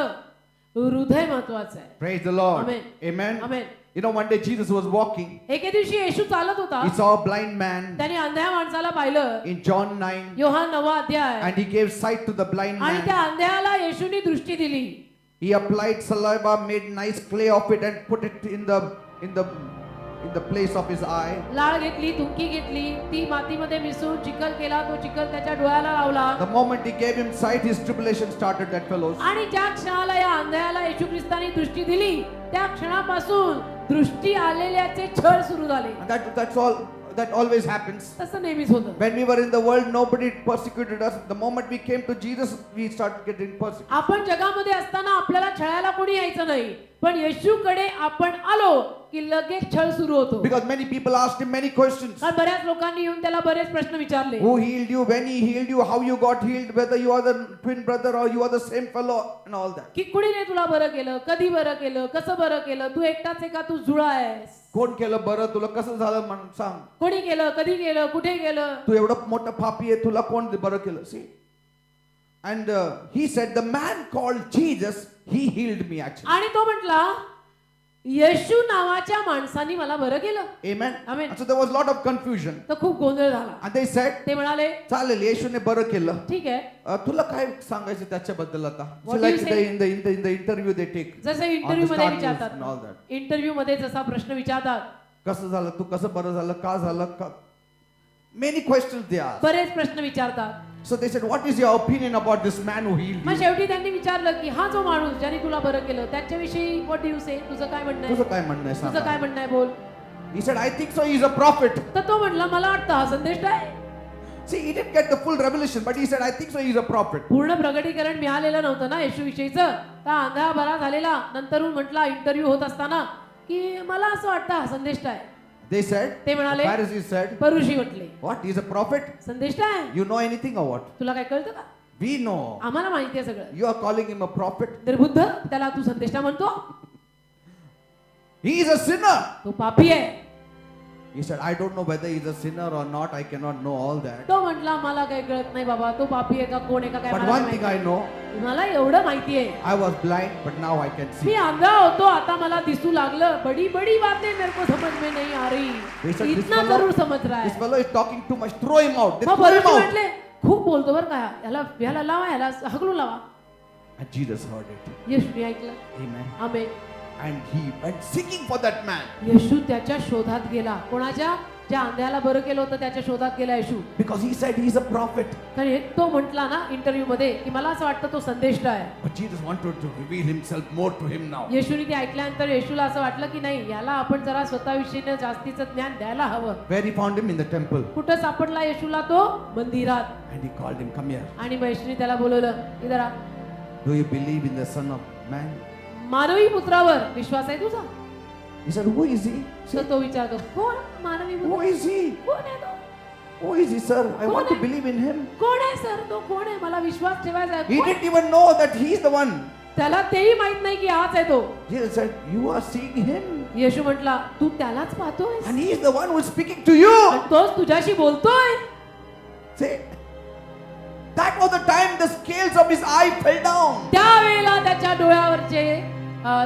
[SPEAKER 2] हृदय महत्वाचं आहे.
[SPEAKER 1] Praise the Lord.
[SPEAKER 2] Amen.
[SPEAKER 1] Amen.
[SPEAKER 2] Amen.
[SPEAKER 1] You know, one day Jesus was walking.
[SPEAKER 2] एके दिवशी येशू चालत होता.
[SPEAKER 1] He saw a blind man
[SPEAKER 2] त्याने अंध्या माणसाला पाहिलं.
[SPEAKER 1] in John 9,
[SPEAKER 2] योहान 9 अध्याय.
[SPEAKER 1] and he gave sight to the blind
[SPEAKER 2] आणि त्या
[SPEAKER 1] man.
[SPEAKER 2] अंध्याला येशूने दृष्टी दिली.
[SPEAKER 1] He applied saliva, made nice clay of it, and put it in the place of his eye.
[SPEAKER 2] लाळ घेतली, तुंकी घेतली, ती मातीमध्ये मिसळून चिखल केला, तो चिखल त्याच्या डोळ्याला लावला.
[SPEAKER 1] The moment he gave him sight, his tribulation started, that fellow's.
[SPEAKER 2] आणि ज्या क्षणाला या अंधयाला येशू ख्रिस्ताने दृष्टी दिली, त्या क्षणापासून दृष्टी आलेल्याचे छळ सुरू झाले.
[SPEAKER 1] And that's all. That always happens.
[SPEAKER 2] तसं नेहमीच होतं.
[SPEAKER 1] When we were in the world, nobody persecuted us. The moment we came to Jesus, we started getting persecuted.
[SPEAKER 2] आपण जगामध्ये असताना आपल्याला छळायला कोणी यायचं नाही, पण येशूकडे आपण आलो की लगेच छळ सुरू होतो.
[SPEAKER 1] Because many people asked him many questions.
[SPEAKER 2] कारण बऱ्याच लोकांनी येऊन त्याला बरेच प्रश्न विचारले.
[SPEAKER 1] Who healed you? When he healed you? How you got healed? Whether you are the twin brother or you are the same fellow and all that.
[SPEAKER 2] की कुणीने तुला बरं केलं, कधी बरं केलं, कसं बरं केलं, तू एकटाच आहे का, तू जुळा आहेस,
[SPEAKER 1] कोण केलं बरं, तुला कसं झालं म्हण सांग.
[SPEAKER 2] कोणी केलं, कधी केलं, कुठे केलं.
[SPEAKER 1] तू एवढं मोठं पापी आहे, तुला कोण बरं केलं. See? And he said, the man called Jesus, he healed me actually.
[SPEAKER 2] आणि तो म्हटला, येशू नावाच्या माणसाने मला बरं केलं.
[SPEAKER 1] Amen.
[SPEAKER 2] Amen.
[SPEAKER 1] And so there was a lot of confusion.
[SPEAKER 2] तर खूप गोंधळ झाला.
[SPEAKER 1] And they said,
[SPEAKER 2] ते म्हणाले,
[SPEAKER 1] चालेल, येशूने बरं केलं.
[SPEAKER 2] ठीक आहे.
[SPEAKER 1] तुला काय सांगायचं त्याच्याबद्दल आता?
[SPEAKER 2] What do
[SPEAKER 1] Like
[SPEAKER 2] you say?
[SPEAKER 1] in the interview they take.
[SPEAKER 2] जसं
[SPEAKER 1] On the
[SPEAKER 2] इंटरव्ह्यू मध्ये
[SPEAKER 1] Star News and all
[SPEAKER 2] विचारतात,
[SPEAKER 1] that.
[SPEAKER 2] इंटरव्ह्यू मध्ये जसा प्रश्न विचारतात,
[SPEAKER 1] कसं झालं, तू कसं बरं झालं, का झालं, का? Many questions they asked.
[SPEAKER 2] बरेच प्रश्न विचारतात.
[SPEAKER 1] So they said, what is your opinion about this man who healed
[SPEAKER 2] मग
[SPEAKER 1] you?
[SPEAKER 2] शेवटी त्यांनी विचारलं की हा जो माणूस ज्याने तुला बरं केलं त्याच्याविषयी व्हॉट डू यू से, तुझं काय म्हणणं आहे,
[SPEAKER 1] तुझं काय म्हणणं आहे
[SPEAKER 2] तुझं काय
[SPEAKER 1] सांग.
[SPEAKER 2] म्हणणं आहे बोल.
[SPEAKER 1] He said, I think so, he is a prophet.
[SPEAKER 2] तर तो म्हणला, मला वाटतं हा संदेश आहे.
[SPEAKER 1] See, he didn't get the full revelation, but he said, I think so, he is a prophet.
[SPEAKER 2] पूर्ण प्रगटीकरण मिळालेलं नव्हतं ना येशू विषयीचं. त्या आंधळा बरा झालेला नंतरून म्हटला इंटरव्ह्यू होत असताना की मला असं वाटतं हा संदेश आहे.
[SPEAKER 1] They said,
[SPEAKER 2] ते म्हणाले,
[SPEAKER 1] Pharisees said,
[SPEAKER 2] परुषी म्हटले,
[SPEAKER 1] what? He's a prophet?
[SPEAKER 2] संदेष्ट आहे,
[SPEAKER 1] You know anything or what?
[SPEAKER 2] तुला काय कळतं का?
[SPEAKER 1] We know.
[SPEAKER 2] आम्हाला माहिती आहे सगळं.
[SPEAKER 1] You are calling him a prophet?
[SPEAKER 2] निर्बुद्ध, त्याला तू संदेष्टा म्हणतो?
[SPEAKER 1] He is a sinner.
[SPEAKER 2] तो पापी आहे.
[SPEAKER 1] He said, I don't know whether he's a sinner or not. I cannot know all that.
[SPEAKER 2] तो म्हटला, मला काही कळत नाही बाबा, तो पापी आहे का कोण आहे का काय
[SPEAKER 1] But
[SPEAKER 2] मला
[SPEAKER 1] one
[SPEAKER 2] नाही
[SPEAKER 1] thing I
[SPEAKER 2] माहिती.
[SPEAKER 1] know,
[SPEAKER 2] मला एवढं माहिती आहे,
[SPEAKER 1] I was blind, but now I can
[SPEAKER 2] me
[SPEAKER 1] see.
[SPEAKER 2] अंधा होतो, आता मला दिसू लागलं. बड़ी बड़ी बातें मेरे को समझ में नहीं आ रही.
[SPEAKER 1] They said, this
[SPEAKER 2] इतना जरूर समझ रहा
[SPEAKER 1] this
[SPEAKER 2] है.
[SPEAKER 1] fellow is talking too much. Throw him out. They
[SPEAKER 2] मग
[SPEAKER 1] threw him
[SPEAKER 2] परुषी
[SPEAKER 1] out.
[SPEAKER 2] म्हटले, खूप बोलतो बरं का, याला याला लावा, याला हकलून लावा.
[SPEAKER 1] And Jesus heard it.
[SPEAKER 2] येशूने ऐकलं.
[SPEAKER 1] Amen.
[SPEAKER 2] Amen.
[SPEAKER 1] And he went seeking for that man.
[SPEAKER 2] येशू त्याच्या शोधात गेला. कोणाच्या? ज्या अंध्याला बरं केलं होतं त्याच्या शोधात गेला येशू.
[SPEAKER 1] Because he said he's a prophet.
[SPEAKER 2] कारण तो म्हटला ना इंटरव्ह्यू मध्ये की मला असं वाटतं तो संदेष्ट आहे.
[SPEAKER 1] But Jesus wanted to reveal himself more to him now.
[SPEAKER 2] येशूने ते ऐकल्यानंतर येशूला असं वाटलं की नाही, याला आपण जरा स्वतःविषयीने जास्तीचं ज्ञान द्यायला हवं.
[SPEAKER 1] Where he found him in the temple.
[SPEAKER 2] कुठं सापडला येशूला तो? मंदिरात.
[SPEAKER 1] And he called him, come here.
[SPEAKER 2] आणि महेशने त्याला बोलवलं, इधर आ.
[SPEAKER 1] Do you believe in the Son of Man?
[SPEAKER 2] मानवी पुत्रावर विश्वास आहे तुझा?
[SPEAKER 1] He said, who is he?
[SPEAKER 2] तर तो विचारतो, कोण मानवी
[SPEAKER 1] Who
[SPEAKER 2] पुत्र?
[SPEAKER 1] is he?
[SPEAKER 2] कोण आहे तो?
[SPEAKER 1] Who is he, sir? I want to believe in him.
[SPEAKER 2] कोण आहे सर? तो कोण आहे? मला विश्वास ठेवायचा आहे.
[SPEAKER 1] He
[SPEAKER 2] कोण?
[SPEAKER 1] didn't even know that he is the one.
[SPEAKER 2] त्याला तेही माहित नाही की हाच आहे तो.
[SPEAKER 1] Jesus said, you are seeing him.
[SPEAKER 2] येशू म्हटला, तू त्यालाच पाहतोय
[SPEAKER 1] And he is the one who is speaking to you.
[SPEAKER 2] आणि तोच तुझ्याशी बोलतोय.
[SPEAKER 1] Say, that was the time the scales of his eye fell down.
[SPEAKER 2] त्यावेळेला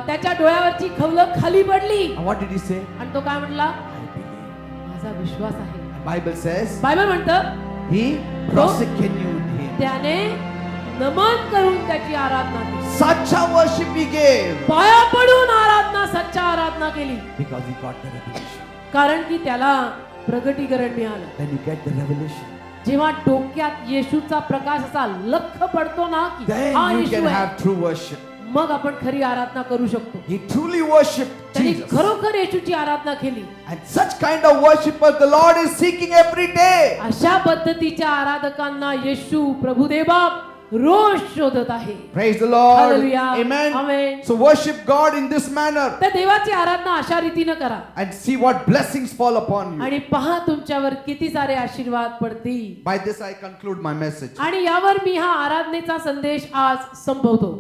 [SPEAKER 2] त्याच्या डोळ्यावरची खवलं खाली पडली.
[SPEAKER 1] And what did he say?
[SPEAKER 2] आणि तो काय म्हटला?
[SPEAKER 1] I believe.
[SPEAKER 2] माझा विश्वास आहे.
[SPEAKER 1] Bible says,
[SPEAKER 2] बायबल म्हणतं,
[SPEAKER 1] he prosecuted him.
[SPEAKER 2] त्याने नमन करून त्याची आराधना केली.
[SPEAKER 1] Such a worship he gave.
[SPEAKER 2] पाया पडून आराधना, सच्चा आराधना केली.
[SPEAKER 1] Because he got the revelation.
[SPEAKER 2] कारण की त्याला प्रगटीकरण मिळालं.
[SPEAKER 1] When you get the revelation,
[SPEAKER 2] जेव्हा डोक्यात येशूचा प्रकाश असा लख पडतो ना की
[SPEAKER 1] then
[SPEAKER 2] हा
[SPEAKER 1] you
[SPEAKER 2] येशू
[SPEAKER 1] can
[SPEAKER 2] आहे,
[SPEAKER 1] have true worship.
[SPEAKER 2] मग आपण खरी आराधना करू शकतो.
[SPEAKER 1] He truly worshipped
[SPEAKER 2] त्यांनी
[SPEAKER 1] Jesus.
[SPEAKER 2] खरोखर येशूची आराधना केली.
[SPEAKER 1] And such kind of worshippers the Lord is seeking every day.
[SPEAKER 2] अशा पद्धतीच्या आराधकांना येशू प्रभुदेवा रोज शोधत आहे.
[SPEAKER 1] Praise the Lord.
[SPEAKER 2] Hallelujah.
[SPEAKER 1] Amen.
[SPEAKER 2] Amen.
[SPEAKER 1] So worship God in this manner
[SPEAKER 2] तर देवाची आराधना अशा रीतीनं करा
[SPEAKER 1] and see what blessings fall upon you.
[SPEAKER 2] आणि पहा तुमच्यावर किती सारे आशीर्वाद पडतील.
[SPEAKER 1] By this I conclude my message.
[SPEAKER 2] आणि यावर मी हा आराधनेचा संदेश आज संपवतो.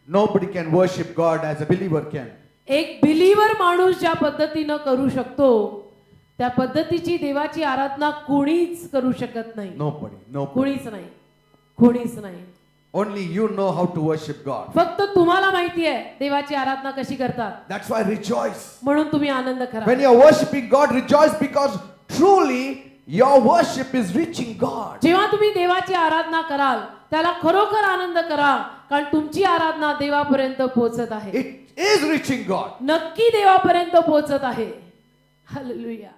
[SPEAKER 1] Nobody can worship God as a believer can.
[SPEAKER 2] एक बिलीवर माणूस ज्या पद्धतीनं करू शकतो त्या पद्धतीची देवाची आराधना कोणीच करू शकत नाही.
[SPEAKER 1] Nobody.
[SPEAKER 2] कोणीच नाही. कोणीच नाही.
[SPEAKER 1] Only you know how to worship God.
[SPEAKER 2] फक्त तुम्हाला माहिती आहे देवाची आराधना कशी करतात.
[SPEAKER 1] That's why rejoice.
[SPEAKER 2] म्हणून तुम्ही आनंद करा.
[SPEAKER 1] When you are worshiping God, rejoice because truly your worship is reaching God.
[SPEAKER 2] जेव्हा तुम्ही देवाची आराधना कराल त्याला खरोखर आनंद करा कारण तुमची आराधना देवापर्यंत पोहोचत आहे.
[SPEAKER 1] It is reaching God.
[SPEAKER 2] नक्की देवापर्यंत पोहोचत आहे. हालेलुया.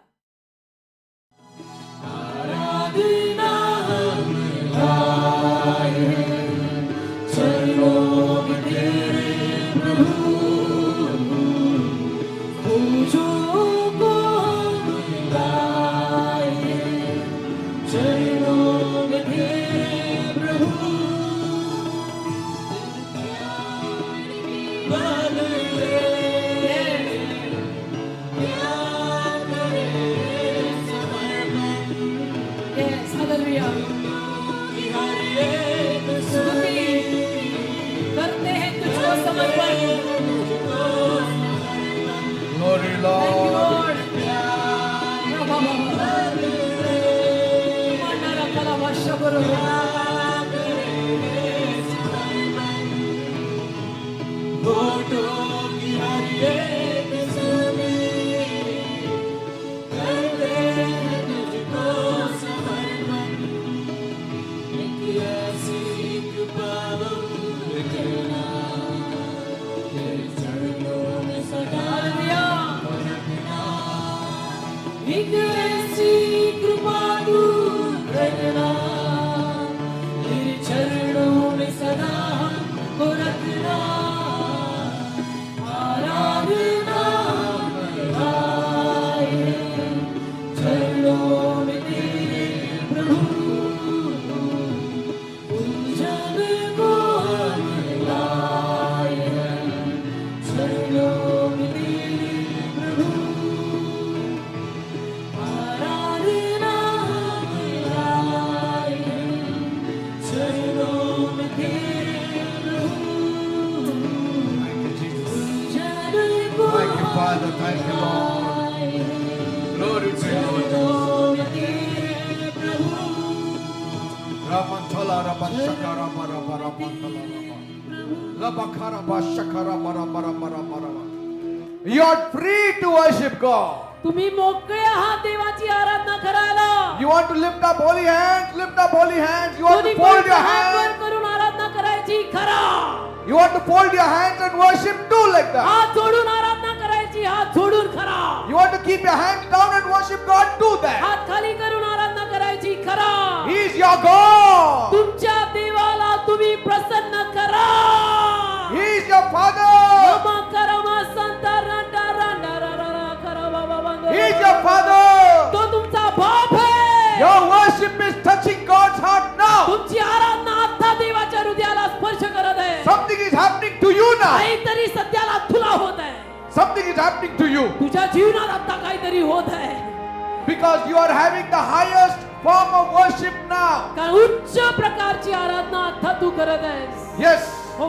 [SPEAKER 2] Yes, hallelujah. स्तुति करते हैं तुझको समर्पण.
[SPEAKER 1] Glory,
[SPEAKER 2] Thank you,
[SPEAKER 1] Lord.
[SPEAKER 2] Lord. Mandara kalabasha guru. एक ऐसी कृपा तू रखना तेरे चरणों में सदा हमको रखना. आराधना आए चरणों में तेरे प्रभु उलझन को हम लाए चरणों में तेरे
[SPEAKER 1] Father. Thank you, Lord. Glory to you, Lord. Ramantala Rabashakara Marabara Mantala Labakara Bashakara Marabara Marabara. You are free to worship God.
[SPEAKER 2] तुम्ही मोकळे आहात देवाची आराधना करायला.
[SPEAKER 1] You want to lift up holy hands, lift up holy hands. You want to
[SPEAKER 2] दोन्ही
[SPEAKER 1] fold your
[SPEAKER 2] हात वर
[SPEAKER 1] hands.
[SPEAKER 2] करून आराधना करायची खरा.
[SPEAKER 1] You want to fold your hands and worship too like that.
[SPEAKER 2] हात जोडून आराधना करायची, हात जोडून खरा.
[SPEAKER 1] You want to keep your hands down and worship God, do that.
[SPEAKER 2] हात खाली करून आराधना करायची खरा.
[SPEAKER 1] He is your God.
[SPEAKER 2] तुमच्या देवाला तुम्ही प्रसन्न करा.
[SPEAKER 1] He is your Father.
[SPEAKER 2] Mama करमा संता रांडा रांडा रा रा रा खरा बाबा बांधो.
[SPEAKER 1] He is your Father.
[SPEAKER 2] तो तुमचा बाप आहे.
[SPEAKER 1] Your worship is touching God's heart now.
[SPEAKER 2] तुमची आराधना आता देवाच्या हृदयाला स्पर्श करत आहे.
[SPEAKER 1] Something is happening to you now.
[SPEAKER 2] काहीतरी सध्याला तुला होत आहे.
[SPEAKER 1] Something is happening to you
[SPEAKER 2] तुझ्या जीवनात आता काहीतरी होत आहे.
[SPEAKER 1] because you are having the highest form of worship now.
[SPEAKER 2] कारण उच्च प्रकारची आराधना आता तू करत आहेस.
[SPEAKER 1] Yes,
[SPEAKER 2] हो,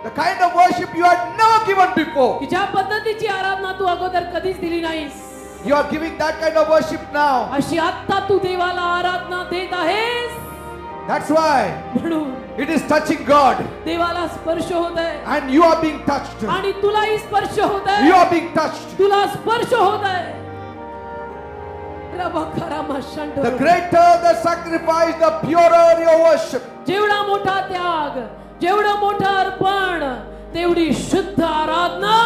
[SPEAKER 1] the kind of worship you had never given before.
[SPEAKER 2] की ज्या पद्धतीची आराधना तू अगोदर कधीच दिली नाहीस,
[SPEAKER 1] You are giving that kind of worship now.
[SPEAKER 2] अशी आता तू देवाला आराधना देत आहेस.
[SPEAKER 1] That's why
[SPEAKER 2] म्हणून
[SPEAKER 1] it is touching God
[SPEAKER 2] देवाला स्पर्श होत आहे.
[SPEAKER 1] and you are being touched.
[SPEAKER 2] आणि तुलाही स्पर्श होत
[SPEAKER 1] You
[SPEAKER 2] आहे.
[SPEAKER 1] are being touched.
[SPEAKER 2] तुला स्पर्श होत आहे. रबखरामा शंडो.
[SPEAKER 1] The greater the sacrifice, the purer your worship.
[SPEAKER 2] जेवढा मोठा त्याग, जेवढं मोठं अर्पण, तेवढी शुद्ध आराधना.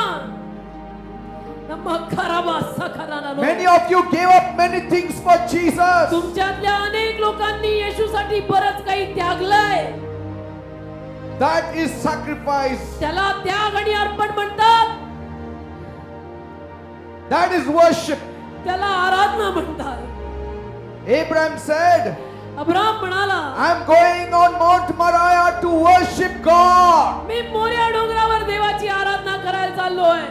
[SPEAKER 2] नमखरामा सखराना लो.
[SPEAKER 1] Many of you gave up many things for Jesus.
[SPEAKER 2] तुमच्यातल्या अनेक लोकांनी येशूसाठी बरंच काही त्यागलंय.
[SPEAKER 1] That is sacrifice.
[SPEAKER 2] त्याला त्याग आणि अर्पण म्हणतात.
[SPEAKER 1] That is worship.
[SPEAKER 2] त्याला आराधना म्हणतात.
[SPEAKER 1] Abraham said,
[SPEAKER 2] अब्राहम म्हणाला,
[SPEAKER 1] I'm going on Mount Moriah to worship God.
[SPEAKER 2] मी मोर्या डोंगरावर देवाची आराधना करायला चाललोय.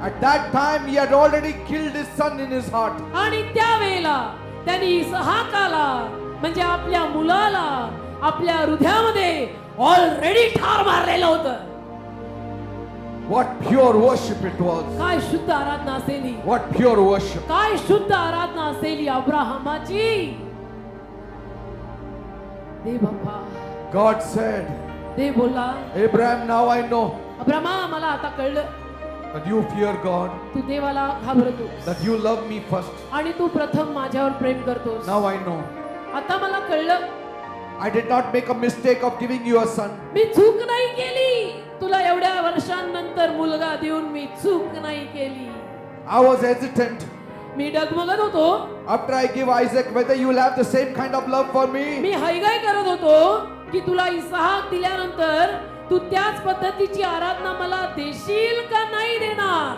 [SPEAKER 1] At that time he had already killed his son in his heart.
[SPEAKER 2] आणि त्यावेळेला त्यांनी इसहाकाला म्हणजे आपल्या मुलाला आपल्या हृदयामध्ये ऑलरेडी ठार मारलेलं होतं.
[SPEAKER 1] What pure worship it was.
[SPEAKER 2] काय शुद्ध आराधना असेली.
[SPEAKER 1] What pure worship.
[SPEAKER 2] काय शुद्ध आराधना असेली अब्राहमाची. दे बाप्पा.
[SPEAKER 1] God said,
[SPEAKER 2] दे बोला,
[SPEAKER 1] Abraham, now I know
[SPEAKER 2] अब्राहमा मला आता कळलं
[SPEAKER 1] that you fear God,
[SPEAKER 2] तू देवाला घाबरतोस
[SPEAKER 1] that you love me first.
[SPEAKER 2] आणि तू प्रथम माझ्यावर प्रेम करतोस.
[SPEAKER 1] Now I know.
[SPEAKER 2] आता मला कळलं
[SPEAKER 1] I did not make a mistake of giving you a son.
[SPEAKER 2] मी चूक नाही केली. तुला एवढ्या वर्षांनंतर मुलगा देऊन मी चूक नाही केली.
[SPEAKER 1] I was hesitant
[SPEAKER 2] मी डगमगत होतो.
[SPEAKER 1] after I give Isaac whether you will have the same kind of love for me.
[SPEAKER 2] मी हयगय करत होतो की तुला इसहाक दिल्यानंतर तू त्याच पद्धतीची आराधना मला देशील का नाही देणार.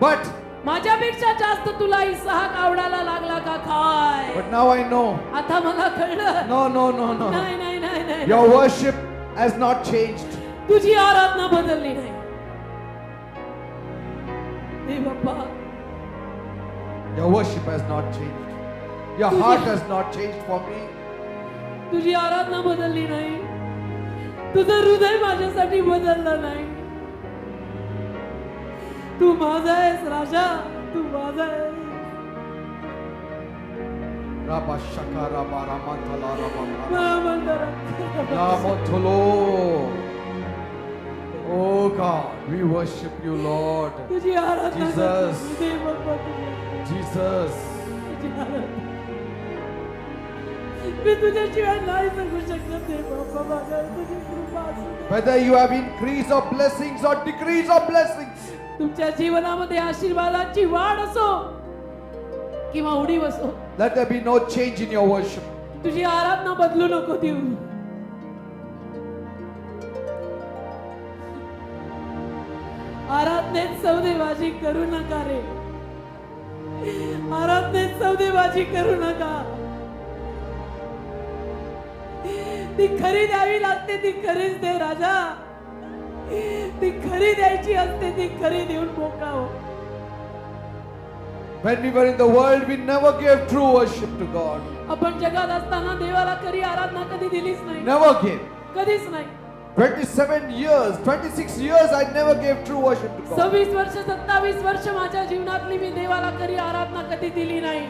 [SPEAKER 1] But
[SPEAKER 2] माझ्यापेक्षा जास्त तुला इसहाक आवडायला लागला का काय.
[SPEAKER 1] now I know.
[SPEAKER 2] आता मला कळलं.
[SPEAKER 1] No, no, no, no.
[SPEAKER 2] नाही नाही नाही नाही.
[SPEAKER 1] Your worship has not changed.
[SPEAKER 2] तुझी आराधना बदलली नाही. हे बाप्पा,
[SPEAKER 1] Your worship has not changed. Your heart has not changed for me.
[SPEAKER 2] तुझी आराधना बदलली नाही. तुझं हृदय माझ्यासाठी बदललं नाही. तू माझा आहेस राजा, तू माझा आहेस.
[SPEAKER 1] Rabba Shakara Baramantala Rabba
[SPEAKER 2] महामंडळा.
[SPEAKER 1] Ramotolo. Oh God, we worship you, Lord.
[SPEAKER 2] तुझी आराधना
[SPEAKER 1] Jesus.
[SPEAKER 2] करतो. दे बाप्पा तुझी.
[SPEAKER 1] Jesus.
[SPEAKER 2] तुझी आराधना. मी तुझ्याशिवाय नाही जगू शकत. दे बाप्पा माझ्यावर तुझी कृपा असू दे.
[SPEAKER 1] Whether you have increase of blessings or decrease of blessings,
[SPEAKER 2] तुमच्या जीवनामध्ये आशीर्वादाची वाढ असो किंवा उणीव असो,
[SPEAKER 1] let there be no change in your worship.
[SPEAKER 2] तुझी आराधना बदलू नको देऊ. आराधनेत सौदेबाजी करू नका रे. आराधनेत सौदेबाजी करू नका. ती खरी द्यावी लागते, ती खरीच दे राजा. ती खरी द्यायची असते, ती खरी देऊन मोकळा हो.
[SPEAKER 1] When we were in the world, we never gave true worship to God.
[SPEAKER 2] आपण जगात असताना देवाला खरी आराधना कधी दिलीच नाही.
[SPEAKER 1] Never gave.
[SPEAKER 2] कधीच नाही.
[SPEAKER 1] 27 years, 26 years I never gave true worship to God.
[SPEAKER 2] 26 वर्ष 27 वर्ष माझ्या जीवनातली मी देवाला खरी आराधना कधी दिली नाही.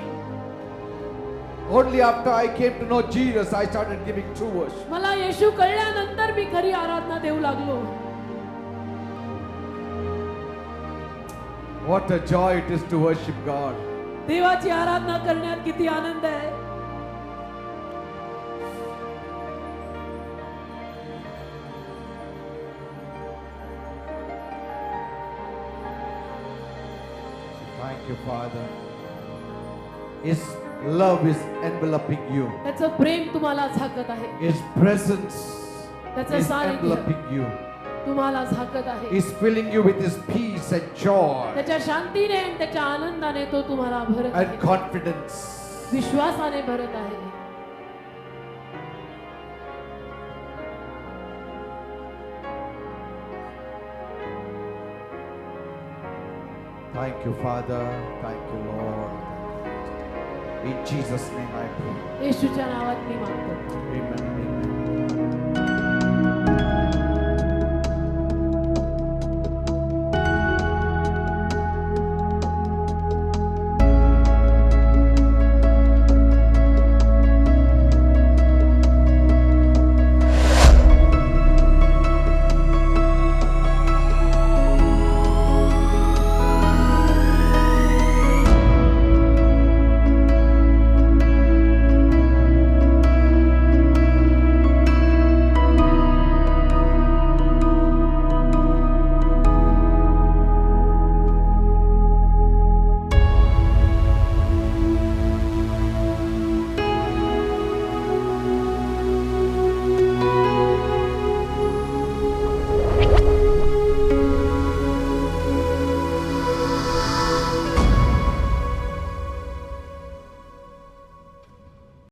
[SPEAKER 1] Only after I came to know Jesus, I started giving true worship.
[SPEAKER 2] मला येशू कळल्यानंतर मी खरी आराधना देऊ लागलो.
[SPEAKER 1] What a joy it is to worship God.
[SPEAKER 2] देवाची आराधना करण्यात किती आनंद आहे.
[SPEAKER 1] Thank you, Father. His love is enveloping you.
[SPEAKER 2] त्याचं प्रेम तुम्हाला झाकत आहे.
[SPEAKER 1] His presence
[SPEAKER 2] त्याचं
[SPEAKER 1] is
[SPEAKER 2] सानिध्य
[SPEAKER 1] enveloping you.
[SPEAKER 2] तुम्हाला झाकत आहे.
[SPEAKER 1] He's filling you with His peace and joy
[SPEAKER 2] त्याच्या शांतीने आणि त्याच्या आनंदाने तो तुम्हाला भरत
[SPEAKER 1] and
[SPEAKER 2] आहे.
[SPEAKER 1] confidence.
[SPEAKER 2] विश्वासाने भरत आहे.
[SPEAKER 1] Thank you, Father. Thank you, Lord. In Jesus' name I pray.
[SPEAKER 2] येशूच्या नावात मी मागतो.
[SPEAKER 1] Amen. Amen.